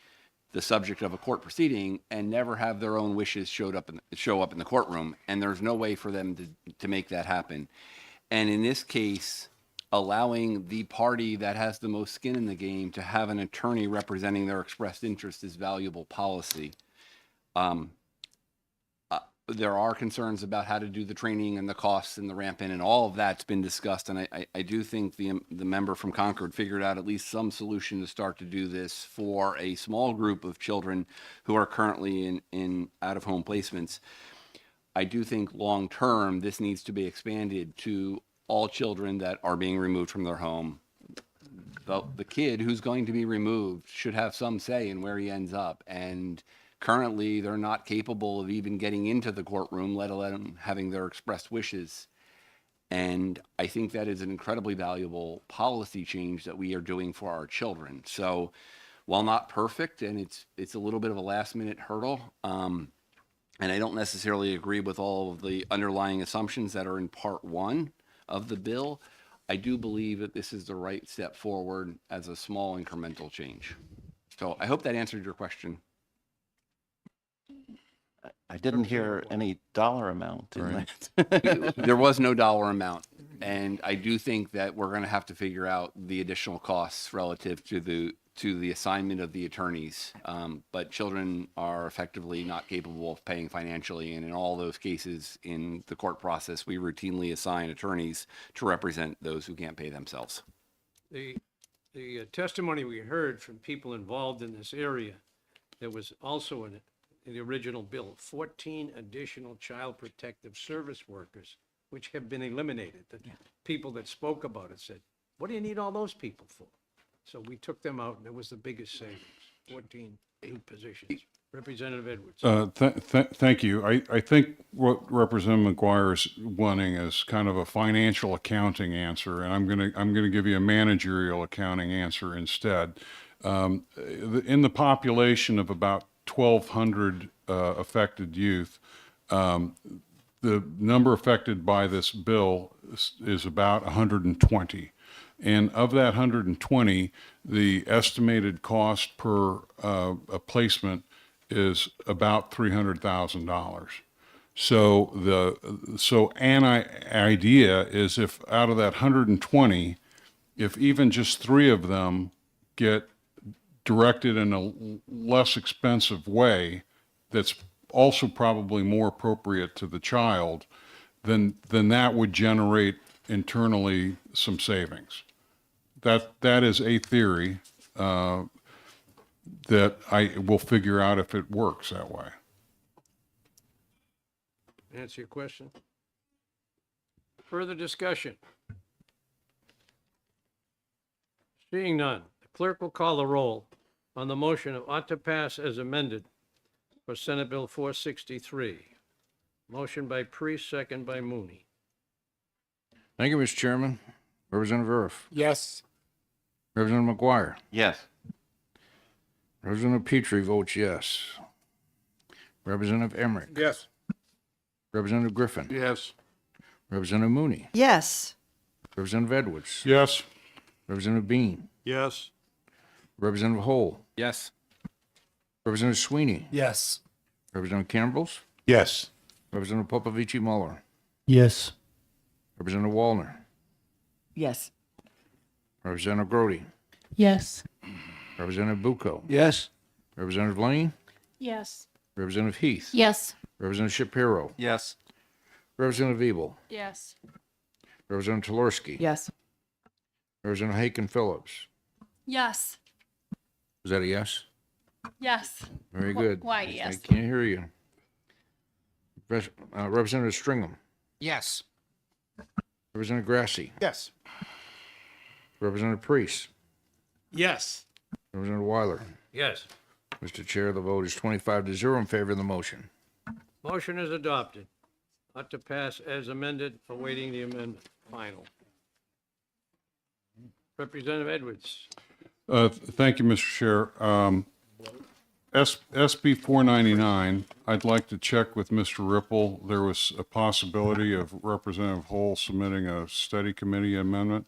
the subject of a court proceeding and never have their own wishes show up in the courtroom, and there's no way for them to make that happen. And in this case, allowing the party that has the most skin in the game to have an attorney representing their expressed interest is valuable policy. There are concerns about how to do the training and the costs and the ramp in, and all of that's been discussed. And I do think the member from Concord figured out at least some solution to start to do this for a small group of children who are currently in out-of-home placements. I do think long-term, this needs to be expanded to all children that are being removed from their home. The kid who's going to be removed should have some say in where he ends up. And currently, they're not capable of even getting into the courtroom, let alone having their expressed wishes. And I think that is an incredibly valuable policy change that we are doing for our children. So while not perfect, and it's a little bit of a last-minute hurdle, and I don't necessarily agree with all of the underlying assumptions that are in Part 1 of the bill, I do believe that this is the right step forward as a small incremental change. So I hope that answered your question.
I didn't hear any dollar amount in that.
There was no dollar amount. And I do think that we're going to have to figure out the additional costs relative to the assignment of the attorneys. But children are effectively not capable of paying financially. And in all those cases in the court process, we routinely assign attorneys to represent those who can't pay themselves.
The testimony we heard from people involved in this area, there was also in the original bill, 14 additional child protective service workers, which have been eliminated. The people that spoke about it said, what do you need all those people for? So we took them out, and it was the biggest savings, 14 new positions. Representative Edwards.
Thank you. I think what Representative McGuire is wanting is kind of a financial accounting answer, and I'm gonna give you a managerial accounting answer instead. In the population of about 1,200 affected youth, the number affected by this bill is about 120. And of that 120, the estimated cost per a placement is about $300,000. So an idea is if out of that 120, if even just 3 of them get directed in a less expensive way, that's also probably more appropriate to the child, then that would generate internally some savings. That is a theory that I will figure out if it works that way.
Answer your question. Further discussion? Seeing none, the clerk will call the roll on the motion of ought to pass as amended for Senate Bill 463. Motion by Priest, second by Mooney.
Thank you, Mr. Chairman. Representative Earth.
Yes.
Representative McGuire.
Yes.
Representative Petrie votes yes. Representative Emmerich.
Yes.
Representative Griffin.
Yes.
Representative Mooney.
Yes.
Representative Edwards.
Yes.
Representative Bean.
Yes.
Representative Hole.
Yes.
Representative Sweeney.
Yes.
Representative Campbells.
Yes.
Representative Popovici Muller.
Yes.
Representative Wallner.
Yes.
Representative Grody.
Yes.
Representative Bucco.
Yes.
Representative Lane.
Yes.
Representative Heath.
Yes.
Representative Shapiro.
Yes.
Representative Ebel.
Yes.
Representative Tolorsky.
Yes.
Representative Haken Phillips.
Yes.
Is that a yes?
Yes.
Very good.
Why,
I
yes.
can't hear you. Representative Stringham.
Yes.
Representative Grassi.
Yes.
Representative Priest.
Yes.
Representative Weiler.
Yes.
Mr. Chair, the vote is 25-0 in favor of the motion.
Motion is adopted. Ought to pass as amended, awaiting the amendment final. Representative Edwards.
Thank you, Mr. Chair. SB 499, I'd like to check with Mr. Ripple. There was a possibility of Representative Hull submitting a study committee amendment.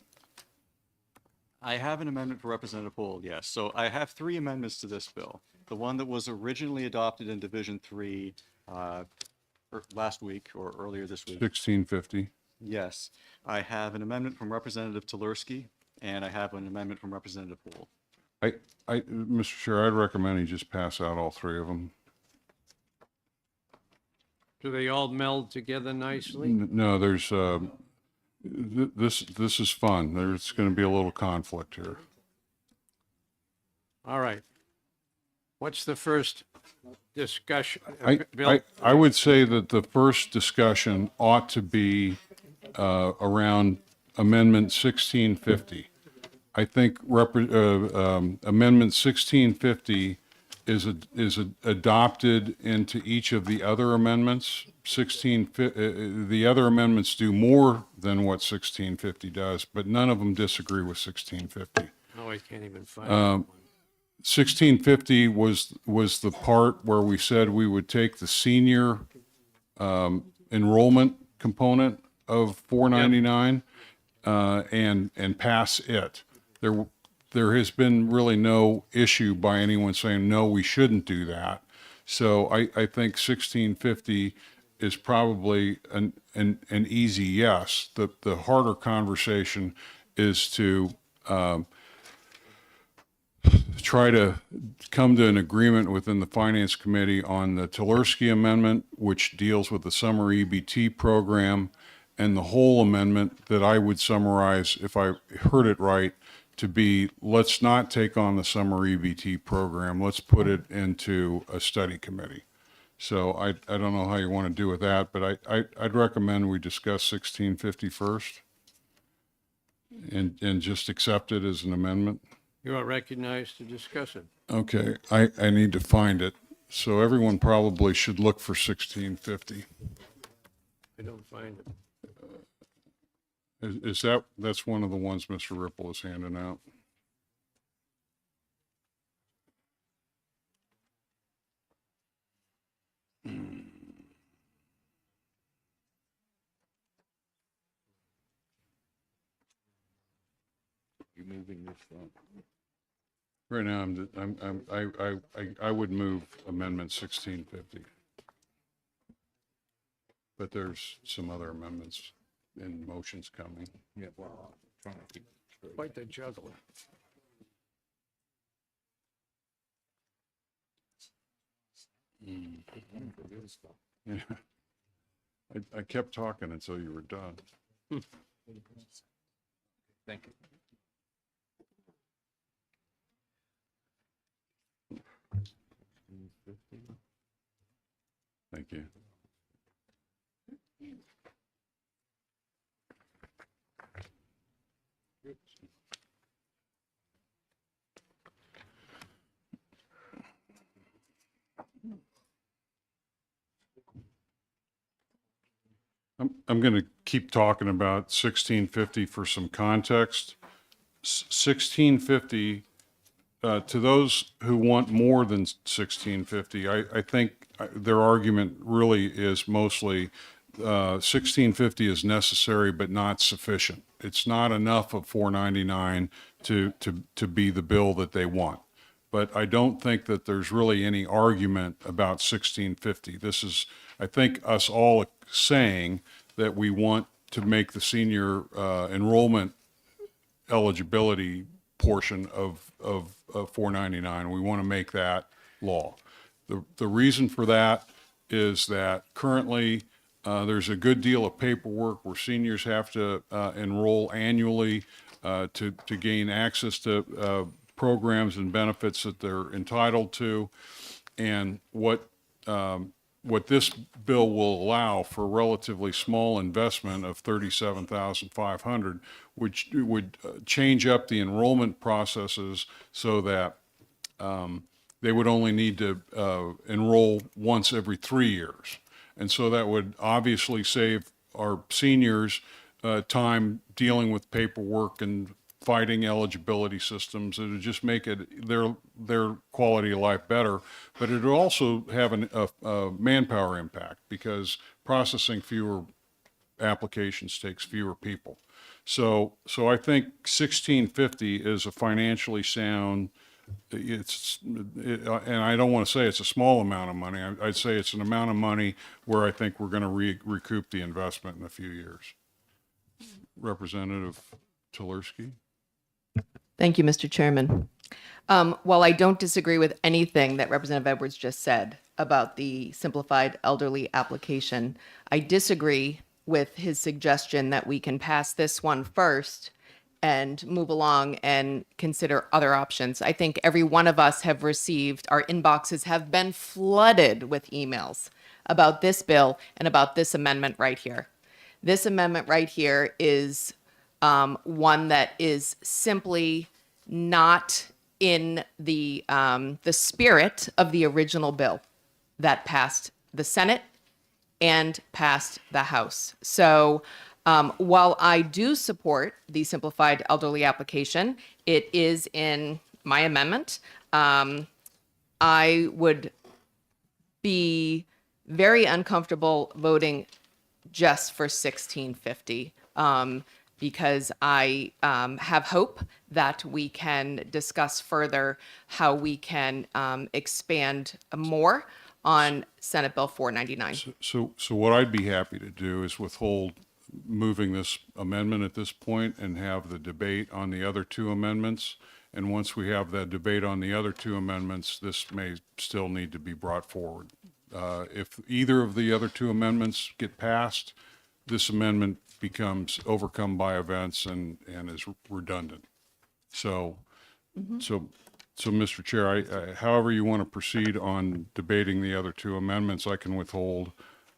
I have an amendment for Representative Poole, yes. So I have three amendments to this bill. The one that was originally adopted in Division 3 last week or earlier this week.
1650.
Yes. I have an amendment from Representative Tulersky, and I have an amendment from Representative Poole.
Mr. Chair, I'd recommend you just pass out all three of them.
Do they all meld together nicely?
No, there's, this is fun. There's going to be a little conflict here.
All right. What's the first discussion?
I would say that the first discussion ought to be around Amendment 1650. I think Amendment 1650 is adopted into each of the other amendments. The other amendments do more than what 1650 does, but none of them disagree with 1650.
Oh, I can't even find it.
1650 was the part where we said we would take the senior enrollment component of 499 and pass it. There has been really no issue by anyone saying, no, we shouldn't do that. So I think 1650 is probably an easy yes. The harder conversation is to try to come to an agreement within the Finance Committee on the Tulersky Amendment, which deals with the summer EBT program, and the whole amendment that I would summarize, if I heard it right, to be, let's not take on the summer EBT program. Let's put it into a study committee. So I don't know how you want to do with that, but I'd recommend we discuss 1650 first and just accept it as an amendment.
You are recognized to discuss it.
Okay, I need to find it. So everyone probably should look for 1650.
I don't find it.
That's one of the ones Mr. Ripple is handing out.
You moving this front?
Right now, I would move Amendment 1650. But there's some other amendments and motions coming.
Yeah, well, I'm trying to keep it straight.
Quite the juggler.
Yeah. I kept talking until you were done.
Thank you.
Thank you. I'm going to keep talking about 1650 for some context. 1650, to those who want more than 1650, I think their argument really is mostly 1650 is necessary but not sufficient. It's not enough of 499 to be the bill that they want. But I don't think that there's really any argument about 1650. This is, I think, us all saying that we want to make the senior enrollment eligibility portion of 499. We want to make that law. The reason for that is that currently there's a good deal of paperwork where seniors have to enroll annually to gain access to programs and benefits that they're entitled to. And what this bill will allow for a relatively small investment of $37,500, which would change up the enrollment processes so that they would only need to enroll once every 3 years. And so that would obviously save our seniors time dealing with paperwork and fighting eligibility systems. It would just make it their quality of life better, but it would also have a manpower impact because processing fewer applications takes fewer people. So I think 1650 is a financially sound. And I don't want to say it's a small amount of money. I'd say it's an amount of money where I think we're going to recoup the investment in a few years. Representative Tulerski.
Thank you, Mr. Chairman. While I don't disagree with anything that Representative Edwards just said about the simplified elderly application, I disagree with his suggestion that we can pass this one first and move along and consider other options. I think every one of us have received, our inboxes have been flooded with emails about this bill and about this amendment right here. This amendment right here is one that is simply not in the spirit of the original bill that passed the Senate and passed the House. So while I do support the simplified elderly application, it is in my amendment. I would be very uncomfortable voting just for 1650 because I have hope that we can discuss further how we can expand more on Senate Bill 499.
So what I'd be happy to do is withhold moving this amendment at this point and have the debate on the other two amendments. And once we have that debate on the other two amendments, this may still need to be brought forward. If either of the other two amendments get passed, this amendment becomes overcome by events and is redundant. So Mr. Chair, however you want to proceed on debating the other two amendments, I can withhold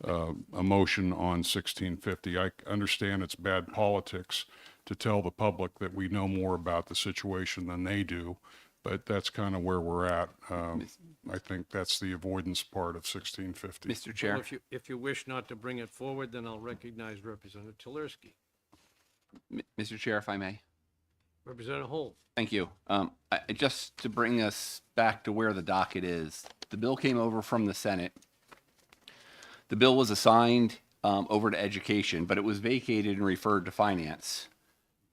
a motion on 1650. I understand it's bad politics to tell the public that we know more about the situation than they do, but that's kind of where we're at. I think that's the avoidance part of 1650.
Mr. Chair.
Well, if you wish not to bring it forward, then I'll recognize Representative Tulerski.
Mr. Chair, if I may.
Representative Holt.
Thank you. Just to bring us back to where the docket is, the bill came over from the Senate. The bill was assigned over to education, but it was vacated and referred to finance.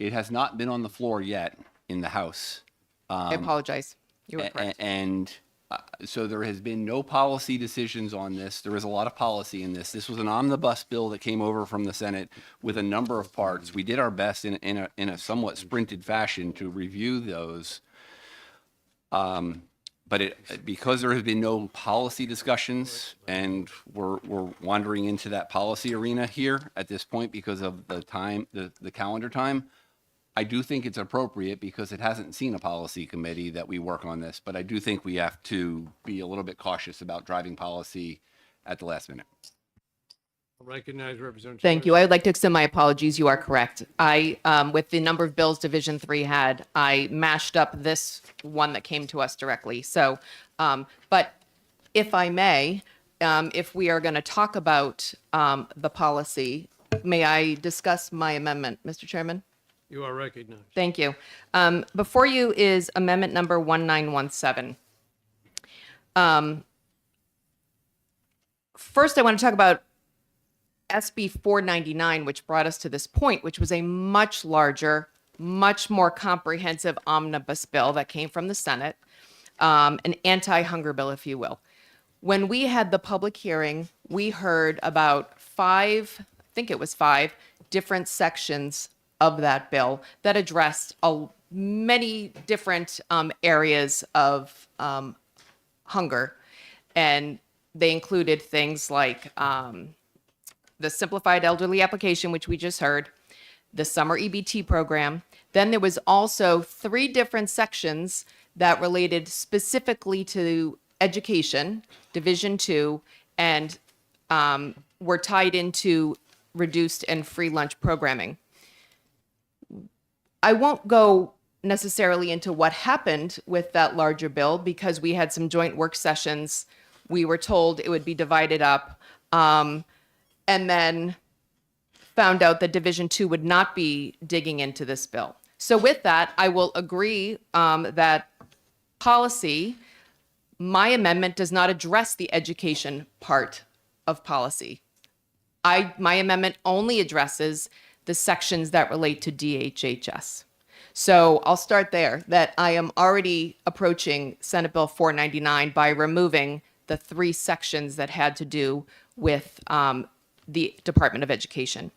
It has not been on the floor yet in the House.
I apologize. You were correct.
And so there has been no policy decisions on this. There is a lot of policy in this. This was an omnibus bill that came over from the Senate with a number of parts. We did our best in a somewhat sprinted fashion to review those. But because there have been no policy discussions and we're wandering into that policy arena here at this point because of the time, the calendar time, I do think it's appropriate because it hasn't seen a policy committee that we work on this, but I do think we have to be a little bit cautious about driving policy at the last minute.
I'll recognize Representative.
Thank you. I would like to extend my apologies. You are correct. With the number of bills Division 3 had, I mashed up this one that came to us directly. So, but if I may, if we are going to talk about the policy, may I discuss my amendment, Mr. Chairman?
You are recognized.
Thank you. Before you is amendment number 1917. First, I want to talk about SB 499, which brought us to this point, which was a much larger, much more comprehensive omnibus bill that came from the Senate, an anti-hunger bill, if you will. When we had the public hearing, we heard about five different sections of that bill that addressed many different areas of hunger. And they included things like the simplified elderly application, which we just heard, the summer EBT program. Then there was also 3 different sections that related specifically to education, Division 2, and were tied into reduced and free lunch programming. I won't go necessarily into what happened with that larger bill because we had some joint work sessions. We were told it would be divided up, and then found out that Division 2 would not be digging into this bill. So with that, I will agree that policy, my amendment does not address the education part of policy. My amendment only addresses the sections that relate to DHHS. So I'll start there, that I am already approaching Senate Bill 499 by removing the 3 sections that had to do with the Department of Education.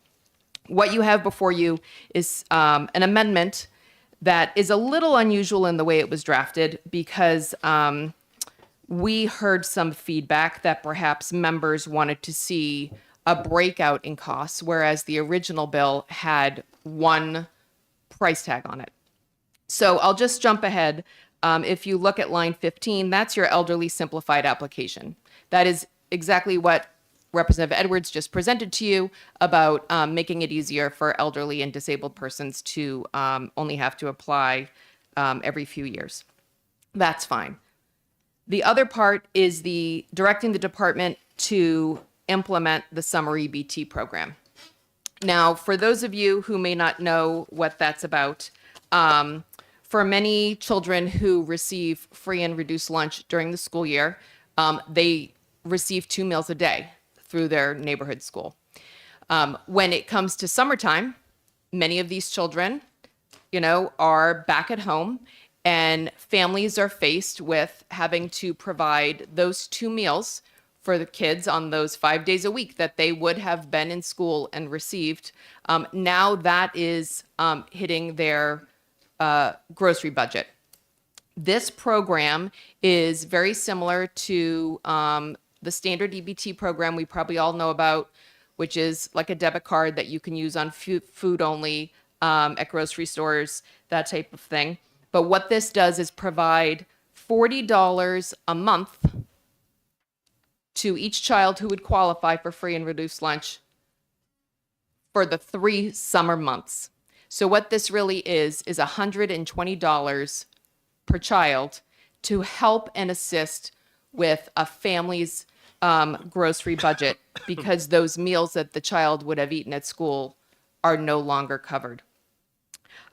What you have before you is an amendment that is a little unusual in the way it was drafted because we heard some feedback that perhaps members wanted to see a breakout in costs, whereas the original bill had one price tag on it. So I'll just jump ahead. If you look at line 15, that's your elderly simplified application. That is exactly what Representative Edwards just presented to you about making it easier for elderly and disabled persons to only have to apply every few years. That's fine. The other part is the directing the department to implement the summer EBT program. Now, for those of you who may not know what that's about, for many children who receive free and reduced lunch during the school year, they receive 2 meals a day through their neighborhood school. When it comes to summertime, many of these children, are back at home, and families are faced with having to provide those 2 meals for the kids on those 5 days a week that they would have been in school and received. Now that is hitting their grocery budget. This program is very similar to the standard EBT program we probably all know about, which is like a debit card that you can use on food only at grocery stores, that type of thing. But what this does is provide $40 a month to each child who would qualify for free and reduced lunch for the 3 summer months. So what this really is $120 per child to help and assist with a family's grocery budget, because those meals that the child would have eaten at school are no longer covered.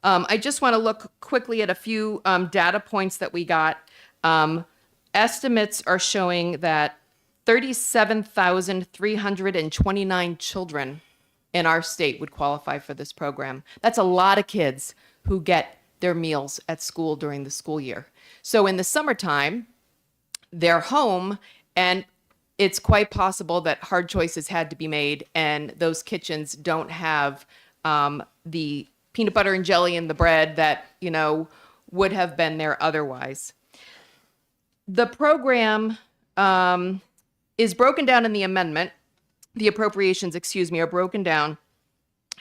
I just want to look quickly at a few data points that we got. Estimates are showing that 37,329 children in our state would qualify for this program. That's a lot of kids who get their meals at school during the school year. So in the summertime, they're home, and it's quite possible that hard choices had to be made, and those kitchens don't have the peanut butter and jelly and the bread that, would have been there otherwise. The program is broken down in the amendment. The appropriations, are broken down.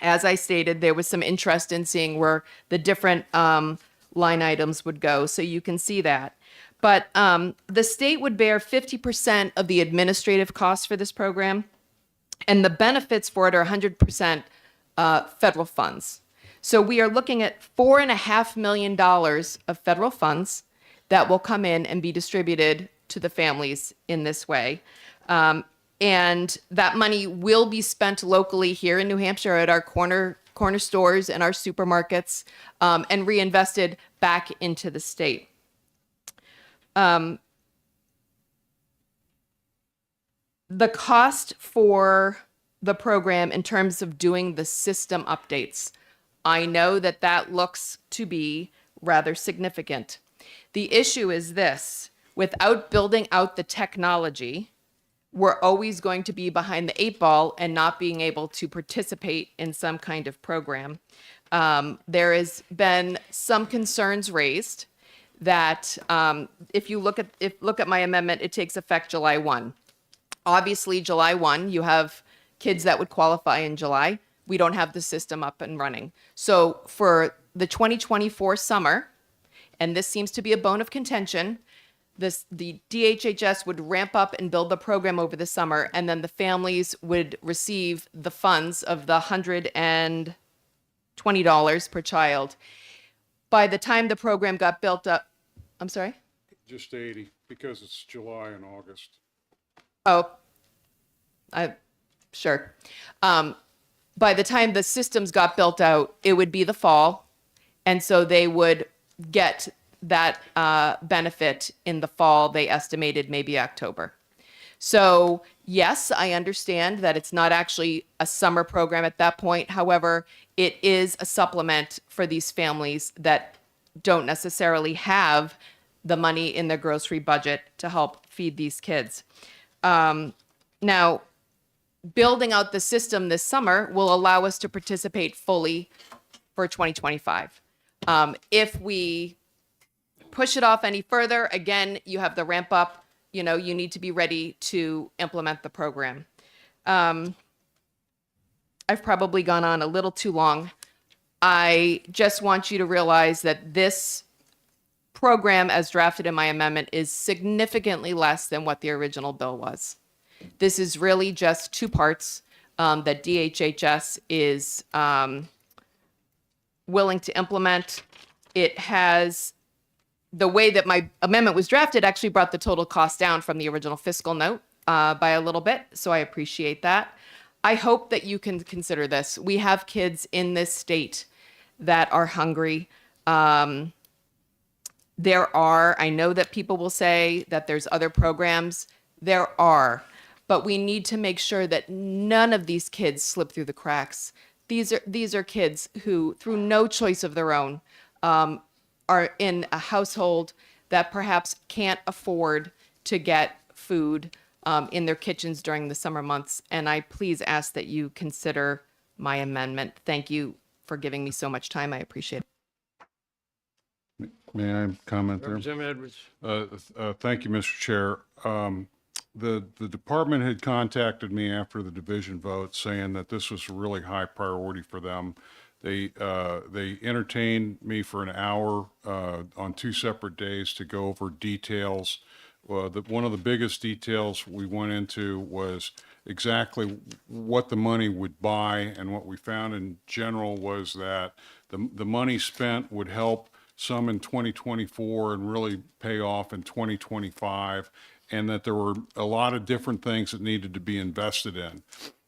As I stated, there was some interest in seeing where the different line items would go, so you can see that. But the state would bear 50% of the administrative costs for this program, and the benefits for it are 100% federal funds. So we are looking at $4.5 million of federal funds that will come in and be distributed to the families in this way. And that money will be spent locally here in New Hampshire at our corner stores and our supermarkets, and reinvested back into the state. The cost for the program in terms of doing the system updates, I know that that looks to be rather significant. The issue is this: without building out the technology, we're always going to be behind the 8 ball and not being able to participate in some kind of program. There has been some concerns raised that if you look at my amendment, it takes effect July 1. Obviously, July 1, you have kids that would qualify in July. We don't have the system up and running. So for the 2024 summer, and this seems to be a bone of contention, the DHHS would ramp up and build the program over the summer, and then the families would receive the funds of the $120 per child. By the time the program got built up, I'm sorry?
Just 80, because it's July and August.
Oh, sure. By the time the systems got built out, it would be the fall, And so they would get that benefit in the fall. They estimated maybe October. So yes, I understand that it's not actually a summer program at that point. However, it is a supplement for these families that don't necessarily have the money in their grocery budget to help feed these kids. Now, building out the system this summer will allow us to participate fully for 2025. If we push it off any further, again, you have the ramp up. You know, you need to be ready to implement the program. I've probably gone on a little too long. I just want you to realize that this program, as drafted in my amendment, is significantly less than what the original bill was. This is really just two parts that DHHS is willing to implement. It has, the way that my amendment was drafted actually brought the total cost down from the original fiscal note by a little bit, so I appreciate that. I hope that you can consider this. We have kids in this state that are hungry. I know that people will say that there's other programs. There are, but we need to make sure that none of these kids slip through the cracks. These are kids who, through no choice of their own, are in a household that perhaps can't afford to get food in their kitchens during the summer months. And I please ask that you consider my amendment. Thank you for giving me so much time. I appreciate it.
May I comment there?
Representative Edwards.
Thank you, Mr. Chair. The department had contacted me after the division vote saying that this was a really high priority for them. They entertained me for an hour on 2 separate days to go over details. One of the biggest details we went into was exactly what the money would buy, and what we found in general was that the money spent would help some in 2024 and really pay off in 2025, and that there were a lot of different things that needed to be invested in.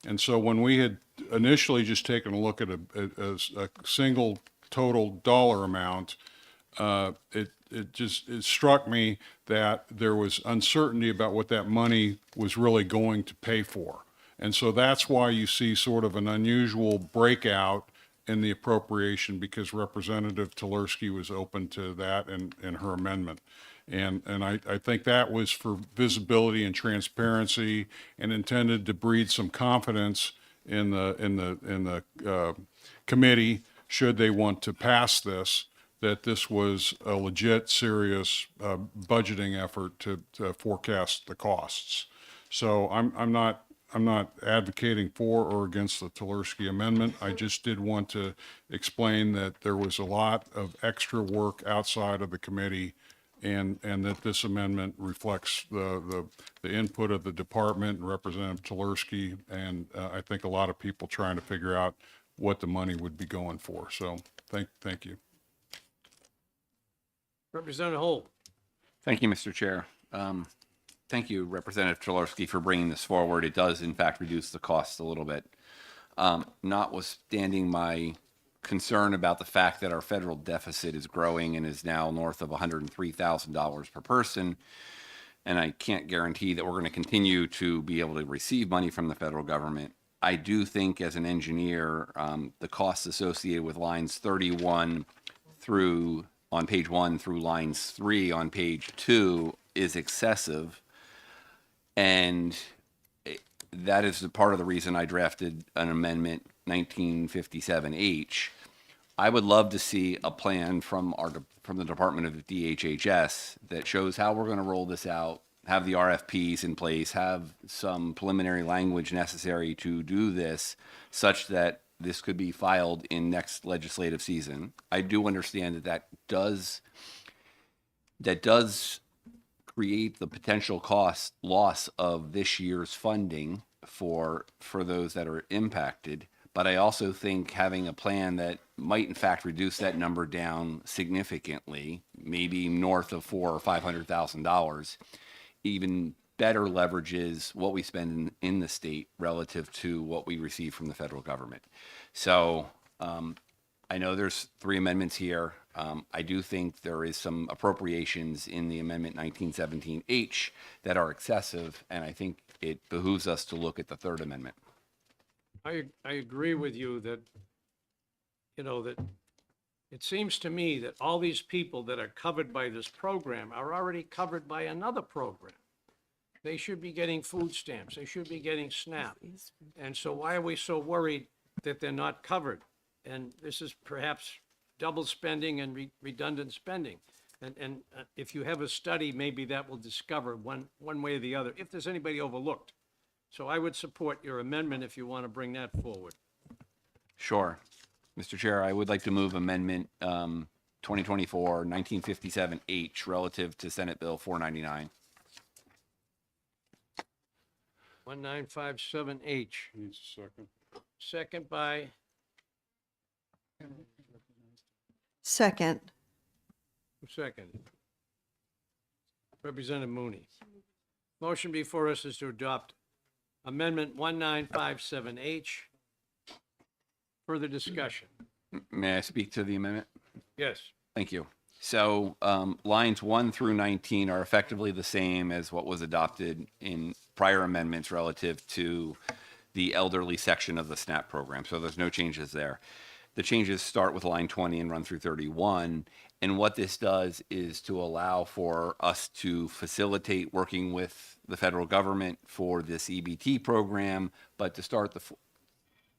And so when we had initially just taken a look at a single total dollar amount, it struck me that there was uncertainty about what that money was really going to pay for. And so that's why you see sort of an unusual breakout in the appropriation, because Representative Tulerski was open to that in her amendment. And I think that was for visibility and transparency, and intended to breed some confidence in the committee, should they want to pass this, that this was a legit, serious budgeting effort to forecast the costs. So I'm not advocating for or against the Tulerski amendment. I just did want to explain that there was a lot of extra work outside of the committee, and that this amendment reflects the input of the department and Representative Tulerski, and I think a lot of people trying to figure out what the money would be going for. So thank you.
Representative Holt.
Thank you, Mr. Chair. Thank you, Representative Tulerski, for bringing this forward. It does, in fact, reduce the cost a little bit. Notwithstanding my concern about the fact that our federal deficit is growing and is now north of $103,000 per person, and I can't guarantee that we're going to continue to be able to receive money from the federal government. I do think, as an engineer, the costs associated with lines 31 through on page 1 through lines 3 on page 2 is excessive, and that is part of the reason I drafted an amendment 1957H. I would love to see a plan from the Department of DHHS that shows how we're going to roll this out, have the RFPs in place, have some preliminary language necessary to do this, such that this could be filed in next legislative season. I do understand that does create the potential cost loss of this year's funding for those that are impacted. But I also think having a plan that might in fact reduce that number down significantly, maybe north of $400,000 or $500,000, even better leverages what we spend in the state relative to what we receive from the federal government. So I know there's 3 amendments here. I do think there is some appropriations in the amendment 1917H that are excessive, and I think it behooves us to look at the 3rd amendment.
I agree with you that, that it seems to me that all these people that are covered by this program are already covered by another program. They should be getting food stamps. They should be getting SNAP. And so why are we so worried that they're not covered? And this is perhaps double spending and redundant spending. And if you have a study, maybe that will discover one way or the other, if there's anybody overlooked. So I would support your amendment if you want to bring that forward.
Sure. Mr. Chair, I would like to move amendment 2024-1957H relative to Senate Bill 499.
1957H.
Needs a second.
Second by
Second.
second. Representative Mooney. Motion before us is to adopt Amendment 1957H. Further discussion?
May I speak to the amendment?
Yes.
Thank you. So lines 1 through 19 are effectively the same as what was adopted in prior amendments relative to the elderly section of the SNAP program. So there's no changes there. The changes start with line 20 and run through 31. And what this does is to allow for us to facilitate working with the federal government for this EBT program, but to start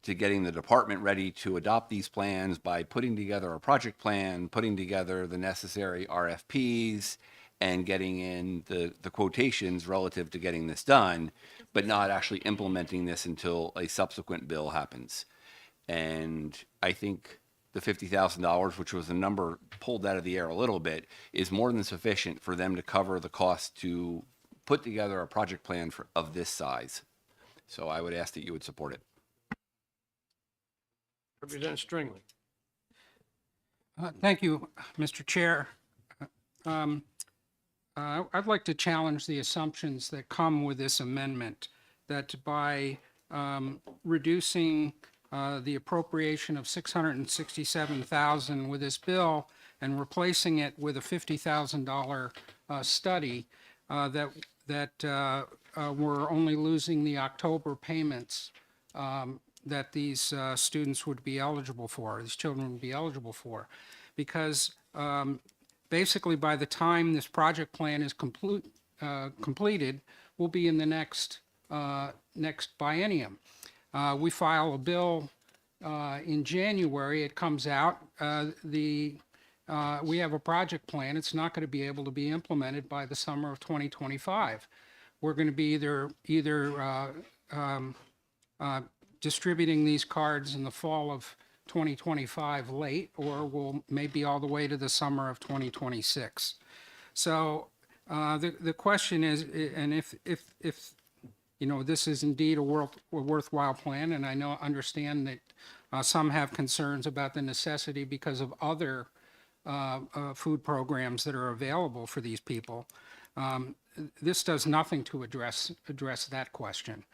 to getting the department ready to adopt these plans by putting together a project plan, putting together the necessary RFPs, and getting in the quotations relative to getting this done, but not actually implementing this until a subsequent bill happens. And I think the $50,000, which was a number pulled out of the air a little bit, is more than sufficient for them to cover the cost to put together a project plan of this size. So I would ask that you would support it.
Representative Stringley.
Thank you, Mr. Chair. I'd like to challenge the assumptions that come with this amendment, that by reducing the appropriation of $667,000 with this bill and replacing it with a $50,000 study, that we're only losing the October payments that these students would be eligible for, these children would be eligible for. Because basically by the time this project plan is completed, we'll be in the next biennium. We file a bill in January, it comes out, we have a project plan, it's not going to be able to be implemented by the summer of 2025. We're going to be either distributing these cards in the fall of 2025 late, or we'll maybe all the way to the summer of 2026. So the question is, and if this is indeed a worthwhile plan, and I understand that some have concerns about the necessity because of other food programs that are available for these people. This does nothing to address that question,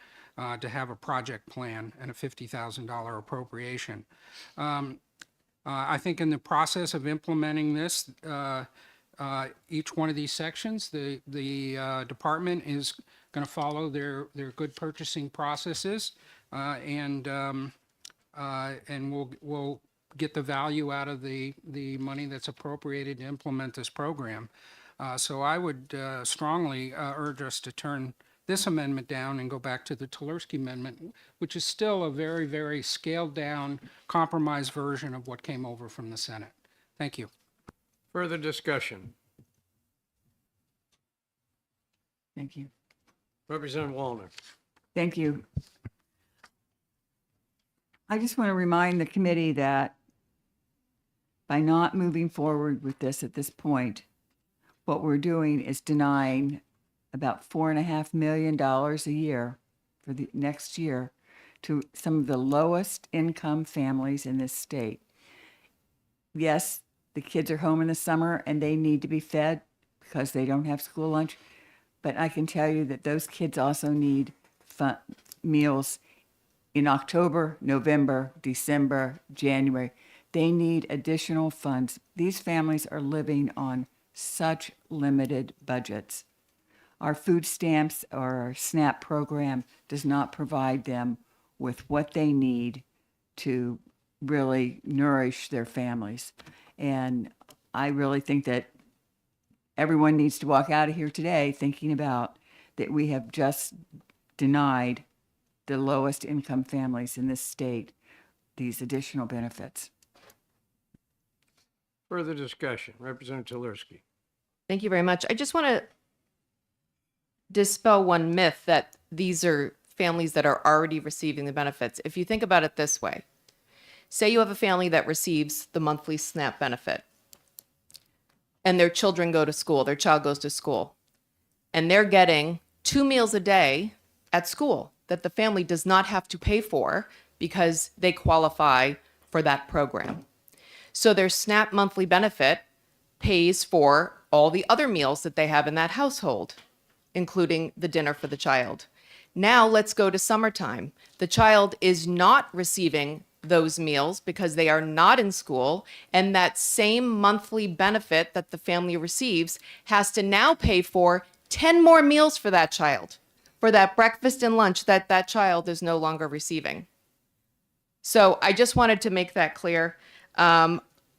to have a project plan and a $50,000 appropriation. I think in the process of implementing this, each one of these sections, the department is going to follow their good purchasing processes, and we'll get the value out of the money that's appropriated to implement this program. So I would strongly urge us to turn this amendment down and go back to the Tulerski amendment, which is still a very, very scaled down, compromised version of what came over from the Senate. Thank you.
Further discussion?
Thank you.
Representative Wallner.
Thank you. I just want to remind the committee that by not moving forward with this at this point, what we're doing is denying about $4.5 million a year for the next year to some of the lowest income families in this state. Yes, the kids are home in the summer and they need to be fed because they don't have school lunch. But I can tell you that those kids also need meals in October, November, December, January. They need additional funds. These families are living on such limited budgets. Our food stamps or our SNAP program does not provide them with what they need to really nourish their families. And I really think that everyone needs to walk out of here today thinking about that we have just denied the lowest income families in this state these additional benefits.
Further discussion, Representative Tulerski.
Thank you very much. I just want to dispel one myth that these are families that are already receiving the benefits. If you think about it this way, say you have a family that receives the monthly SNAP benefit and their children go to school, their child goes to school, and they're getting 2 meals a day at school that the family does not have to pay for because they qualify for that program. So their SNAP monthly benefit pays for all the other meals that they have in that household, including the dinner for the child. Now let's go to summertime. The child is not receiving those meals because they are not in school, and that same monthly benefit that the family receives has to now pay for 10 more meals for that child, for that breakfast and lunch that that child is no longer receiving. So I just wanted to make that clear.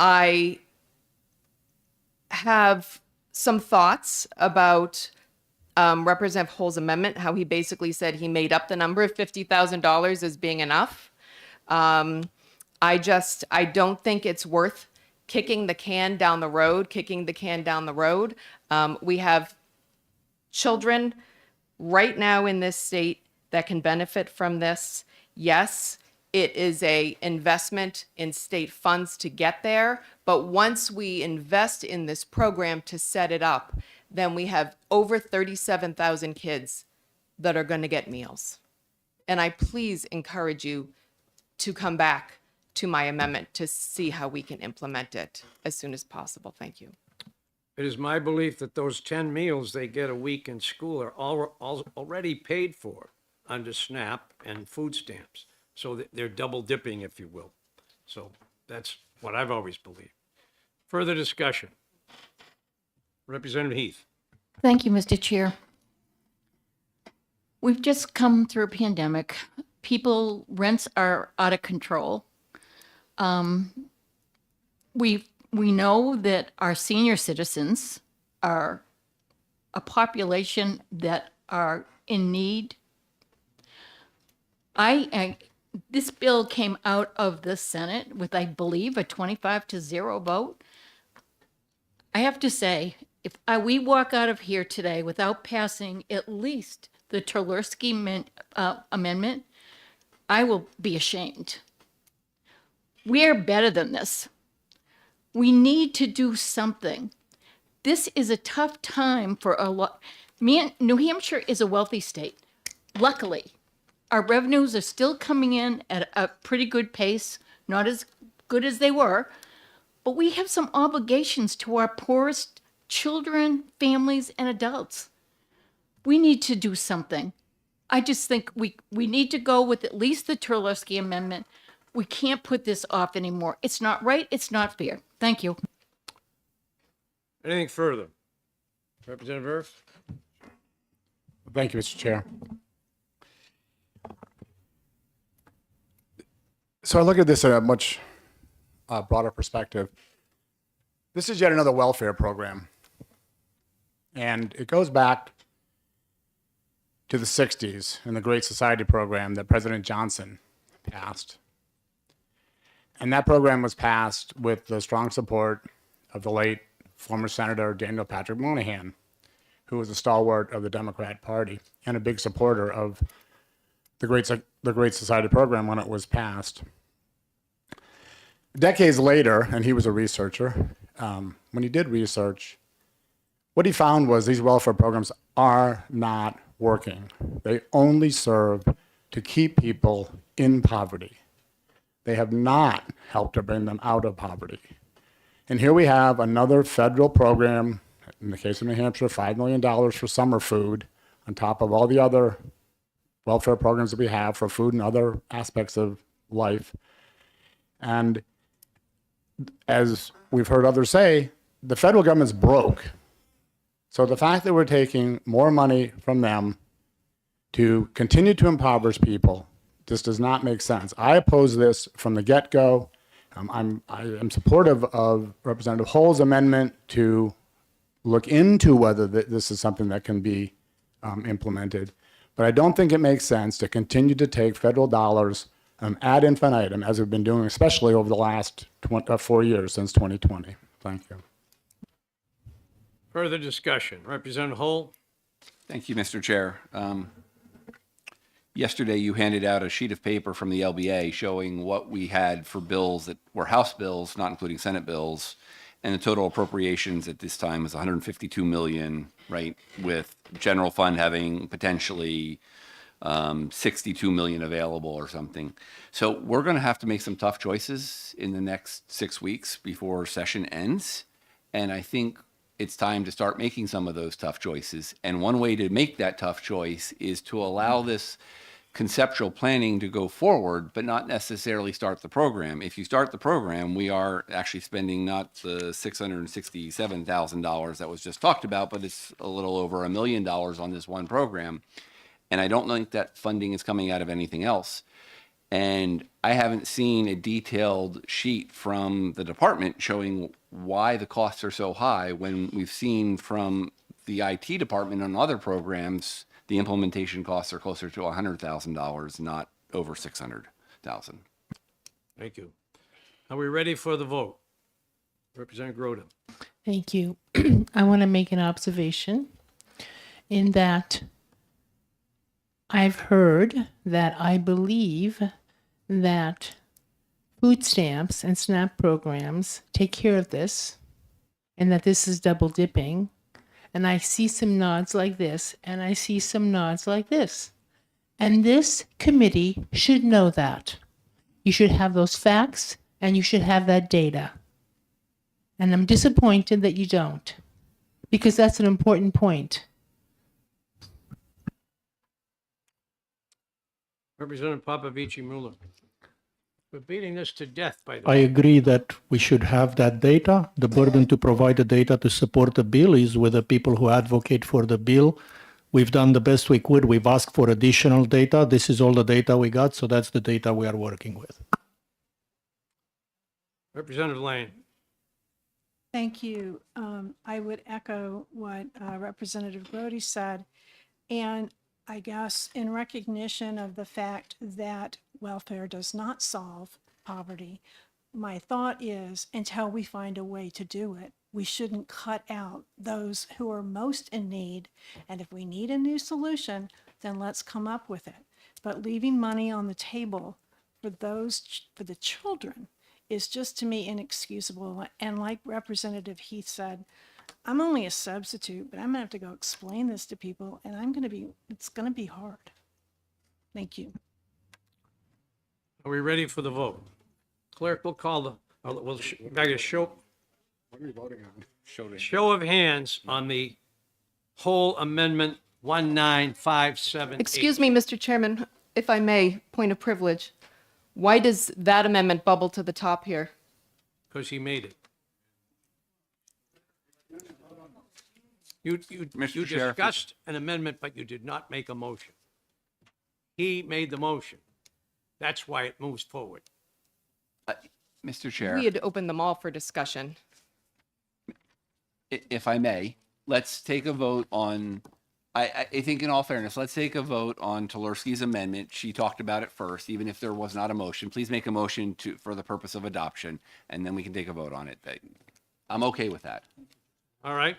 I have some thoughts about Representative Hull's amendment, how he basically said he made up the number of $50,000 as being enough. I don't think it's worth kicking the can down the road. We have children right now in this state that can benefit from this. Yes, it is a investment in state funds to get there, but once we invest in this program to set it up, then we have over 37,000 kids that are going to get meals. And I please encourage you to come back to my amendment to see how we can implement it as soon as possible. Thank you.
It is my belief that those 10 meals they get a week in school are already paid for under SNAP and food stamps. So they're double dipping, if you will. So that's what I've always believed. Further discussion. Representative Heath.
Thank you, Mr. Chair. We've just come through a pandemic. Rents are out of control. We know that our senior citizens are a population that are in need. This bill came out of the Senate with, I believe, a 25-0 vote. I have to say, if we walk out of here today without passing at least the Tulerski amendment, I will be ashamed. We are better than this. We need to do something. This is a tough time for a lot. New Hampshire is a wealthy state. Luckily, our revenues are still coming in at a pretty good pace, not as good as they were, but we have some obligations to our poorest children, families, and adults. We need to do something. I just think we need to go with at least the Tulerski amendment. We can't put this off anymore. It's not right. It's not fair. Thank you.
Anything further? Representative Irf?
Thank you, Mr. Chair. So I look at this in a much broader perspective. This is yet another welfare program. And it goes back to the 60s and the Great Society program that President Johnson passed. And that program was passed with the strong support of the late former Senator Daniel Patrick Moynihan, who was a stalwart of the Democrat Party and a big supporter of the Great Society program when it was passed. Decades later, and he was a researcher, when he did research, what he found was these welfare programs are not working. They only serve to keep people in poverty. They have not helped to bring them out of poverty. And here we have another federal program, in the case of New Hampshire, $5 million for summer food, on top of all the other welfare programs that we have for food and other aspects of life. And as we've heard others say, the federal government's broke. So the fact that we're taking more money from them to continue to impoverish people, this does not make sense. I oppose this from the get-go. I am supportive of Representative Hull's amendment to look into whether this is something that can be implemented. But I don't think it makes sense to continue to take federal dollars ad infinitum, as we've been doing, especially over the last 4 years since 2020. Thank you.
Further discussion. Representative Hull?
Thank you, Mr. Chair. Yesterday, you handed out a sheet of paper from the LBA showing what we had for bills that were House bills, not including Senate bills, and the total appropriations at this time is 152 million, right? With general fund having potentially 62 million available or something. So we're going to have to make some tough choices in the next 6 weeks before session ends, and I think it's time to start making some of those tough choices. And one way to make that tough choice is to allow this conceptual planning to go forward, but not necessarily start the program. If you start the program, we are actually spending not the $667,000 that was just talked about, but it's a little over $1 million on this one program. And I don't think that funding is coming out of anything else. And I haven't seen a detailed sheet from the department showing why the costs are so high when we've seen from the IT department on other programs, the implementation costs are closer to $100,000, not over $600,000.
Thank you. Are we ready for the vote? Representative Groden.
Thank you. I want to make an observation in that I've heard that I believe that food stamps and SNAP programs take care of this and that this is double dipping. And I see some nods like this, and I see some nods like this. And this committee should know that. You should have those facts, and you should have that data. And I'm disappointed that you don't, because that's an important point.
Representative Popovici Mueller. We're beating this to death, by the
I
way.
agree that we should have that data. The burden to provide the data to support the bill is with the people who advocate for the bill. We've done the best we could. We've asked for additional data. This is all the data we got, so that's the data we are working with.
Representative Lane.
Thank you. I would echo what Representative Brody said. And I guess in recognition of the fact that welfare does not solve poverty, my thought is until we find a way to do it, we shouldn't cut out those who are most in need. And if we need a new solution, then let's come up with it. But leaving money on the table for for the children is just to me inexcusable. And like Representative Heath said, I'm only a substitute, but I'm gonna have to go explain this to people, and it's gonna be hard. Thank you.
Are we ready for the vote? Clerk will call the, back a show.
What are we voting on?
Show of hands on the whole amendment 19578.
Excuse me, Mr. Chairman, if I may, point of privilege. Why does that amendment bubble to the top here?
Because he made it. You
Chair.
discussed an amendment, but you did not make a motion. He made the motion. That's why it moves forward.
Mr. Chair.
We had opened them all for discussion.
If I may, let's take a vote on, I think in all fairness, let's take a vote on Tulerski's amendment. She talked about it first, even if there was not a motion. Please make a motion for the purpose of adoption, and then we can take a vote on it. I'm okay with that.
All right?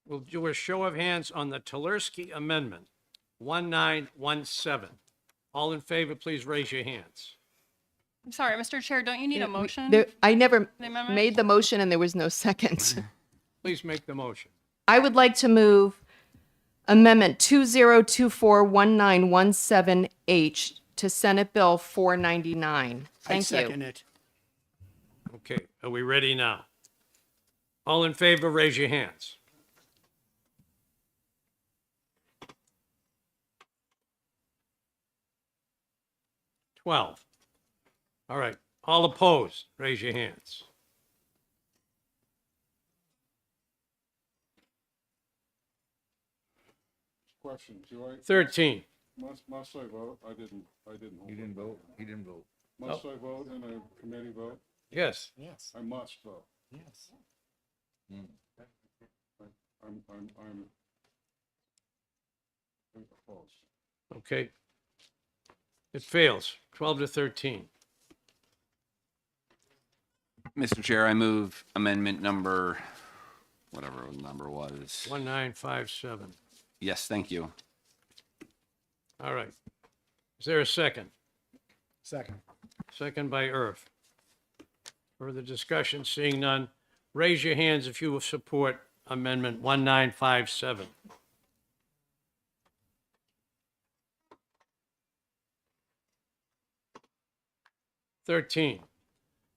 We'll do a show of hands on the Tulerski amendment, 1917. All in favor, please raise your hands.
I'm sorry, Mr. Chair, don't you need a motion?
I never
The amendment?
made the motion and there was no second.
Please make the motion.
I would like to move Amendment 20241917H to Senate Bill 499. Thank you.
it. Okay, are we ready now? All in favor, raise your hands. All right. All opposed, raise your hands.
Question, do I?
13.
Must I vote? I didn't.
He didn't vote. He didn't vote.
Must I vote in a committee vote?
Yes.
Yes.
I must vote.
Yes.
I'm opposed.
Okay. It fails, 12 to 13.
Mr. Chair, I move amendment number, whatever the number was.
1957.
Yes, thank you.
All right. Is there a second?
Second.
Second by Irv. Further discussion, seeing none. Raise your hands if you will support Amendment 1957.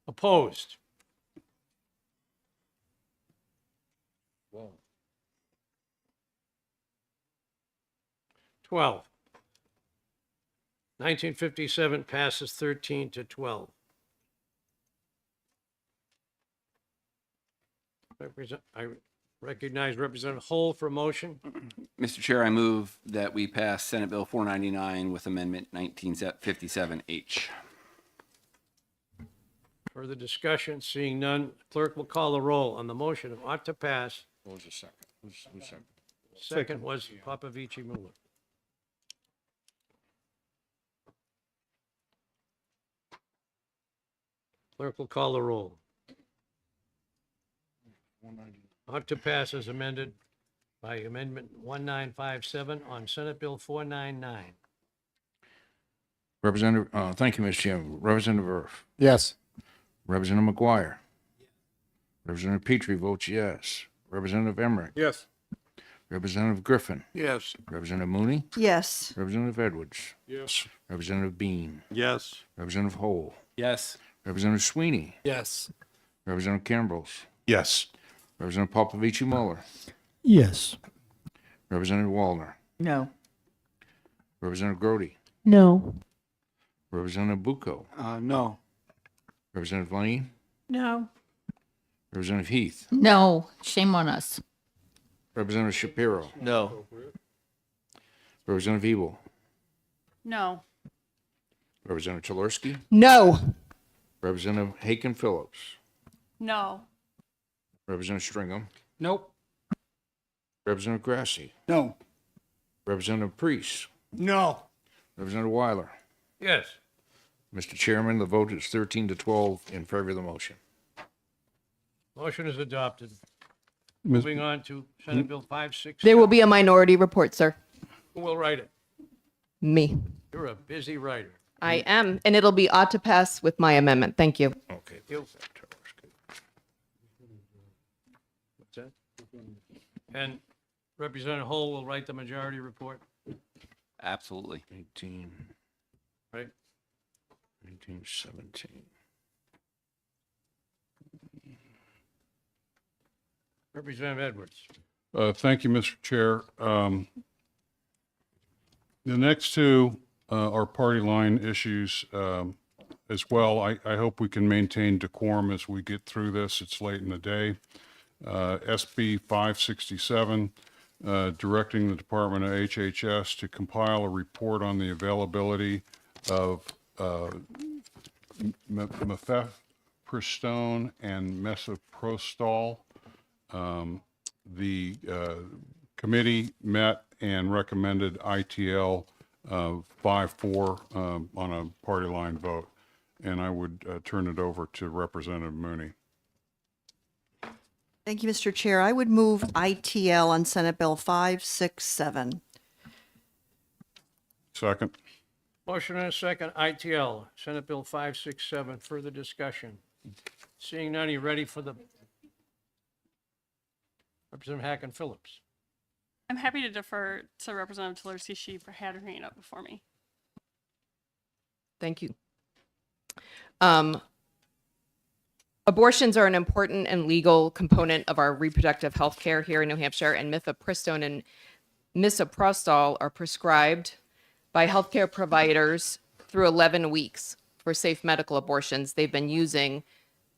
Opposed?
Whoa.
12. 1957 passes 13 to 12. I recognize Representative Hull for a motion.
Mr. Chair, I move that we pass Senate Bill 499 with Amendment 1957H.
Further discussion, seeing none, clerk will call the roll on the motion of ought to pass.
What was the second? Who's second?
Second was Papavici Muller. Clerk will call the roll. Ought to pass as amended by Amendment 1957 on Senate Bill 499.
Representative, thank you, Mr. Chairman. Representative Irv.
Yes.
Representative McGuire. Representative Petrie votes yes. Representative Emmerich.
Yes.
Representative Griffin.
Yes.
Representative Mooney.
Yes.
Representative Edwards.
Yes.
Representative Bean.
Yes.
Representative Hole.
Yes.
Representative Sweeney.
Yes.
Representative Campbells.
Yes.
Representative Popovici Muller.
Yes.
Representative Wallner.
No.
Representative Grody.
No.
Representative Bucco.
No.
Representative Lane.
No.
Representative Heath.
No, shame on us.
Representative Shapiro.
No.
Representative Evil.
No.
Representative Chelerski.
No.
Representative Haken Phillips.
No.
Representative Stringham.
Nope.
Representative Grassi.
No.
Representative Priest.
No.
Representative Weiler.
Yes.
Mr. Chairman, the vote is 13 to 12 in favor of the motion.
Motion is adopted. Moving on to Senate Bill 560.
There will be a minority report, sir.
Who will write it?
Me.
You're a busy writer.
I am, and it'll be ought to pass with my amendment. Thank you.
Okay.
You. What's that? And Representative Hull will write the majority report,
Absolutely.
18,
right?
19, 17.
Representative Edwards.
Thank you, Mr. Chair. The next two are party line issues as well. I hope we can maintain decorum as we get through this. It's late in the day. SB 567, directing the Department of HHS to compile a report on the availability of mifepristone and misoprostol. The committee met and recommended ITL 5-4 on a party line vote. And I would turn it over to Representative Mooney.
Thank you, Mr. Chair. I would move ITL on Senate Bill 567.
Second.
Motion and a second, ITL, Senate Bill 567. Further discussion. Seeing none, you ready for the Representative Hacken Phillips?
I'm happy to defer to Representative Tulsi. She had her hand up before me.
Thank you. Abortions are an important and legal component of our reproductive health care here in New Hampshire, and mifepristone and misoprostol are prescribed by healthcare providers through 11 weeks for safe medical abortions. They've been using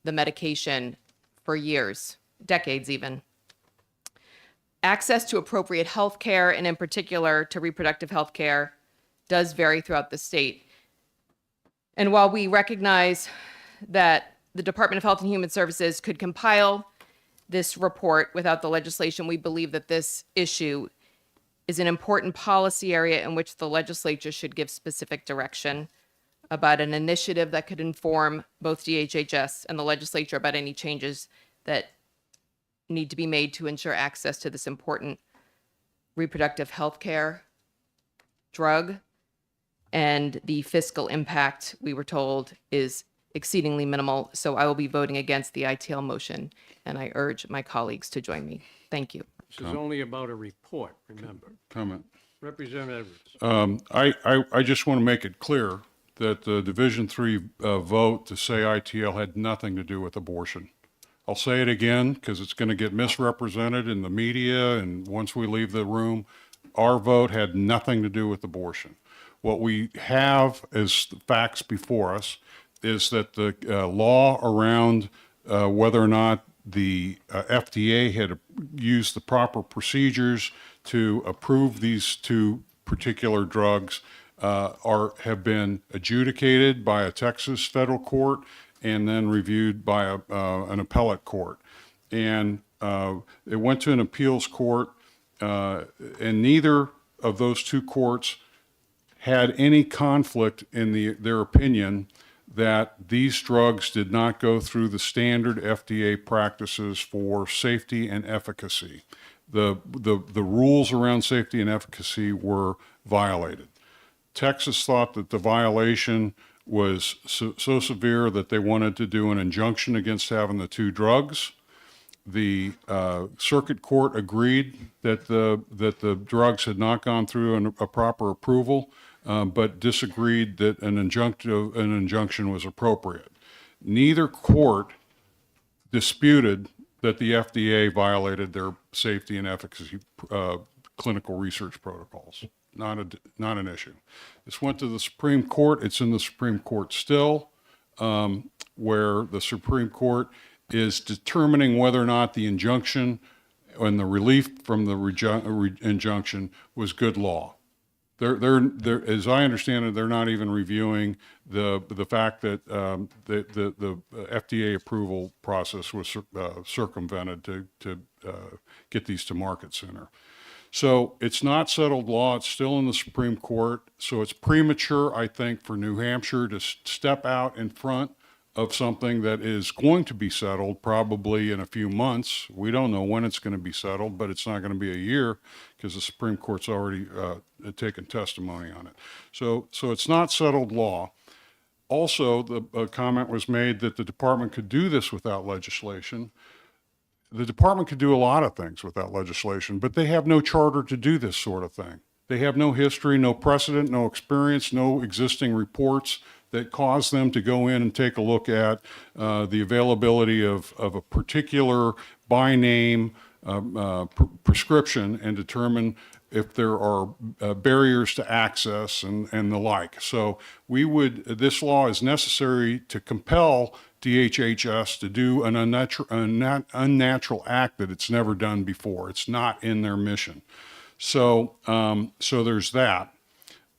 the medication for years, decades even. Access to appropriate health care, and in particular to reproductive health care, does vary throughout the state. And while we recognize that the Department of Health and Human Services could compile this report without the legislation, we believe that this issue is an important policy area in which the legislature should give specific direction about an initiative that could inform both DHHS and the legislature about any changes that need to be made to ensure access to this important reproductive health care drug. And the fiscal impact, we were told, is exceedingly minimal. So I will be voting against the ITL motion, and I urge my colleagues to join me. Thank you.
This is only about a report, remember.
Comment.
Representative Edwards.
I just want to make it clear that the Division III vote to say ITL had nothing to do with abortion. I'll say it again because it's going to get misrepresented in the media, and once we leave the room, our vote had nothing to do with abortion. What we have as facts before us is that the law around whether or not the FDA had used the proper procedures to approve these two particular drugs have been adjudicated by a Texas federal court and then reviewed by an appellate court. And it went to an appeals court, and neither of those two courts had any conflict in their opinion that these drugs did not go through the standard FDA practices for safety and efficacy. The rules around safety and efficacy were violated. Texas thought that the violation was so severe that they wanted to do an injunction against having the two drugs. The circuit court agreed that the drugs had not gone through a proper approval, but disagreed that an injunction was appropriate. Neither court disputed that the FDA violated their safety and efficacy clinical research protocols. Not an issue. This went to the Supreme Court. It's in the Supreme Court still, where the Supreme Court is determining whether or not the injunction and the relief from the injunction was good law. They're, as I understand it, they're not even reviewing the fact that the FDA approval process was circumvented to get these to market sooner. So it's not settled law. It's still in the Supreme Court. So it's premature, I think, for New Hampshire to step out in front of something that is going to be settled probably in a few months. We don't know when it's going to be settled, but it's not going to be a year because the Supreme Court's already taken testimony on it. So it's not settled law. Also, the comment was made that the department could do this without legislation. The department could do a lot of things without legislation, but they have no charter to do this sort of thing. They have no history, no precedent, no experience, no existing reports that cause them to go in and take a look at the availability of a particular by name prescription and determine if there are barriers to access and the like. So this law is necessary to compel DHHS to do an unnatural act that it's never done before. It's not in their mission. So there's that.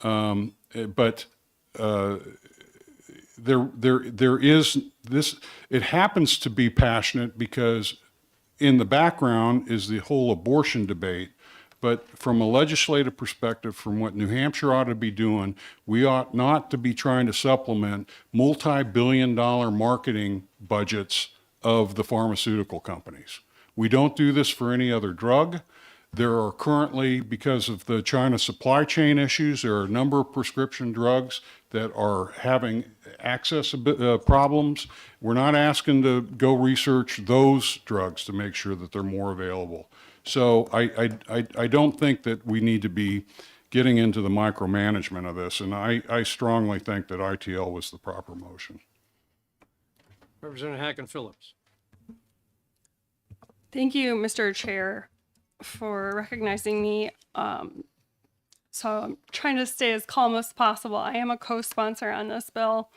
But there is this. It happens to be passionate because in the background is the whole abortion debate. But from a legislative perspective, from what New Hampshire ought to be doing, we ought not to be trying to supplement multi-billion-dollar marketing budgets of the pharmaceutical companies. We don't do this for any other drug. There are currently, because of the China supply chain issues, there are a number of prescription drugs that are having access problems. We're not asking to go research those drugs to make sure that they're more available. So I don't think that we need to be getting into the micromanagement of this, and I strongly think that ITL was the proper motion.
Representative Hacken Phillips.
Thank you, Mr. Chair, for recognizing me. So I'm trying to stay as calm as possible. I am a co-sponsor on this bill.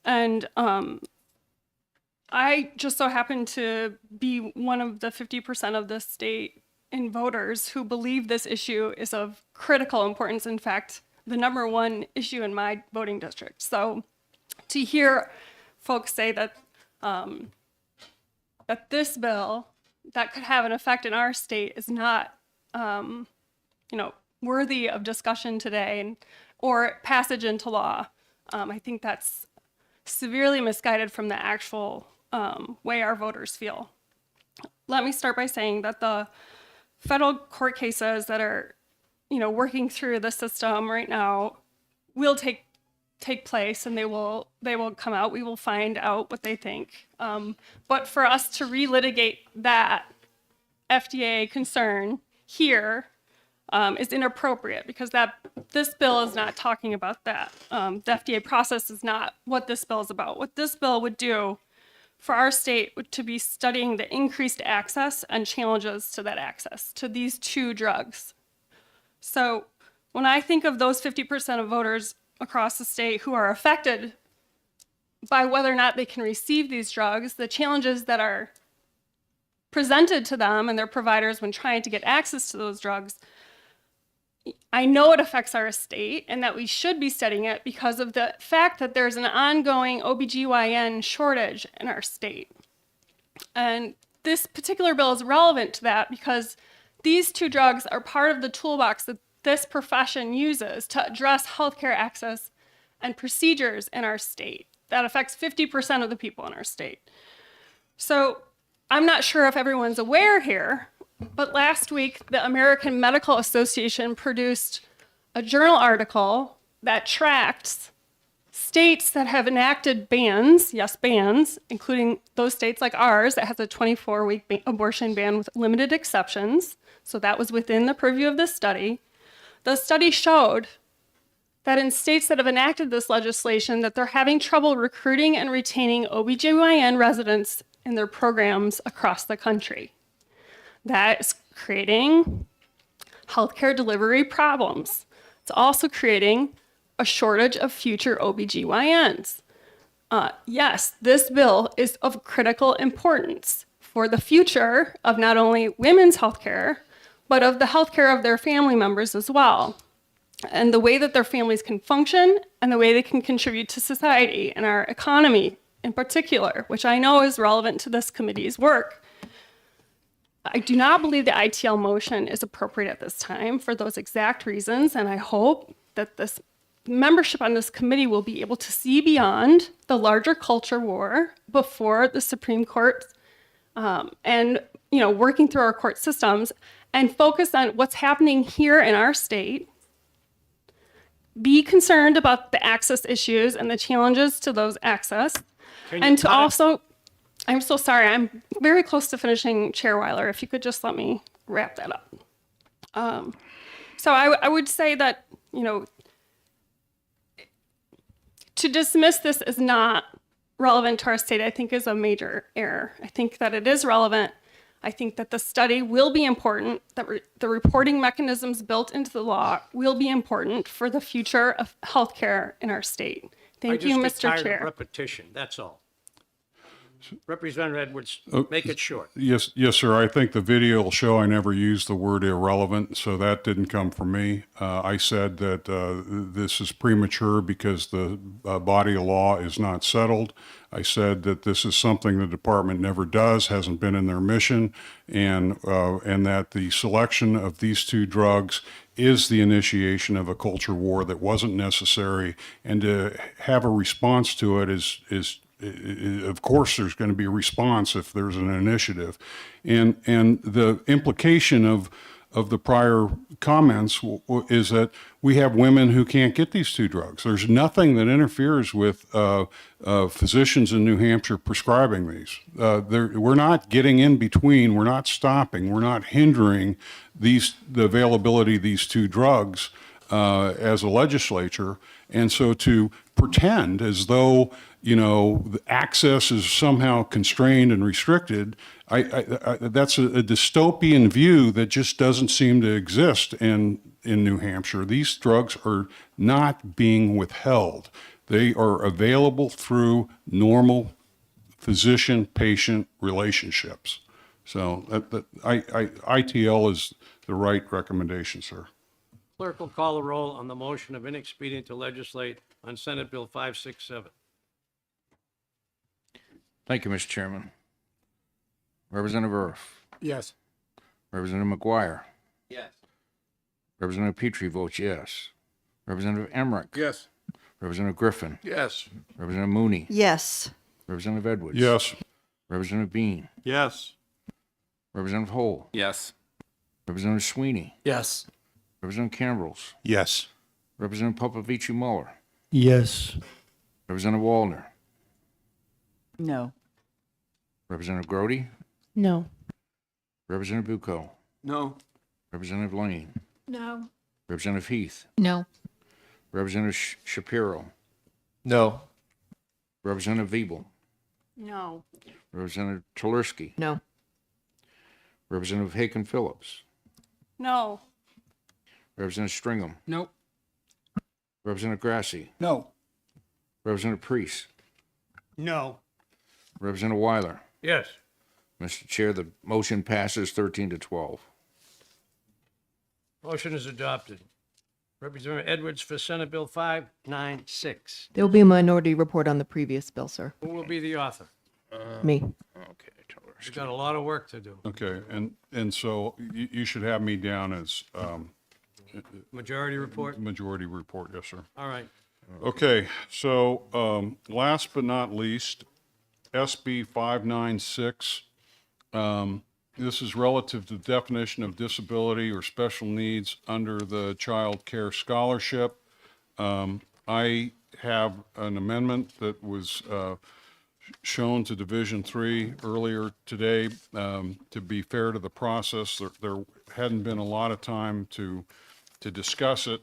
And I just so happen to be one of the 50% of the state in voters who believe this issue is of critical importance. In fact, the number one issue in my voting district. So to hear folks say that that this bill that could have an effect in our state is not, worthy of discussion today or passage into law, I think that's severely misguided from the actual way our voters feel. Let me start by saying that the federal court cases that are, working through the system right now will take place, and they will come out. We will find out what they think. But for us to relitigate that FDA concern here is inappropriate, because this bill is not talking about that. The FDA process is not what this bill is about. What this bill would do for our state would to be studying the increased access and challenges to that access to these two drugs. So when I think of those 50% of voters across the state who are affected by whether or not they can receive these drugs, the challenges that are presented to them and their providers when trying to get access to those drugs, I know it affects our state and that we should be studying it because of the fact that there's an ongoing OBGYN shortage in our state. And this particular bill is relevant to that because these two drugs are part of the toolbox that this profession uses to address healthcare access and procedures in our state. That affects 50% of the people in our state. So I'm not sure if everyone's aware here, but last week, the American Medical Association produced a journal article that tracks states that have enacted bans, yes, bans, including those states like ours that has a 24-week abortion ban with limited exceptions. So that was within the purview of this study. The study showed that in states that have enacted this legislation, that they're having trouble recruiting and retaining OBGYN residents in their programs across the country. That is creating healthcare delivery problems. It's also creating a shortage of future OBGYNs. Yes, this bill is of critical importance for the future of not only women's healthcare, but of the healthcare of their family members as well, and the way that their families can function and the way they can contribute to society and our economy in particular, which I know is relevant to this committee's work. I do not believe the ITL motion is appropriate at this time for those exact reasons, and I hope that this membership on this committee will be able to see beyond the larger culture war before the Supreme Court and working through our court systems and focus on what's happening here in our state. Be concerned about the access issues and the challenges to those access, and to also, I'm so sorry, I'm very close to finishing, Chair Weiler, if you could just let me wrap that up. So I would say that, to dismiss this as not relevant to our state, I think is a major error. I think that it is relevant. I think that the study will be important, that the reporting mechanisms built into the law will be important for the future of healthcare in our state. Thank you,
I
Mr.
just get tired
Chair.
of repetition, that's all. Representative Edwards, make it short.
Yes, sir. I think the video will show I never used the word irrelevant, so that didn't come from me. I said that this is premature because the body of law is not settled. I said that this is something the department never does, hasn't been in their mission, and that the selection of these two drugs is the initiation of a culture war that wasn't necessary, and to have a response to it is of course there's going to be a response if there's an initiative, and the implication of the prior comments is that we have women who can't get these two drugs. There's nothing that interferes with physicians in New Hampshire prescribing these. We're not getting in between. We're not stopping. We're not hindering the availability of these two drugs as a legislature. And so to pretend as though the access is somehow constrained and restricted, that's a dystopian view that just doesn't seem to exist in New Hampshire. These drugs are not being withheld. They are available through normal physician-patient relationships. So ITL is the right recommendation, sir.
Clerk will call the roll on the motion of inexpedient to legislate on Senate Bill 567.
Thank you, Mr. Chairman. Representative Earth.
Yes.
Representative McGuire.
Yes.
Representative Petrie votes yes. Representative Emmerich.
Yes.
Representative Griffin.
Yes.
Representative Mooney.
Yes.
Representative Edwards.
Yes.
Representative Bean.
Yes.
Representative Hole.
Yes.
Representative Sweeney.
Yes.
Representative Cambrels.
Yes.
Representative Popovici Muller.
Yes.
Representative Wallner.
No.
Representative Grody.
No.
Representative Bucco.
No.
Representative Lane.
No.
Representative Heath.
No.
Representative Shapiro.
No.
Representative Wiebel.
No.
Representative Tulerski.
No.
Representative Haken Phillips.
No.
Representative Stringham.
Nope.
Representative Grassi.
No.
Representative Priest.
No.
Representative Weiler.
Yes.
Mr. Chair, the motion passes 13-12.
Motion is adopted. Representative Edwards for Senate Bill 596.
There will be a minority report on the previous bill, sir.
Who will be the author?
Me.
Okay,
We've got a lot of work to do.
Okay, and so you should have me down as
Majority report?
majority report, yes, sir.
All right.
Okay, so last but not least, SB 596. This is relative to the definition of disability or special needs under the Child Care Scholarship. I have an amendment that was shown to Division 3 earlier today. To be fair to the process, there hadn't been a lot of time to discuss it.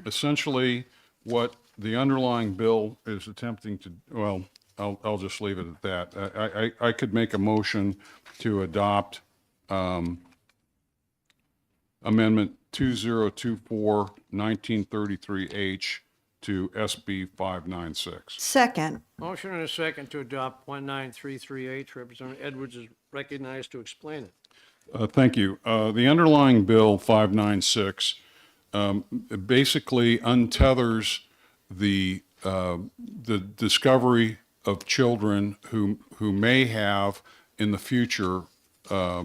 Essentially, what the underlying bill is attempting to, well, I'll just leave it at that. I could make a motion to adopt Amendment 2024 1933H to SB 596.
Second.
Motion and a second to adopt 19338. Representative Edwards is recognized to explain it.
Thank you. The underlying bill 596 basically untethers the discovery of children who may have in the future a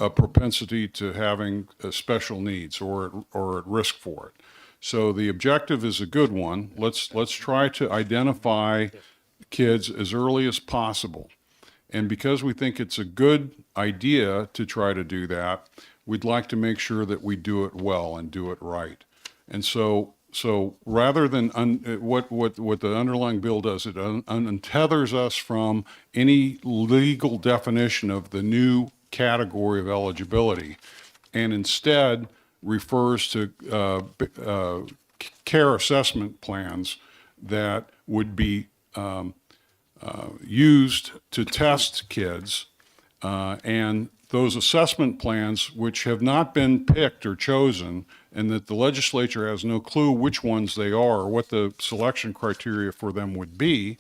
propensity to having special needs or at risk for it. So the objective is a good one. Let's try to identify kids as early as possible. And because we think it's a good idea to try to do that, we'd like to make sure that we do it well and do it right. And so rather than what the underlying bill does, it untethers us from any legal definition of the new category of eligibility, and instead refers to care assessment plans that would be used to test kids, and those assessment plans, which have not been picked or chosen, and that the legislature has no clue which ones they are or what the selection criteria for them would be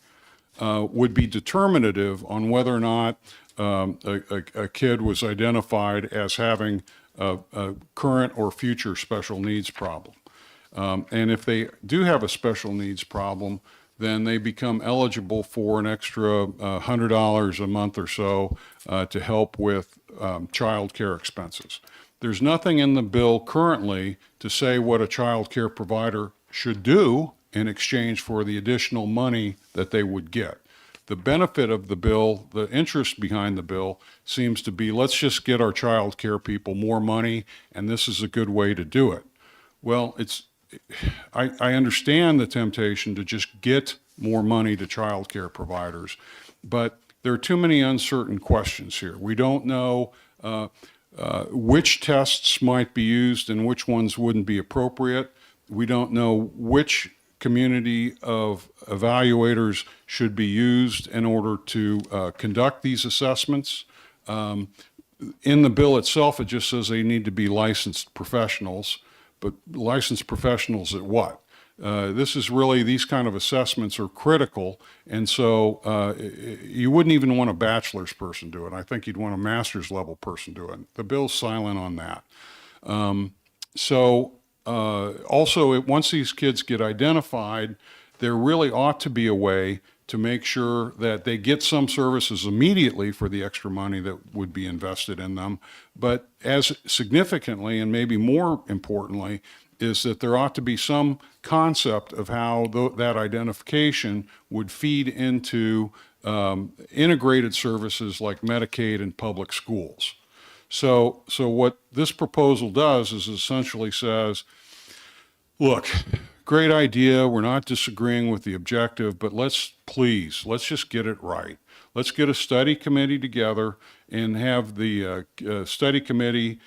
determinative on whether or not a kid was identified as having a current or future special needs problem. And if they do have a special needs problem, then they become eligible for an extra $100 a month or so to help with child care expenses. There's nothing in the bill currently to say what a child care provider should do in exchange for the additional money that they would get. The benefit of the bill, the interest behind the bill, seems to be let's just get our child care people more money, and this is a good way to do it. Well, I understand the temptation to just get more money to child care providers, but there are too many uncertain questions here. We don't know which tests might be used and which ones wouldn't be appropriate. We don't know which community of evaluators should be used in order to conduct these assessments. In the bill itself, it just says they need to be licensed professionals, but licensed professionals at what? This is really, these kind of assessments are critical, and so you wouldn't even want a bachelor's person do it. I think you'd want a master's level person do it. The bill's silent on that. Also, once these kids get identified, there really ought to be a way to make sure that they get some services immediately for the extra money that would be invested in them. But as significantly, and maybe more importantly, is that there ought to be some concept of how that identification would feed into integrated services like Medicaid and public schools. So what this proposal does is essentially says, look, great idea. We're not disagreeing with the objective, but let's just get it right. Let's get a study committee together and have the study committee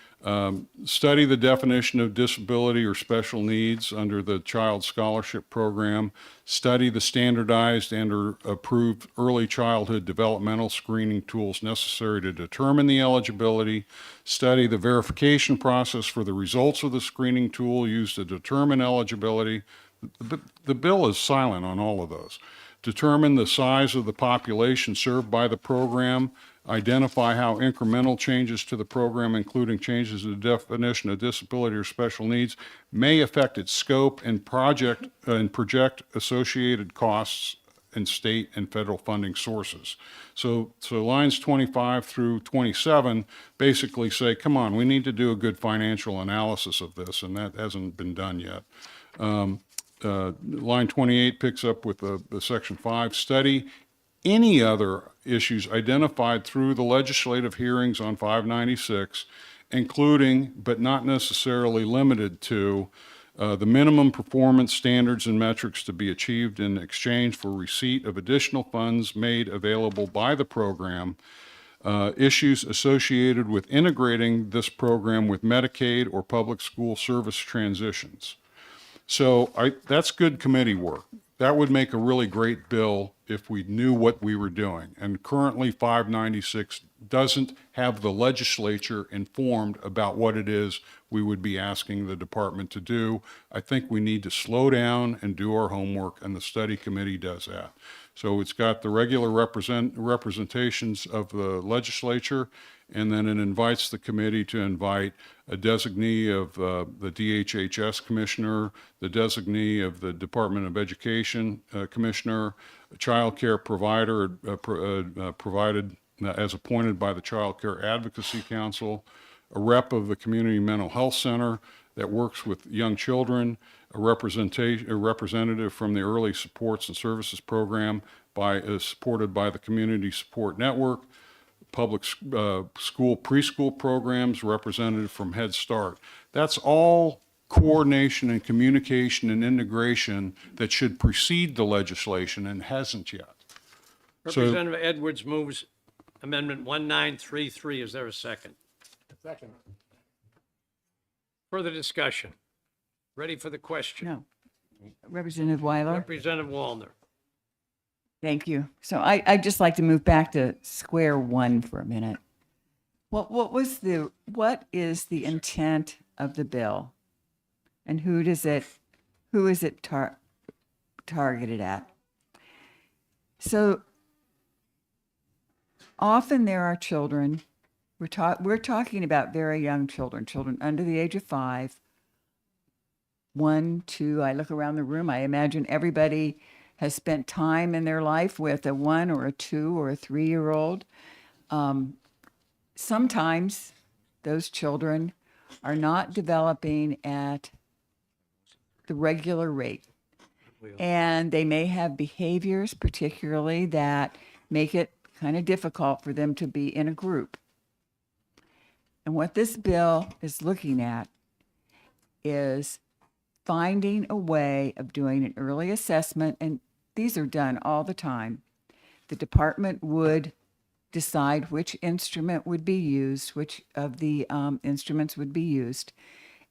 study the definition of disability or special needs under the Child Scholarship Program, study the standardized and or approved early childhood developmental screening tools necessary to determine the eligibility, study the verification process for the results of the screening tool used to determine eligibility. The bill is silent on all of those. Determine the size of the population served by the program, identify how incremental changes to the program, including changes to the definition of disability or special needs, may affect its scope and project and project associated costs in state and federal funding sources. So lines 25 through 27 basically say, come on, we need to do a good financial analysis of this, and that hasn't been done yet. Line 28 picks up with the section 5, study any other issues identified through the legislative hearings on 596, including but not necessarily limited to the minimum performance standards and metrics to be achieved in exchange for receipt of additional funds made available by the program, issues associated with integrating this program with Medicaid or public school service transitions. So that's good committee work. That would make a really great bill if we knew what we were doing. And currently 596 doesn't have the legislature informed about what it is we would be asking the department to do. I think we need to slow down and do our homework, and the study committee does that. So it's got the regular representations of the legislature, and then it invites the committee to invite a designee of the DHHS commissioner, the designee of the Department of Education commissioner, a child care provider provided as appointed by the Child Care Advocacy Council, a rep of the Community Mental Health Center that works with young children, a representative from the Early Supports and Services Program supported by the Community Support Network, public school preschool programs, representative from Head Start. That's all coordination and communication and integration that should precede the legislation and hasn't yet.
Representative Edwards moves Amendment 1933. Is there a second?
Second.
Further discussion? Ready for the question?
No. Representative Weiler?
Representative Wallner.
Thank you. So I'd just like to move back to square one for a minute. What is the intent of the bill? And who is it targeted at? So often there are children, we're talking about very young children under the age of 5, 1, 2, I look around the room, I imagine everybody has spent time in their life with a 1 or a 2 or a 3-year-old. Sometimes those children are not developing at the regular rate. And they may have behaviors particularly that make it kind of difficult for them to be in a group. And what this bill is looking at is finding a way of doing an early assessment, and these are done all the time. The department would decide which instrument would be used, which of the instruments would be used,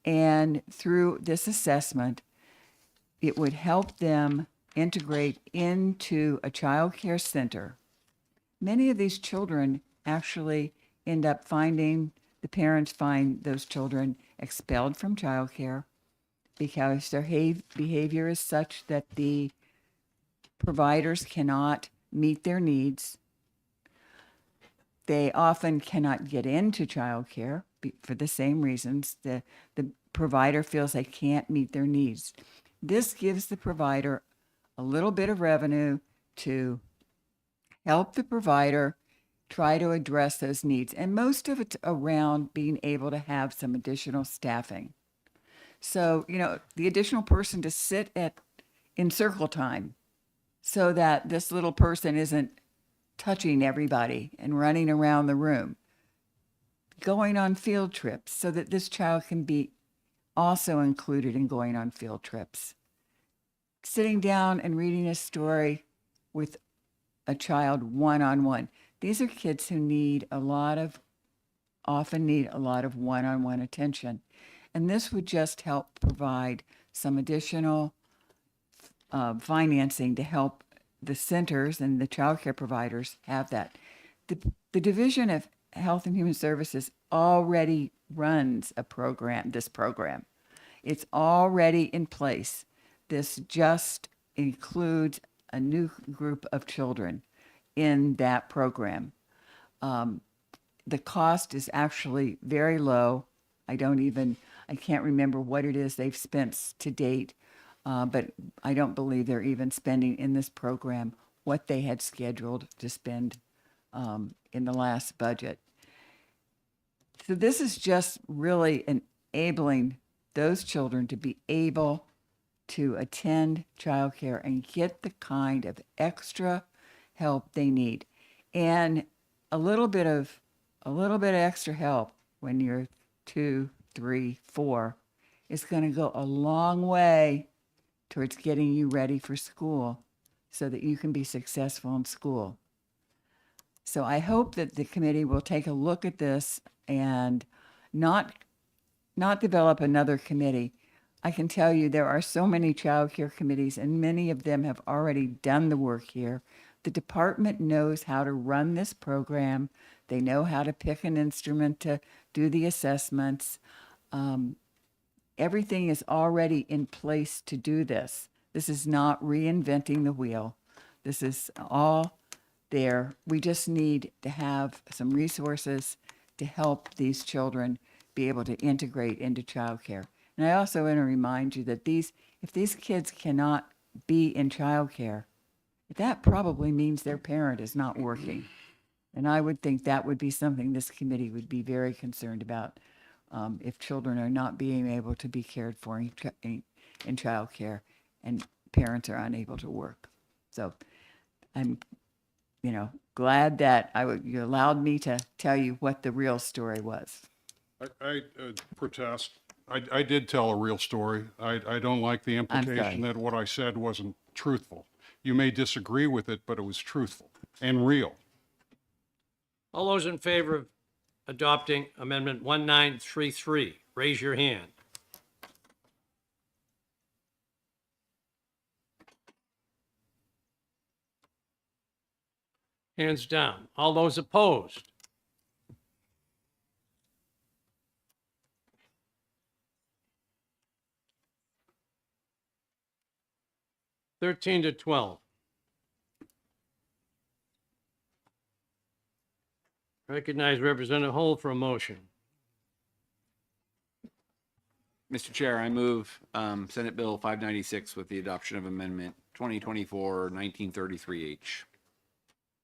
and through this assessment, it would help them integrate into a child care center. Many of these children actually end up the parents find those children expelled from child care. because their behavior is such that the providers cannot meet their needs. They often cannot get into childcare for the same reasons. The provider feels they can't meet their needs. This gives the provider a little bit of revenue to help the provider try to address those needs. And most of it's around being able to have some additional staffing. So, the additional person to sit in circle time so that this little person isn't touching everybody and running around the room. Going on field trips so that this child can be also included in going on field trips. Sitting down and reading a story with a child one-on-one. These are kids who often need a lot of one-on-one attention. And this would just help provide some additional financing to help the centers and the child care providers have that. The Division of Health and Human Services already runs this program. It's already in place. This just includes a new group of children in that program. The cost is actually very low. I can't remember what it is they've spent to date, but I don't believe they're even spending in this program what they had scheduled to spend in the last budget. So this is just really enabling those children to be able to attend childcare and get the kind of extra help they need. And a little bit of extra help when you're 2, 3, 4 is going to go a long way towards getting you ready for school so that you can be successful in school. So I hope that the committee will take a look at this and not develop another committee. I can tell you there are so many child care committees, and many of them have already done the work here. The department knows how to run this program. They know how to pick an instrument to do the assessments. Everything is already in place to do this. This is not reinventing the wheel. This is all there. We just need to have some resources to help these children be able to integrate into childcare. And I also want to remind you that if these kids cannot be in childcare, that probably means their parent is not working. And I would think that would be something this committee would be very concerned about, if children are not being able to be cared for in childcare and parents are unable to work. So I'm, glad that you allowed me to tell you what the real story was.
I protest. I did tell a real story. I don't like the implication that what I said wasn't truthful. You may disagree with it, but it was truthful and real.
All those in favor of adopting Amendment 1933, raise your hand. Hands down. All those opposed? Thirteen to 12. Recognize Representative Holt for a motion.
Mr. Chair, I move Senate Bill 596 with the adoption of Amendment 2024-1933H.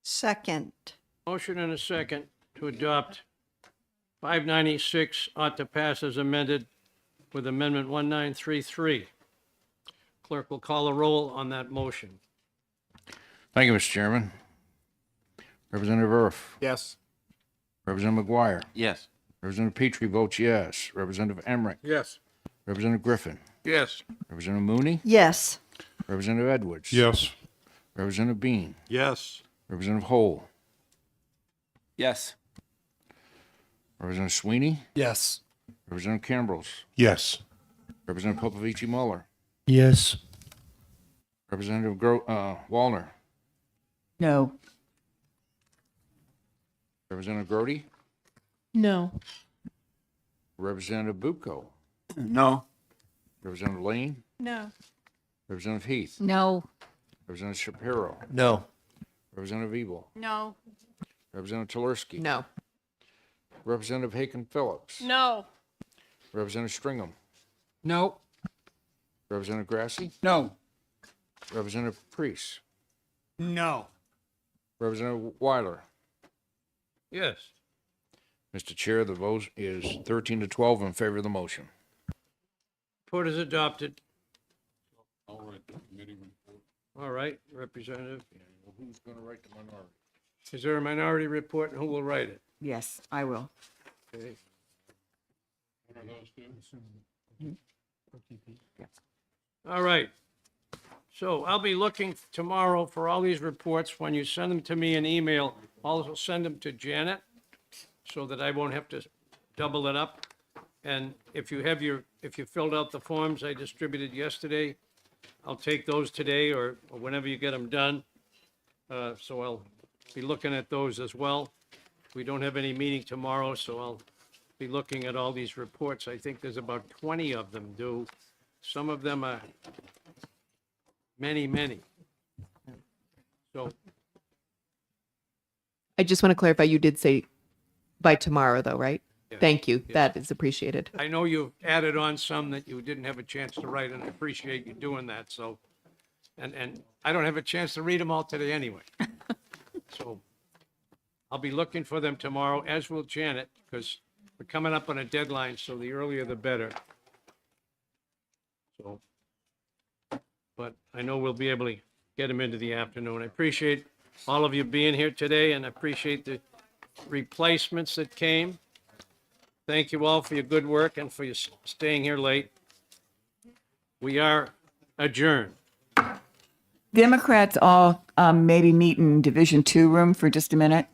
Second.
Motion and a second to adopt 596 ought to pass as amended with Amendment 1933. Clerk will call a roll on that motion.
Thank you, Mr. Chairman. Representative Erf.
Yes.
Representative McGuire.
Yes.
Representative Petrie votes yes. Representative Emmerich.
Yes.
Representative Griffin.
Yes.
Representative Mooney.
Yes.
Representative Edwards.
Yes.
Representative Bean.
Yes.
Representative Hole.
Yes.
Representative Sweeney.
Yes.
Representative Cambrels.
Yes.
Representative Popovici Muller.
Yes.
Representative Wallner.
No.
Representative Grody.
No.
Representative Bucco.
No.
Representative Lane,
No.
Representative Heath,
No.
Representative Shapiro,
No.
Representative Ebel,
No.
Representative Tulersky.
No.
Representative Haken Phillips,
No.
Representative Stringham,
No.
Representative Grassi,
No.
Representative Priest,
No.
Representative Weiler.
Yes.
Mr. Chair, the vote is 13 to 12 in favor of the motion.
Report is adopted.
All right, the committee report.
All right, Representative.
Who's going to write the minority?
Is there a minority report and who will write it?
Yes, I will.
Okay.
What are those two?
All right. So I'll be looking tomorrow for all these reports. When you send them to me in email, I'll send them to Janet so that I won't have to double it up. And if you filled out the forms I distributed yesterday, I'll take those today or whenever you get them done. So I'll be looking at those as well. We don't have any meeting tomorrow, so I'll be looking at all these reports. I think there's about 20 of them due. Some of them are many. So,
I just want to clarify, you did say by tomorrow though, right?
Yeah.
Thank you.
Yeah.
That is appreciated.
I know you've added on some that you didn't have a chance to write, and I appreciate you doing that, so. And I don't have a chance to read them all today anyway. So I'll be looking for them tomorrow, as will Janet, because we're coming up on a deadline, so the earlier the better. So, but I know we'll be able to get them into the afternoon. I appreciate all of you being here today, and I appreciate the replacements that came. Thank you all for your good work and for your staying here late. We are adjourned.
Democrats all maybe meet in Division 2 room for just a minute.